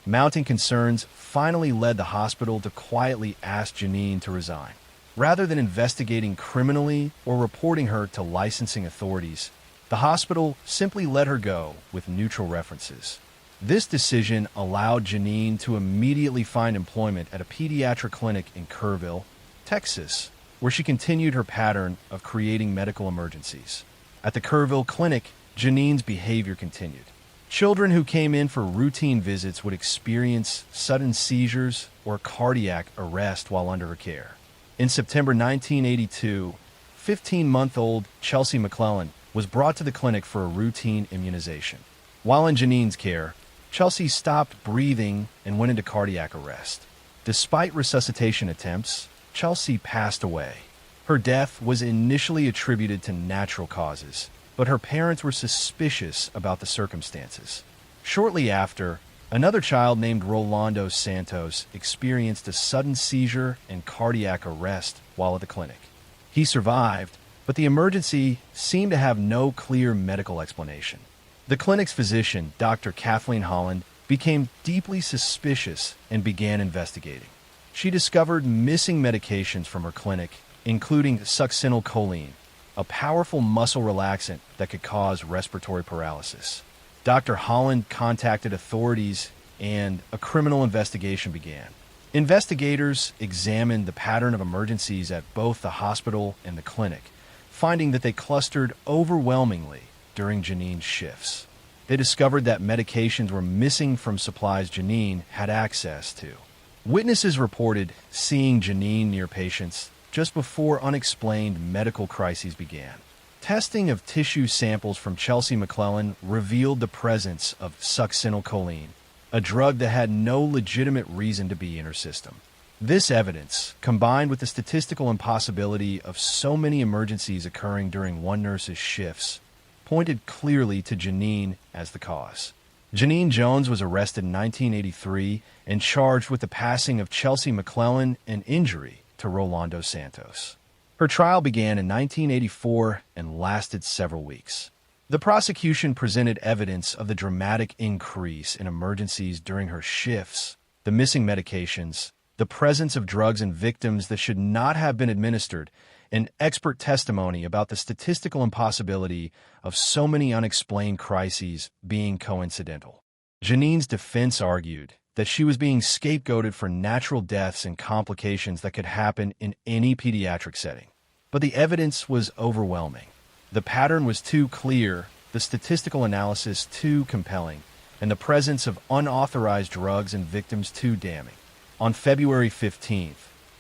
mounting concerns finally led the hospital to quietly ask Janine to resign. Rather than investigating criminally or reporting her to licensing authorities, the hospital simply let her go with neutral references. This decision allowed Janine to immediately find employment at a pediatric clinic in Kerrville, Texas, where she continued her pattern of creating medical emergencies. At the Kerrville clinic, Janine's behavior continued. Children who came in for routine visits would experience sudden seizures or cardiac arrest while under her care. In September 1982, 15-month-old Chelsea McClellan was brought to the clinic for a routine immunization. While in Janine's care, Chelsea stopped breathing and went into cardiac arrest. Despite resuscitation attempts, Chelsea passed away. Her death was initially attributed to natural causes, but her parents were suspicious about the circumstances. Shortly after, another child named Rolando Santos experienced a sudden seizure and cardiac arrest while at the clinic. He survived, but the emergency seemed to have no clear medical explanation. The clinic's physician, Dr. Kathleen Holland, became deeply suspicious and began investigating. She discovered missing medications from her clinic, including succinylcholine, a powerful muscle relaxant that could cause respiratory paralysis. Dr. Holland contacted authorities and a criminal investigation began. Investigators examined the pattern of emergencies at both the hospital and the clinic, finding that they clustered overwhelmingly during Janine's shifts. They discovered that medications were missing from supplies Janine had access to. Witnesses reported seeing Janine near patients just before unexplained medical crises began. Testing of tissue samples from Chelsea McClellan revealed the presence of succinylcholine, a drug that had no legitimate reason to be in her system. This evidence, combined with the statistical impossibility of so many emergencies occurring during one nurse's shifts, pointed clearly to Janine as the cause. Janine Jones was arrested in 1983 and charged with the passing of Chelsea McClellan and injury to Rolando Santos. Her trial began in 1984 and lasted several weeks. The prosecution presented evidence of the dramatic increase in emergencies during her shifts, the missing medications, the presence of drugs in victims that should not have been administered, and expert testimony about the statistical impossibility of so many unexplained crises being coincidental. Janine's defense argued that she was being scapegoated for natural deaths and complications that could happen in any pediatric setting. But the evidence was overwhelming. The pattern was too clear, the statistical analysis too compelling, and the presence of unauthorized drugs in victims too damning. On February 15,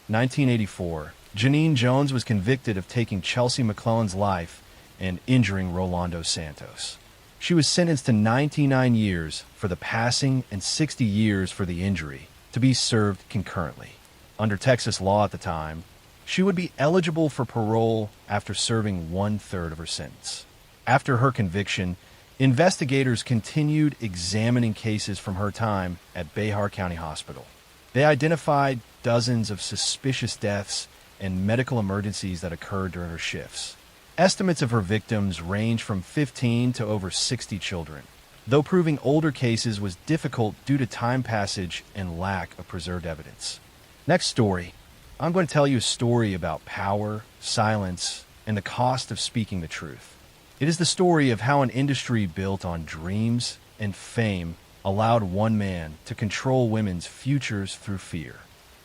1984, Janine Jones was convicted of taking Chelsea McClellan's life and injuring Rolando Santos. She was sentenced to 99 years for the passing and 60 years for the injury, to be served concurrently. Under Texas law at the time, she would be eligible for parole after serving one-third of her sentence. After her conviction, investigators continued examining cases from her time at Behar County Hospital. They identified dozens of suspicious deaths and medical emergencies that occurred during her shifts. Estimates of her victims range from 15 to over 60 children, though proving older cases was difficult due to time passage and lack of preserved evidence. Next story. I'm going to tell you a story about power, silence, and the cost of speaking the truth. It is the story of how an industry built on dreams and fame allowed one man to control women's futures through fear.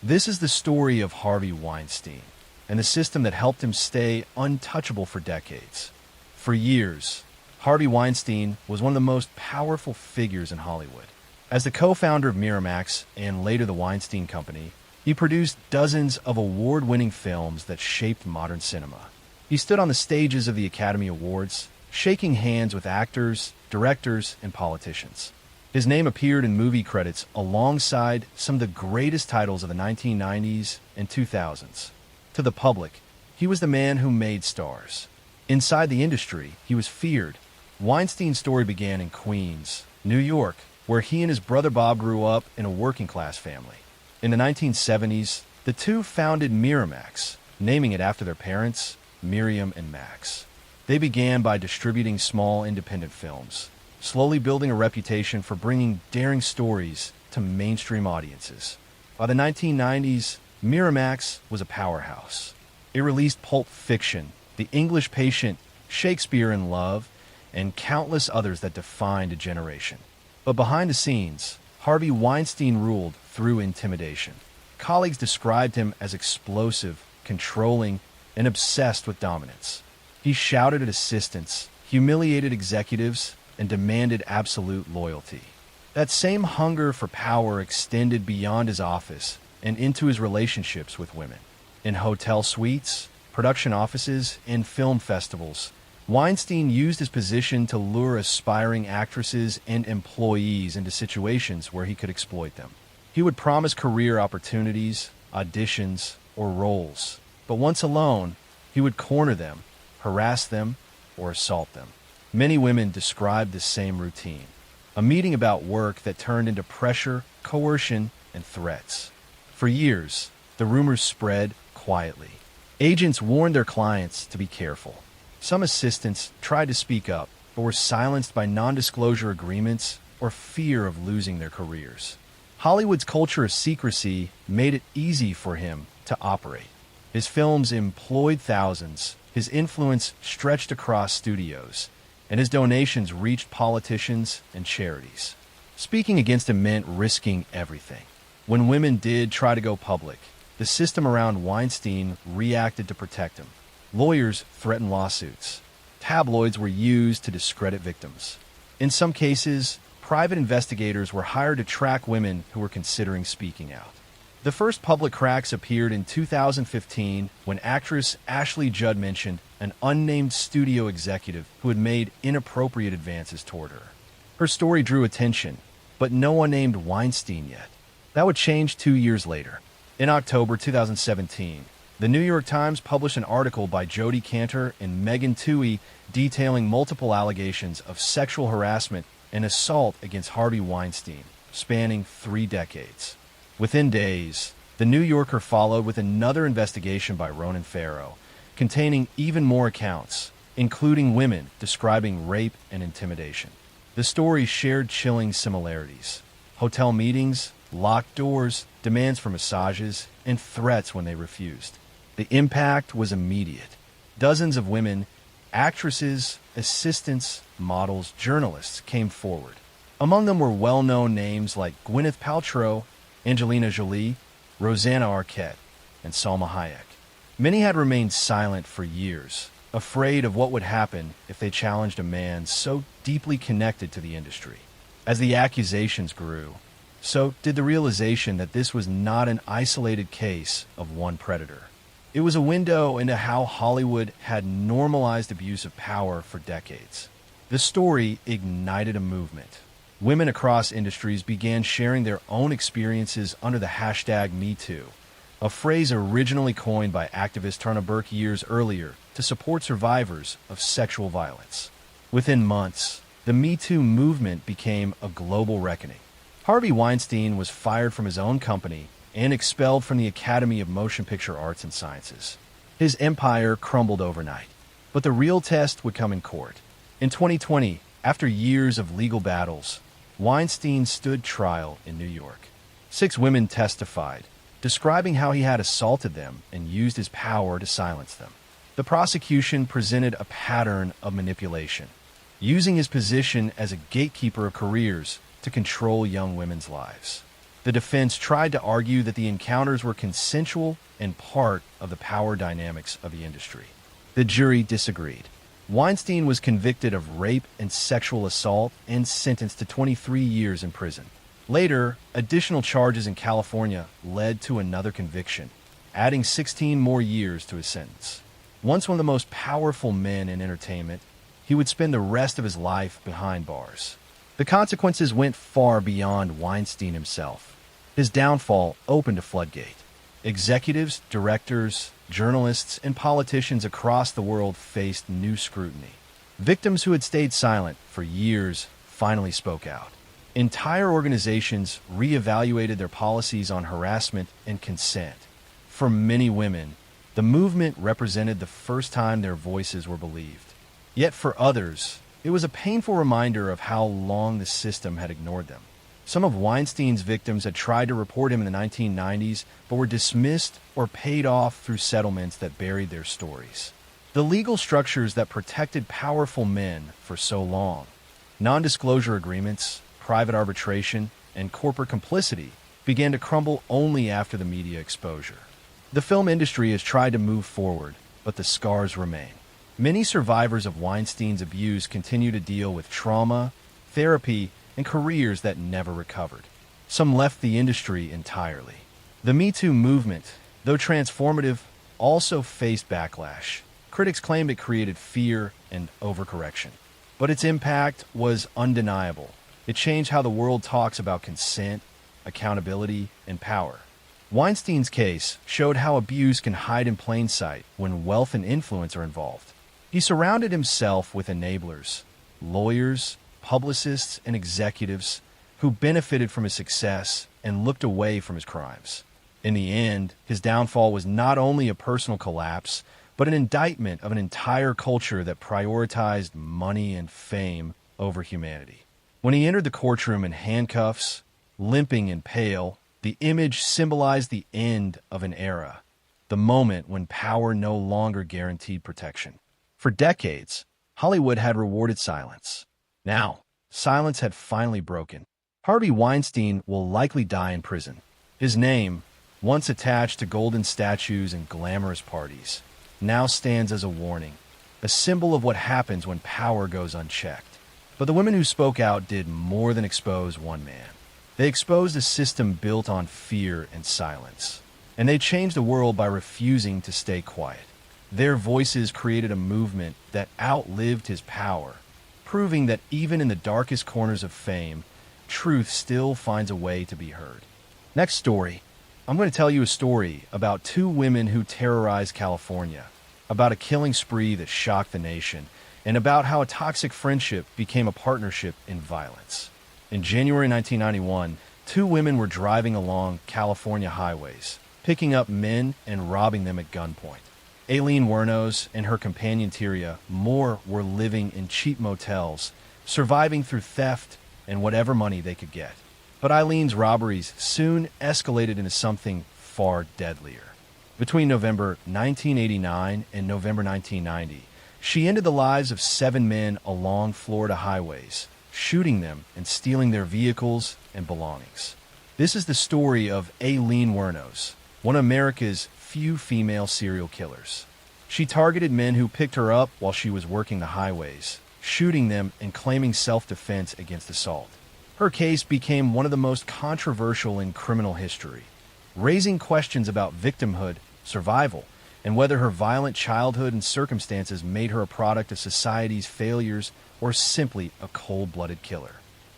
This is the story of Harvey Weinstein and the system that helped him stay untouchable for decades. For years, Harvey Weinstein was one of the most powerful figures in Hollywood. As the co-founder of Miramax and later the Weinstein Company, he produced dozens of award-winning films that shaped modern cinema. He stood on the stages of the Academy Awards, shaking hands with actors, directors, and politicians. His name appeared in movie credits alongside some of the greatest titles of the 1990s and 2000s. To the public, he was the man who made stars. Inside the industry, he was feared. Weinstein's story began in Queens, New York, where he and his brother Bob grew up in a working-class family. In the 1970s, the two founded Miramax, naming it after their parents, Miriam and Max. They began by distributing small independent films, slowly building a reputation for bringing daring stories to mainstream audiences. By the 1990s, Miramax was a powerhouse. It released Pulp Fiction, The English Patient, Shakespeare in Love, and countless others that defined a generation. But behind the scenes, Harvey Weinstein ruled through intimidation. Colleagues described him as explosive, controlling, and obsessed with dominance. He shouted at assistants, humiliated executives, and demanded absolute loyalty. That same hunger for power extended beyond his office and into his relationships with women. In hotel suites, production offices, and film festivals, Weinstein used his position to lure aspiring actresses and employees into situations where he could exploit them. He would promise career opportunities, auditions, or roles, but once alone, he would corner them, harass them, or assault them. Many women described the same routine, a meeting about work that turned into pressure, coercion, and threats. For years, the rumors spread quietly. Agents warned their clients to be careful. Some assistants tried to speak up, but were silenced by non-disclosure agreements or fear of losing their careers. Hollywood's culture of secrecy made it easy for him to operate. His films employed thousands, his influence stretched across studios, and his donations reached politicians and charities. Speaking against him meant risking everything. When women did try to go public, the system around Weinstein reacted to protect him. Lawyers threatened lawsuits. Tabloids were used to discredit victims. In some cases, private investigators were hired to track women who were considering speaking out. The first public cracks appeared in 2015 when actress Ashley Judd mentioned an unnamed studio executive who had made inappropriate advances toward her. Her story drew attention, but no one named Weinstein yet. That would change 2 years later. In October 2017, the New York Times published an article by Jodi Kantor and Megan Twohey detailing multiple allegations of sexual harassment and assault against Harvey Weinstein, spanning 3 decades. Within days, The New Yorker followed with another investigation by Ronan Farrow, containing even more accounts, including women describing rape and intimidation. The stories shared chilling similarities: hotel meetings, locked doors, demands for massages, and threats when they refused. The impact was immediate. Dozens of women, actresses, assistants, models, journalists came forward. Among them were well-known names like Gwyneth Paltrow, Angelina Jolie, Rosanna Arquette, and Salma Hayek. Many had remained silent for years, afraid of what would happen if they challenged a man so deeply connected to the industry. As the accusations grew, so did the realization that this was not an isolated case of one predator. It was a window into how Hollywood had normalized abuse of power for decades. The story ignited a movement. Women across industries began sharing their own experiences under the hashtag #MeToo, a phrase originally coined by activist Tarna Burke years earlier to support survivors of sexual violence. Within months, the #MeToo movement became a global reckoning. Harvey Weinstein was fired from his own company and expelled from the Academy of Motion Picture Arts and Sciences. His empire crumbled overnight, but the real test would come in court. In 2020, after years of legal battles, Weinstein stood trial in New York. 6 women testified, describing how he had assaulted them and used his power to silence them. The prosecution presented a pattern of manipulation, using his position as a gatekeeper of careers to control young women's lives. The defense tried to argue that the encounters were consensual and part of the power dynamics of the industry. The jury disagreed. Weinstein was convicted of rape and sexual assault and sentenced to 23 years in prison. Later, additional charges in California led to another conviction, adding 16 more years to his sentence. Once one of the most powerful men in entertainment, he would spend the rest of his life behind bars. The consequences went far beyond Weinstein himself. His downfall opened a floodgate. Executives, directors, journalists, and politicians across the world faced new scrutiny. Victims who had stayed silent for years finally spoke out. Entire organizations reevaluated their policies on harassment and consent. For many women, the movement represented the first time their voices were believed. Yet for others, it was a painful reminder of how long the system had ignored them. Some of Weinstein's victims had tried to report him in the 1990s, but were dismissed or paid off through settlements that buried their stories. The legal structures that protected powerful men for so long, non-disclosure agreements, private arbitration, and corporate complicity, began to crumble only after the media exposure. The film industry has tried to move forward, but the scars remain. Many survivors of Weinstein's abuse continue to deal with trauma, therapy, and careers that never recovered. Some left the industry entirely. The #MeToo movement, though transformative, also faced backlash. Critics claimed it created fear and overcorrection. But its impact was undeniable. It changed how the world talks about consent, accountability, and power. Weinstein's case showed how abuse can hide in plain sight when wealth and influence are involved. He surrounded himself with enablers, lawyers, publicists, and executives who benefited from his success and looked away from his crimes. In the end, his downfall was not only a personal collapse, but an indictment of an entire culture that prioritized money and fame over humanity. When he entered the courtroom in handcuffs, limping and pale, the image symbolized the end of an era, the moment when power no longer guaranteed protection. For decades, Hollywood had rewarded silence. Now, silence had finally broken. Harvey Weinstein will likely die in prison. His name, once attached to golden statues and glamorous parties, now stands as a warning, a symbol of what happens when power goes unchecked. But the women who spoke out did more than expose one man. They exposed a system built on fear and silence, and they changed the world by refusing to stay quiet. Their voices created a movement that outlived his power, proving that even in the darkest corners of fame, truth still finds a way to be heard. Next story, I'm going to tell you a story about two women who terrorized California, about a killing spree that shocked the nation, and about how a toxic friendship became a partnership in violence. In January 1991, two women were driving along California highways, picking up men and robbing them at gunpoint. Aileen Wuornos and her companion Tyria Moore were living in cheap motels, surviving through theft and whatever money they could get. But Eileen's robberies soon escalated into something far deadlier. Between November 1989 and November 1990, she ended the lives of 7 men along Florida highways, shooting them and stealing their vehicles and belongings. This is the story of Aileen Wuornos, one of America's few female serial killers. She targeted men who picked her up while she was working the highways, shooting them and claiming self-defense against assault. Her case became one of the most controversial in criminal history, raising questions about victimhood, survival, and whether her violent childhood and circumstances made her a product of society's failures or simply a cold-blooded killer.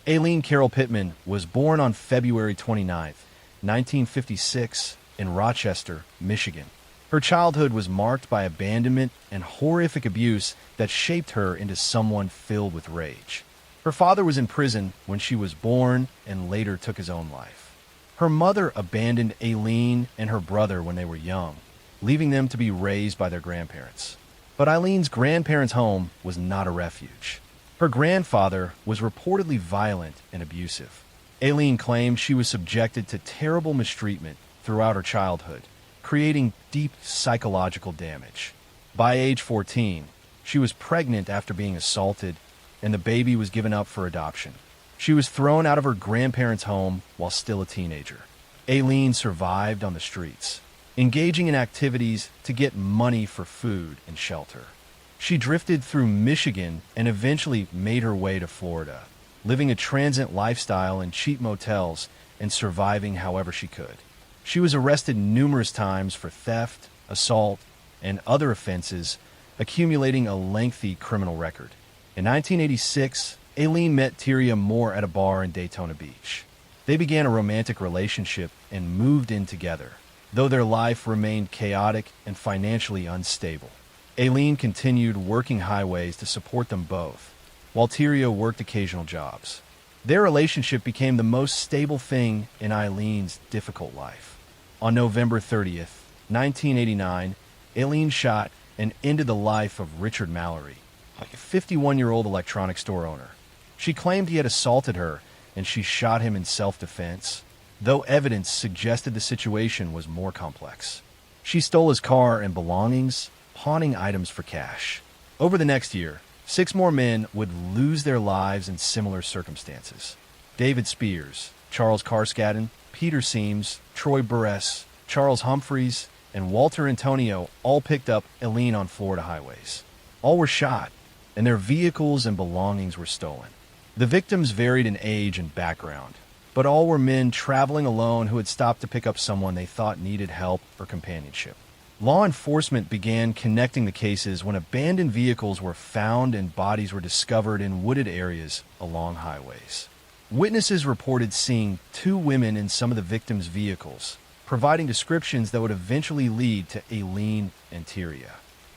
Aileen Carol Pittman was born on February 29, 1956, in Rochester, Michigan. Her childhood was marked by abandonment and horrific abuse that shaped her into someone filled with rage. Her father was in prison when she was born and later took his own life. Her mother abandoned Aileen and her brother when they were young, leaving them to be raised by their grandparents. But Eileen's grandparents' home was not a refuge. Her grandfather was reportedly violent and abusive. Aileen claimed she was subjected to terrible mistreatment throughout her childhood, creating deep psychological damage. By age 14, she was pregnant after being assaulted, and the baby was given up for adoption. She was thrown out of her grandparents' home while still a teenager. Aileen survived on the streets, engaging in activities to get money for food and shelter. She drifted through Michigan and eventually made her way to Florida, living a transient lifestyle in cheap motels and surviving however she could. She was arrested numerous times for theft, assault, and other offenses, accumulating a lengthy criminal record. In 1986, Aileen met Tyria Moore at a bar in Daytona Beach. They began a romantic relationship and moved in together, though their life remained chaotic and financially unstable. Aileen continued working highways to support them both, while Tyria worked occasional jobs. Their relationship became the most stable thing in Eileen's difficult life. On November 30th, 1989, Aileen shot and ended the life of Richard Mallory, a 51-year-old electronics store owner. She claimed he had assaulted her, and she shot him in self-defense, though evidence suggested the situation was more complex. She stole his car and belongings, pawning items for cash. Over the next year, 6 more men would lose their lives in similar circumstances. David Spears, Charles Carskadden, Peter Seams, Troy Burress, Charles Humphreys, and Walter Antonio all picked up Aileen on Florida highways. All were shot, and their vehicles and belongings were stolen. The victims varied in age and background, but all were men traveling alone who had stopped to pick up someone they thought needed help or companionship. Law enforcement began connecting the cases when abandoned vehicles were found and bodies were discovered in wooded areas along highways. Witnesses reported seeing two women in some of the victims' vehicles, providing descriptions that would eventually lead to Aileen and Tyria.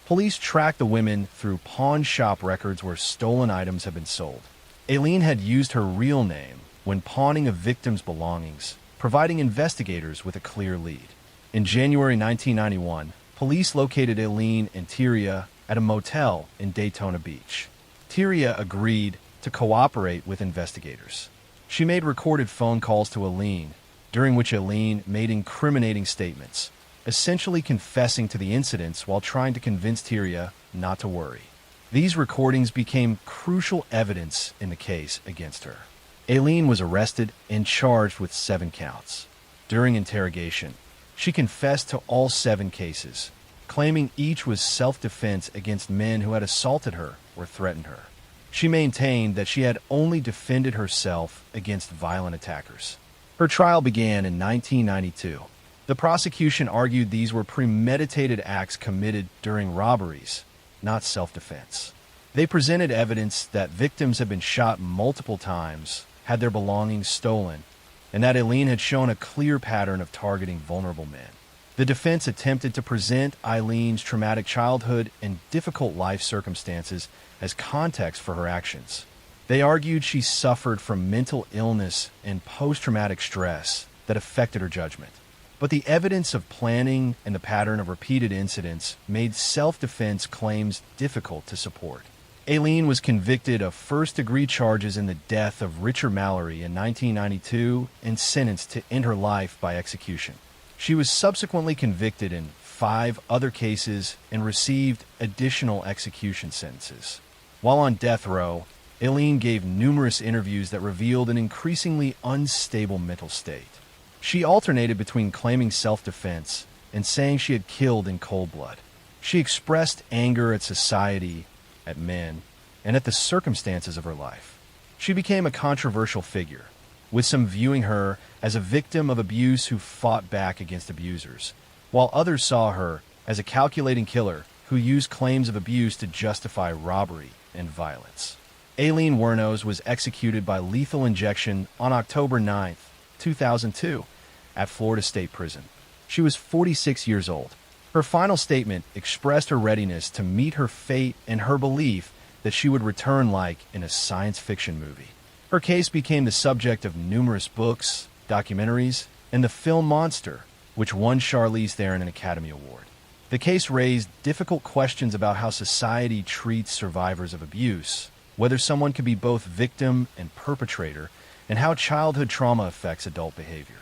Police tracked the women through pawn shop records where stolen items had been sold. Aileen had used her real name when pawning a victim's belongings, providing investigators with a clear lead. In January 1991, police located Aileen and Tyria at a motel in Daytona Beach. Tyria agreed to cooperate with investigators. She made recorded phone calls to Aileen, during which Aileen made incriminating statements, essentially confessing to the incidents while trying to convince Tyria not to worry. These recordings became crucial evidence in the case against her. Aileen was arrested and charged with 7 counts. During interrogation, she confessed to all 7 cases, claiming each was self-defense against men who had assaulted her or threatened her. She maintained that she had only defended herself against violent attackers. Her trial began in 1992. The prosecution argued these were premeditated acts committed during robberies, not self-defense. They presented evidence that victims had been shot multiple times, had their belongings stolen, and that Aileen had shown a clear pattern of targeting vulnerable men. The defense attempted to present Aileen's traumatic childhood and difficult life circumstances as context for her actions. They argued she suffered from mental illness and post-traumatic stress that affected her judgment. But the evidence of planning and the pattern of repeated incidents made self-defense claims difficult to support. Aileen was convicted of first-degree charges in the death of Richard Mallory in 1992 and sentenced to end her life by execution. She was subsequently convicted in 5 other cases and received additional execution sentences. While on death row, Aileen gave numerous interviews that revealed an increasingly unstable mental state. She alternated between claiming self-defense and saying she had killed in cold blood. She expressed anger at society, at men, and at the circumstances of her life. She became a controversial figure, with some viewing her as a victim of abuse who fought back against abusers, while others saw her as a calculating killer who used claims of abuse to justify robbery and violence. Aileen Wuornos was executed by lethal injection on October 9, 2002, at Florida State Prison. She was 46 years old. Her final statement expressed her readiness to meet her fate and her belief that she would return like in a science fiction movie. Her case became the subject of numerous books, documentaries, and the film Monster, which won Charlize Theron an Academy Award. The case raised difficult questions about how society treats survivors of abuse, whether someone could be both victim and perpetrator, and how childhood trauma affects adult behavior.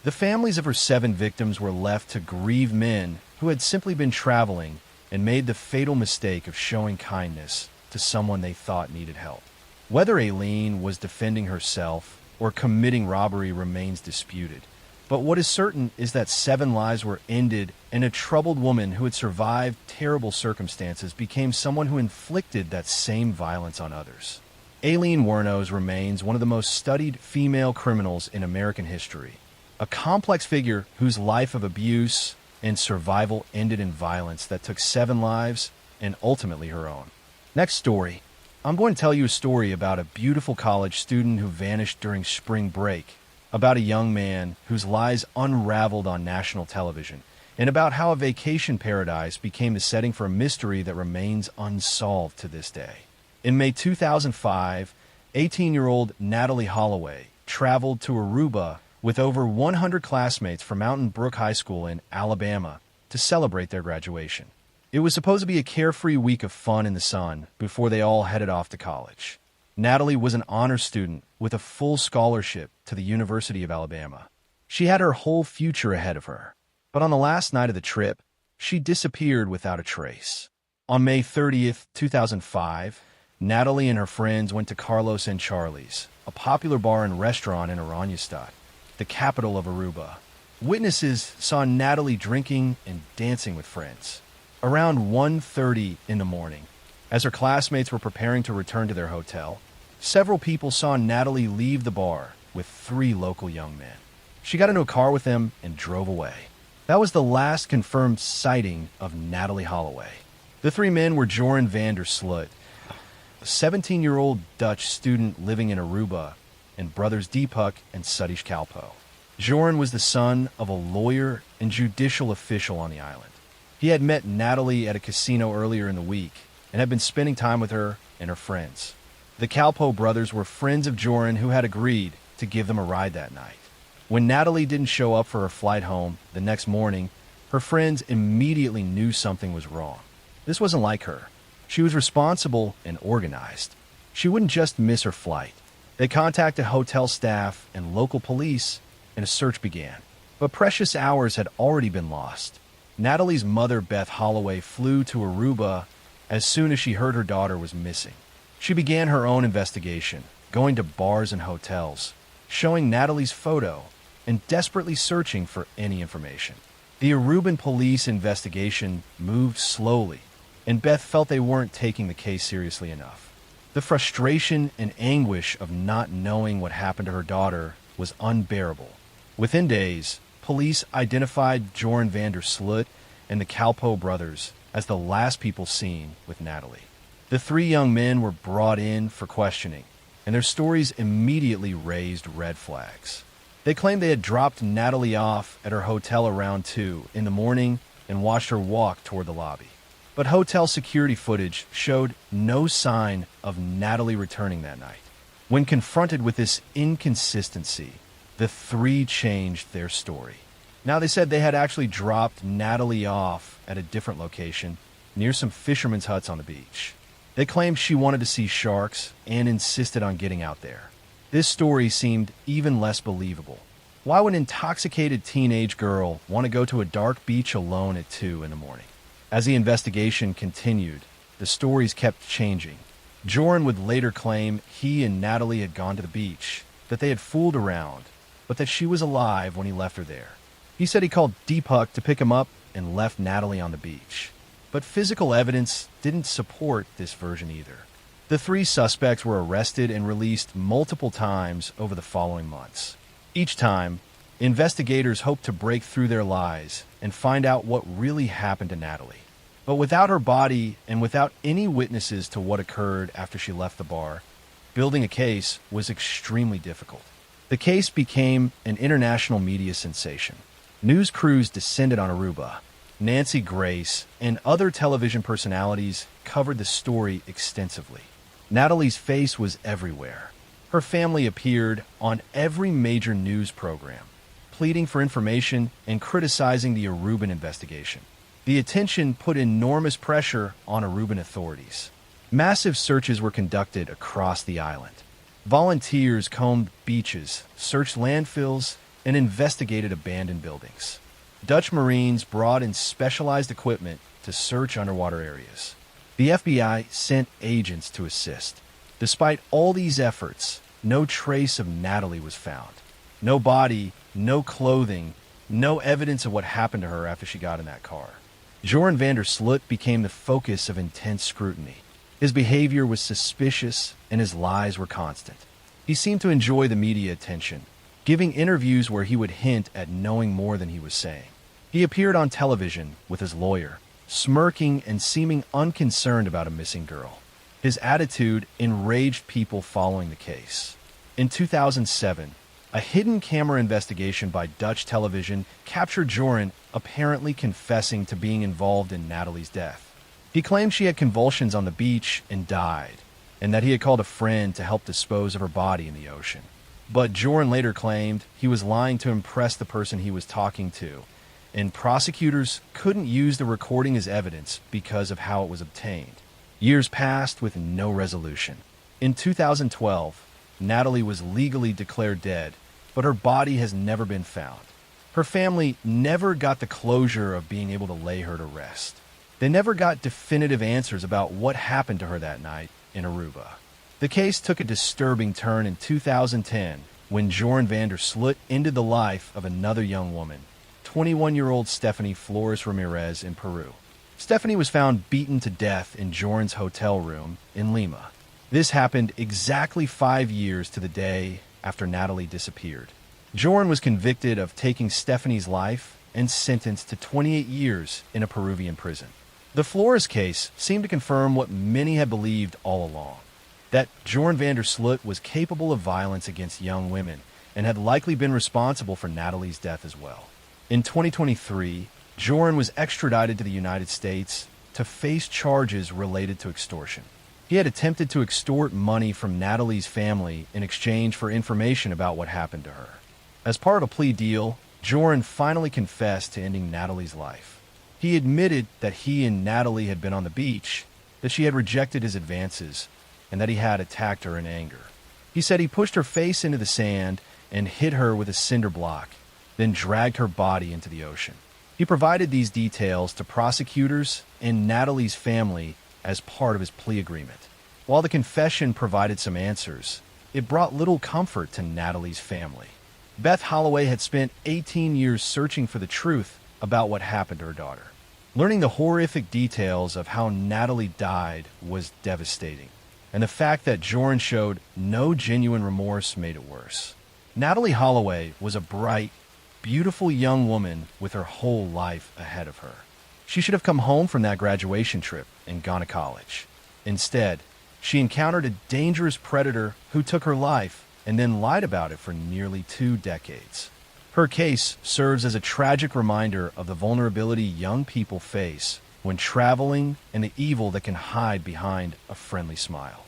The families of her 7 victims were left to grieve men who had simply been traveling and made the fatal mistake of showing kindness to someone they thought needed help. Whether Aileen was defending herself or committing robbery remains disputed, but what is certain is that 7 lives were ended and a troubled woman who had survived terrible circumstances became someone who inflicted that same violence on others. Aileen Wuornos remains one of the most studied female criminals in American history, a complex figure whose life of abuse and survival ended in violence that took 7 lives and ultimately her own. Next story. I'm going to tell you a story about a beautiful college student who vanished during spring break, about a young man whose lies unraveled on national television, and about how a vacation paradise became the setting for a mystery that remains unsolved to this day. In May 2005, 18-year-old Natalie Holloway traveled to Aruba with over 100 classmates from Mountain Brook High School in Alabama to celebrate their graduation. It was supposed to be a carefree week of fun in the sun before they all headed off to college. Natalie was an honor student with a full scholarship to the University of Alabama. She had her whole future ahead of her. But on the last night of the trip, she disappeared without a trace. On May 30th, 2005, Natalie and her friends went to Carlos and Charlie's, a popular bar and restaurant in Oranjestad, the capital of Aruba. Witnesses saw Natalie drinking and dancing with friends. Around 1:30 in the morning, as her classmates were preparing to return to their hotel, several people saw Natalie leave the bar with 3 local young men. She got into a car with them and drove away. That was the last confirmed sighting of Natalie Holloway. The 3 men were Joran van der Sloot, a 17-year-old Dutch student living in Aruba, and brothers Deepak and Satish Kalpo. Joran was the son of a lawyer and judicial official on the island. He had met Natalie at a casino earlier in the week and had been spending time with her and her friends. The Kalpo brothers were friends of Joran who had agreed to give them a ride that night. When Natalie didn't show up for her flight home the next morning, her friends immediately knew something was wrong. This wasn't like her. She was responsible and organized. She wouldn't just miss her flight. They contacted hotel staff and local police, and a search began. But precious hours had already been lost. Natalie's mother, Beth Holloway, flew to Aruba as soon as she heard her daughter was missing. She began her own investigation, going to bars and hotels, showing Natalie's photo, and desperately searching for any information. The Aruban police investigation moved slowly, and Beth felt they weren't taking the case seriously enough. The frustration and anguish of not knowing what happened to her daughter was unbearable. Within days, police identified Joran van der Sloot and the Kalpo brothers as the last people seen with Natalie. The three young men were brought in for questioning, and their stories immediately raised red flags. They claimed they had dropped Natalie off at her hotel around 2 in the morning and watched her walk toward the lobby. But hotel security footage showed no sign of Natalie returning that night. When confronted with this inconsistency, the three changed their story. Now they said they had actually dropped Natalie off at a different location near some fishermen's huts on the beach. They claimed she wanted to see sharks and insisted on getting out there. This story seemed even less believable. Why would an intoxicated teenage girl want to go to a dark beach alone at 2 in the morning? As the investigation continued, the stories kept changing. Joran would later claim he and Natalie had gone to the beach, that they had fooled around, but that she was alive when he left her there. He said he called Deepak to pick him up and left Natalie on the beach. But physical evidence didn't support this version either. The three suspects were arrested and released multiple times over the following months. Each time, investigators hoped to break through their lies and find out what really happened to Natalie. But without her body and without any witnesses to what occurred after she left the bar, building a case was extremely difficult. The case became an international media sensation. News crews descended on Aruba. Nancy Grace and other television personalities covered the story extensively. Natalie's face was everywhere. Her family appeared on every major news program, pleading for information and criticizing the Aruban investigation. The attention put enormous pressure on Aruban authorities. Massive searches were conducted across the island. Volunteers combed beaches, searched landfills, and investigated abandoned buildings. Dutch Marines brought in specialized equipment to search underwater areas. The FBI sent agents to assist. Despite all these efforts, no trace of Natalie was found. No body, no clothing, no evidence of what happened to her after she got in that car. Joran van der Sloot became the focus of intense scrutiny. His behavior was suspicious and his lies were constant. He seemed to enjoy the media attention, giving interviews where he would hint at knowing more than he was saying. He appeared on television with his lawyer, smirking and seeming unconcerned about a missing girl. His attitude enraged people following the case. In 2007, a hidden camera investigation by Dutch television captured Joran apparently confessing to being involved in Natalie's death. He claimed she had convulsions on the beach and died, and that he had called a friend to help dispose of her body in the ocean. But Joran later claimed he was lying to impress the person he was talking to, and prosecutors couldn't use the recording as evidence because of how it was obtained. Years passed with no resolution. In 2012, Natalie was legally declared dead, but her body has never been found. Her family never got the closure of being able to lay her to rest. They never got definitive answers about what happened to her that night in Aruba. The case took a disturbing turn in 2010 when Joran van der Sloot ended the life of another young woman, 21-year-old Stephanie Flores Ramirez in Peru. Stephanie was found beaten to death in Joran's hotel room in Lima. This happened exactly 5 years to the day after Natalie disappeared. Joran was convicted of taking Stephanie's life and sentenced to 28 years in a Peruvian prison. The Flores case seemed to confirm what many had believed all along. that Joran van der Sloot was capable of violence against young women and had likely been responsible for Natalie's death as well. In 2023, Joran was extradited to the United States to face charges related to extortion. He had attempted to extort money from Natalie's family in exchange for information about what happened to her. As part of a plea deal, Joran finally confessed to ending Natalie's life. He admitted that he and Natalie had been on the beach, that she had rejected his advances, and that he had attacked her in anger. He said he pushed her face into the sand and hit her with a cinder block, then dragged her body into the ocean. He provided these details to prosecutors and Natalie's family as part of his plea agreement. While the confession provided some answers, it brought little comfort to Natalie's family. Beth Holloway had spent 18 years searching for the truth about what happened to her daughter. Learning the horrific details of how Natalie died was devastating, and the fact that Joran showed no genuine remorse made it worse. Natalie Holloway was a bright, beautiful young woman with her whole life ahead of her. She should have come home from that graduation trip and gone to college. Instead, she encountered a dangerous predator who took her life and then lied about it for nearly 2 decades. Her case serves as a tragic reminder of the vulnerability young people face when traveling and the evil that can hide behind a friendly smile.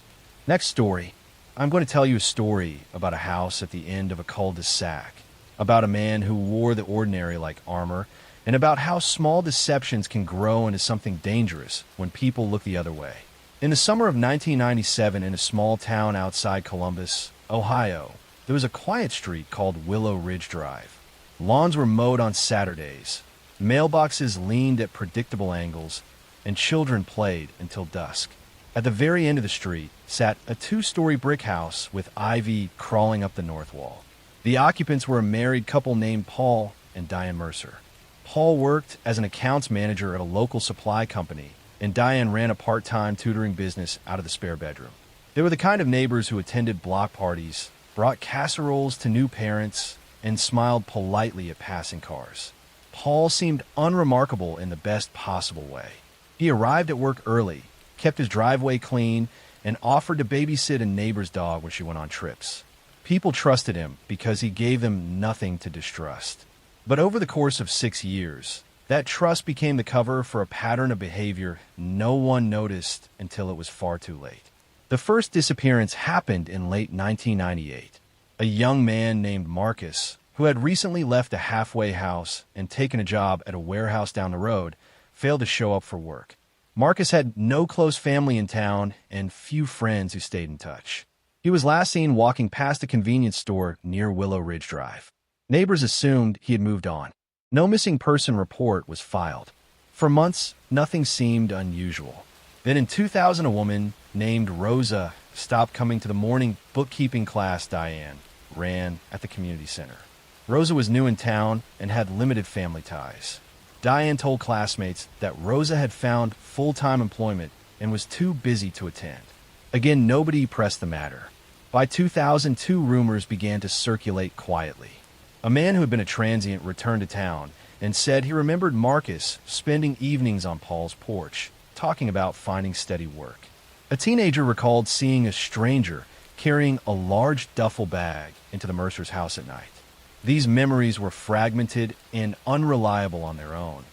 Next story, I'm going to tell you a story about a house at the end of a cul-de-sac, about a man who wore the ordinary like armor, and about how small deceptions can grow into something dangerous when people look the other way. In the summer of 1997, in a small town outside Columbus, Ohio, there was a quiet street called Willow Ridge Drive. Lawns were mowed on Saturdays, mailboxes leaned at predictable angles, and children played until dusk. At the very end of the street sat a 2-story brick house with ivy crawling up the north wall. The occupants were a married couple named Paul and Diane Mercer. Paul worked as an accounts manager at a local supply company, and Diane ran a part-time tutoring business out of the spare bedroom. They were the kind of neighbors who attended block parties, brought casseroles to new parents, and smiled politely at passing cars. Paul seemed unremarkable in the best possible way. He arrived at work early, kept his driveway clean, and offered to babysit a neighbor's dog when she went on trips. People trusted him because he gave them nothing to distrust. But over the course of 6 years, that trust became the cover for a pattern of behavior no one noticed until it was far too late. The first disappearance happened in late 1998. A young man named Marcus, who had recently left a halfway house and taken a job at a warehouse down the road, failed to show up for work. Marcus had no close family in town and few friends who stayed in touch. He was last seen walking past a convenience store near Willow Ridge Drive. Neighbors assumed he had moved on. No missing person report was filed. For months, nothing seemed unusual. Then in 2000, a woman named Rosa stopped coming to the morning bookkeeping class Diane ran at the community center. Rosa was new in town and had limited family ties. Diane told classmates that Rosa had found full-time employment and was too busy to attend. Again, nobody pressed the matter. By 2002, rumors began to circulate quietly. A man who had been a transient returned to town and said he remembered Marcus spending evenings on Paul's porch, talking about finding steady work. A teenager recalled seeing a stranger carrying a large duffel bag into the Mercer's house at night. These memories were fragmented and unreliable on their own,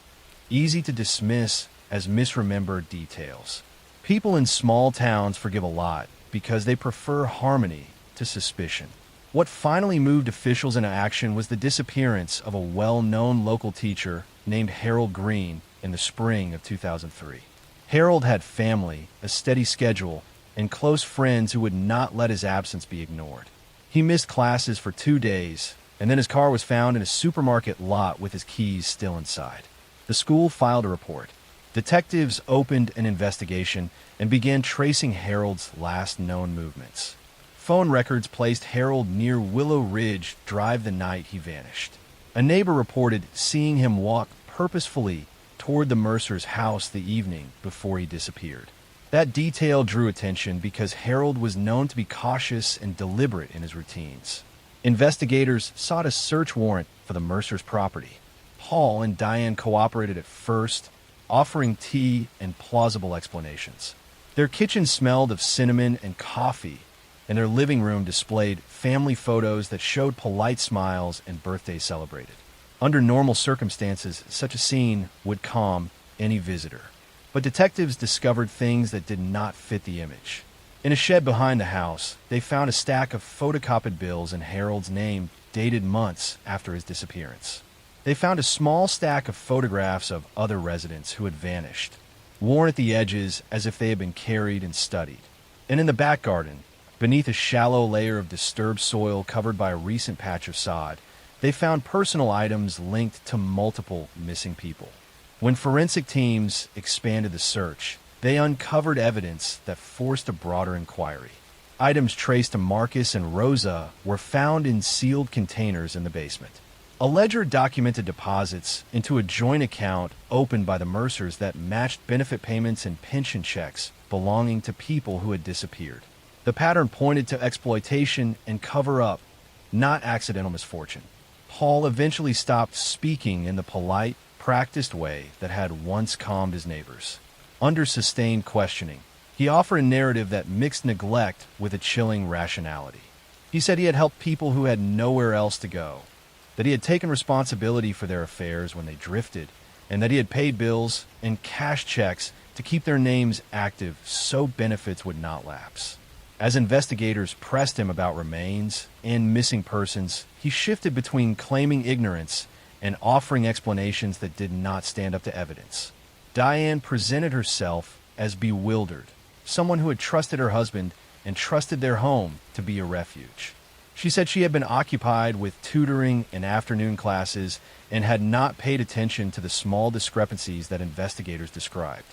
easy to dismiss as misremembered details. People in small towns forgive a lot because they prefer harmony to suspicion. What finally moved officials into action was the disappearance of a well-known local teacher named Harold Green in the spring of 2003. Harold had family, a steady schedule, and close friends who would not let his absence be ignored. He missed classes for 2 days, and then his car was found in a supermarket lot with his keys still inside. The school filed a report. Detectives opened an investigation and began tracing Harold's last known movements. Phone records placed Harold near Willow Ridge Drive the night he vanished. A neighbor reported seeing him walk purposefully toward the Mercer's house the evening before he disappeared. That detail drew attention because Harold was known to be cautious and deliberate in his routines. Investigators sought a search warrant for the Mercer's property. Paul and Diane cooperated at first, offering tea and plausible explanations. Their kitchen smelled of cinnamon and coffee, and their living room displayed family photos that showed polite smiles and birthdays celebrated. Under normal circumstances, such a scene would calm any visitor. But detectives discovered things that did not fit the image. In a shed behind the house, they found a stack of photocopied bills in Harold's name dated months after his disappearance. They found a small stack of photographs of other residents who had vanished, worn at the edges as if they had been carried and studied. And in the back garden, beneath a shallow layer of disturbed soil covered by a recent patch of sod, they found personal items linked to multiple missing people. When forensic teams expanded the search, they uncovered evidence that forced a broader inquiry. Items traced to Marcus and Rosa were found in sealed containers in the basement. A ledger documented deposits into a joint account opened by the Mercers that matched benefit payments and pension checks belonging to people who had disappeared. The pattern pointed to exploitation and cover-up, not accidental misfortune. Paul eventually stopped speaking in the polite, practiced way that had once calmed his neighbors. Under sustained questioning, he offered a narrative that mixed neglect with a chilling rationality. He said he had helped people who had nowhere else to go, that he had taken responsibility for their affairs when they drifted, and that he had paid bills and cashed checks to keep their names active so benefits would not lapse. As investigators pressed him about remains and missing persons, he shifted between claiming ignorance and offering explanations that did not stand up to evidence. Diane presented herself as bewildered, someone who had trusted her husband and trusted their home to be a refuge. She said she had been occupied with tutoring and afternoon classes and had not paid attention to the small discrepancies that investigators described.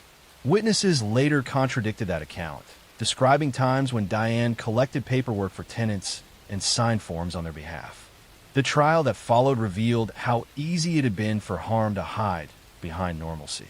Witnesses later contradicted that account, describing times when Diane collected paperwork for tenants and signed forms on their behalf. The trial that followed revealed how easy it had been for harm to hide behind normalcy.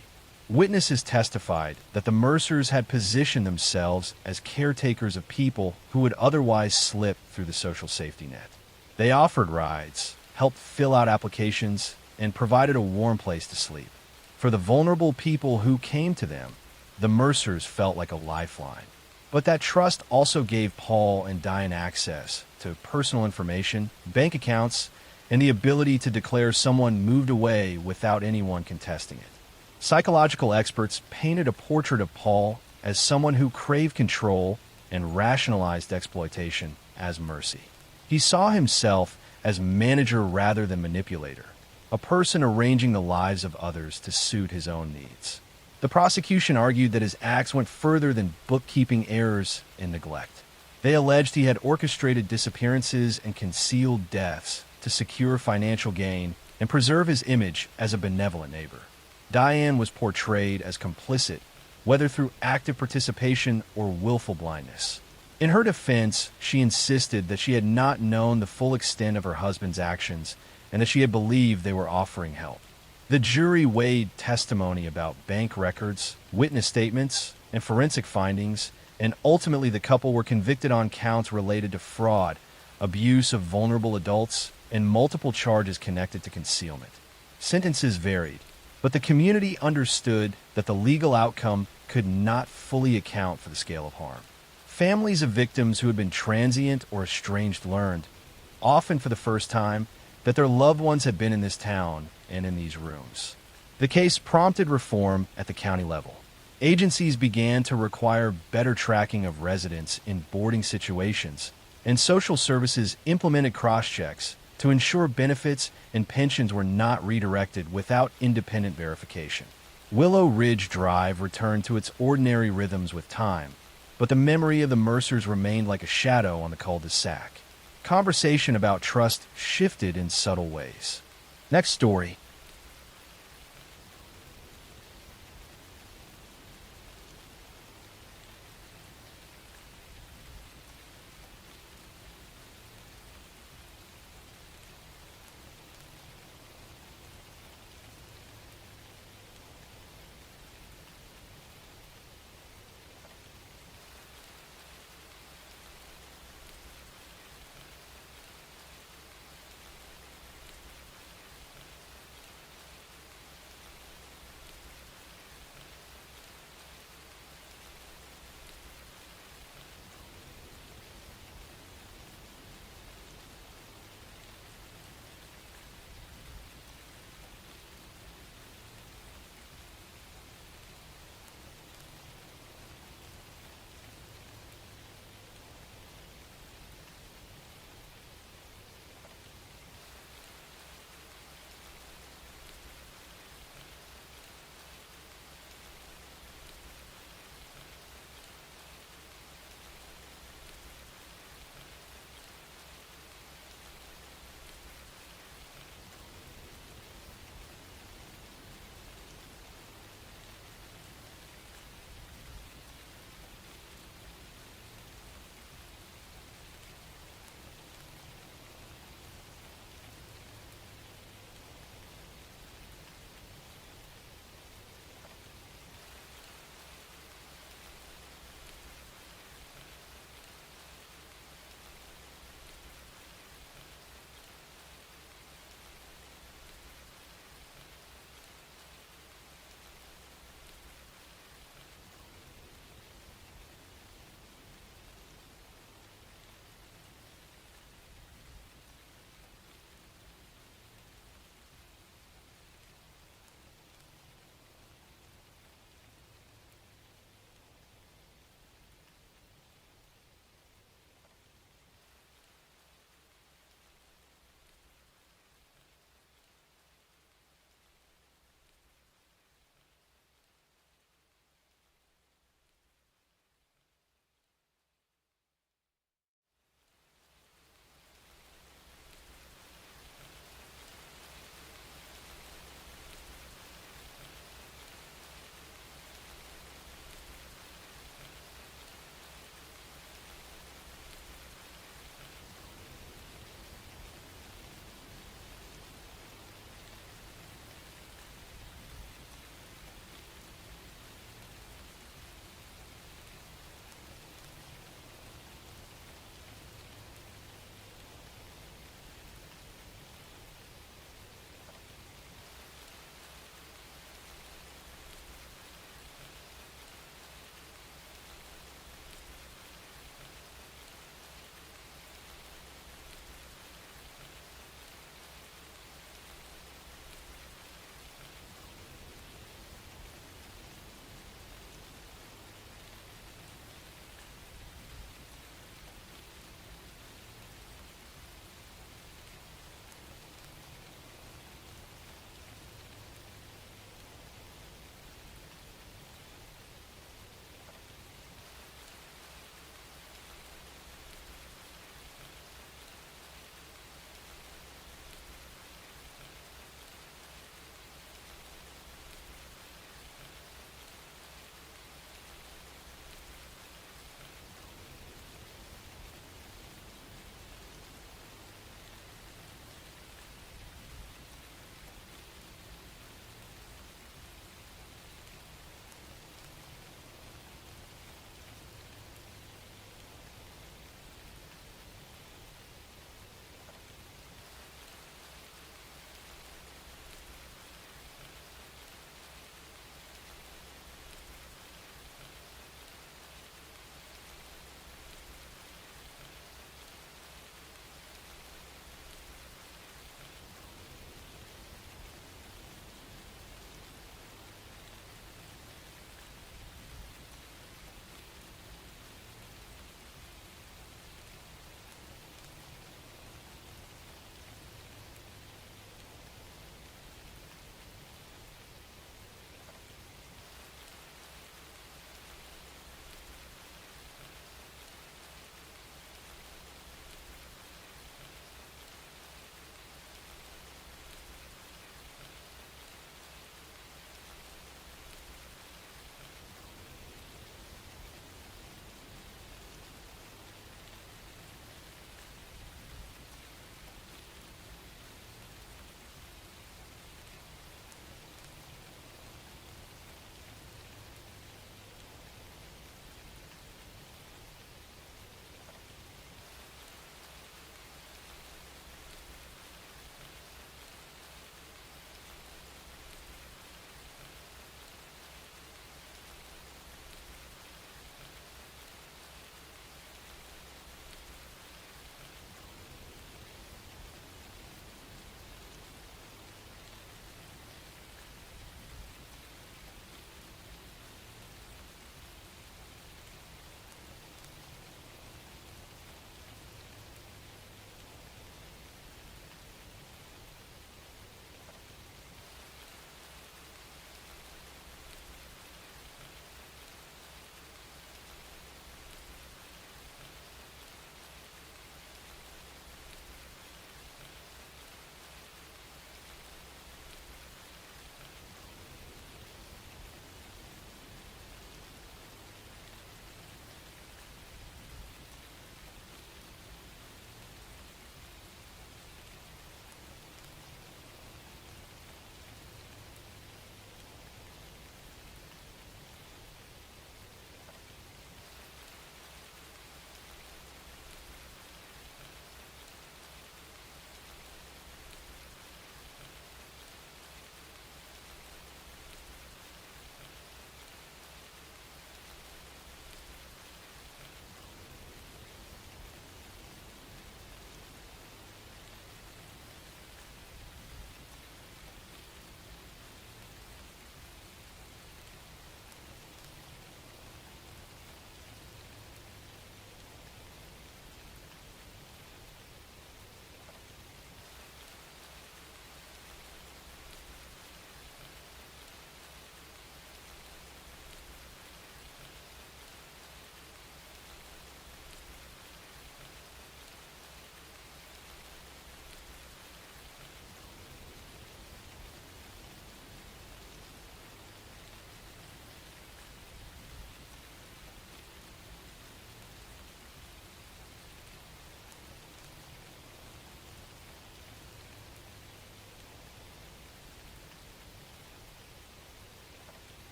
Witnesses testified that the Mercers had positioned themselves as caretakers of people who would otherwise slip through the social safety net. They offered rides, helped fill out applications, and provided a warm place to sleep. For the vulnerable people who came to them, the Mercers felt like a lifeline. But that trust also gave Paul and Diane access to personal information, bank accounts, and the ability to declare someone moved away without anyone contesting it. Psychological experts painted a portrait of Paul as someone who craved control and rationalized exploitation as mercy. He saw himself as manager rather than manipulator, a person arranging the lives of others to suit his own needs. The prosecution argued that his acts went further than bookkeeping errors and neglect. They alleged he had orchestrated disappearances and concealed deaths to secure financial gain and preserve his image as a benevolent neighbor. Diane was portrayed as complicit, whether through active participation or willful blindness. In her defense, she insisted that she had not known the full extent of her husband's actions and that she had believed they were offering help. The jury weighed testimony about bank records, witness statements, and forensic findings, and ultimately the couple were convicted on counts related to fraud, abuse of vulnerable adults, and multiple charges connected to concealment. Sentences varied, but the community understood that the legal outcome could not fully account for the scale of harm. Families of victims who had been transient or estranged learned, often for the first time, that their loved ones had been in this town and in these rooms. The case prompted reform at the county level. Agencies began to require better tracking of residents in boarding situations, and social services implemented cross-checks to ensure benefits and pensions were not redirected without independent verification. Willow Ridge Drive returned to its ordinary rhythms with time, but the memory of the Mercers remained like a shadow on the cul-de-sac. Conversation about trust shifted in subtle ways. Next story,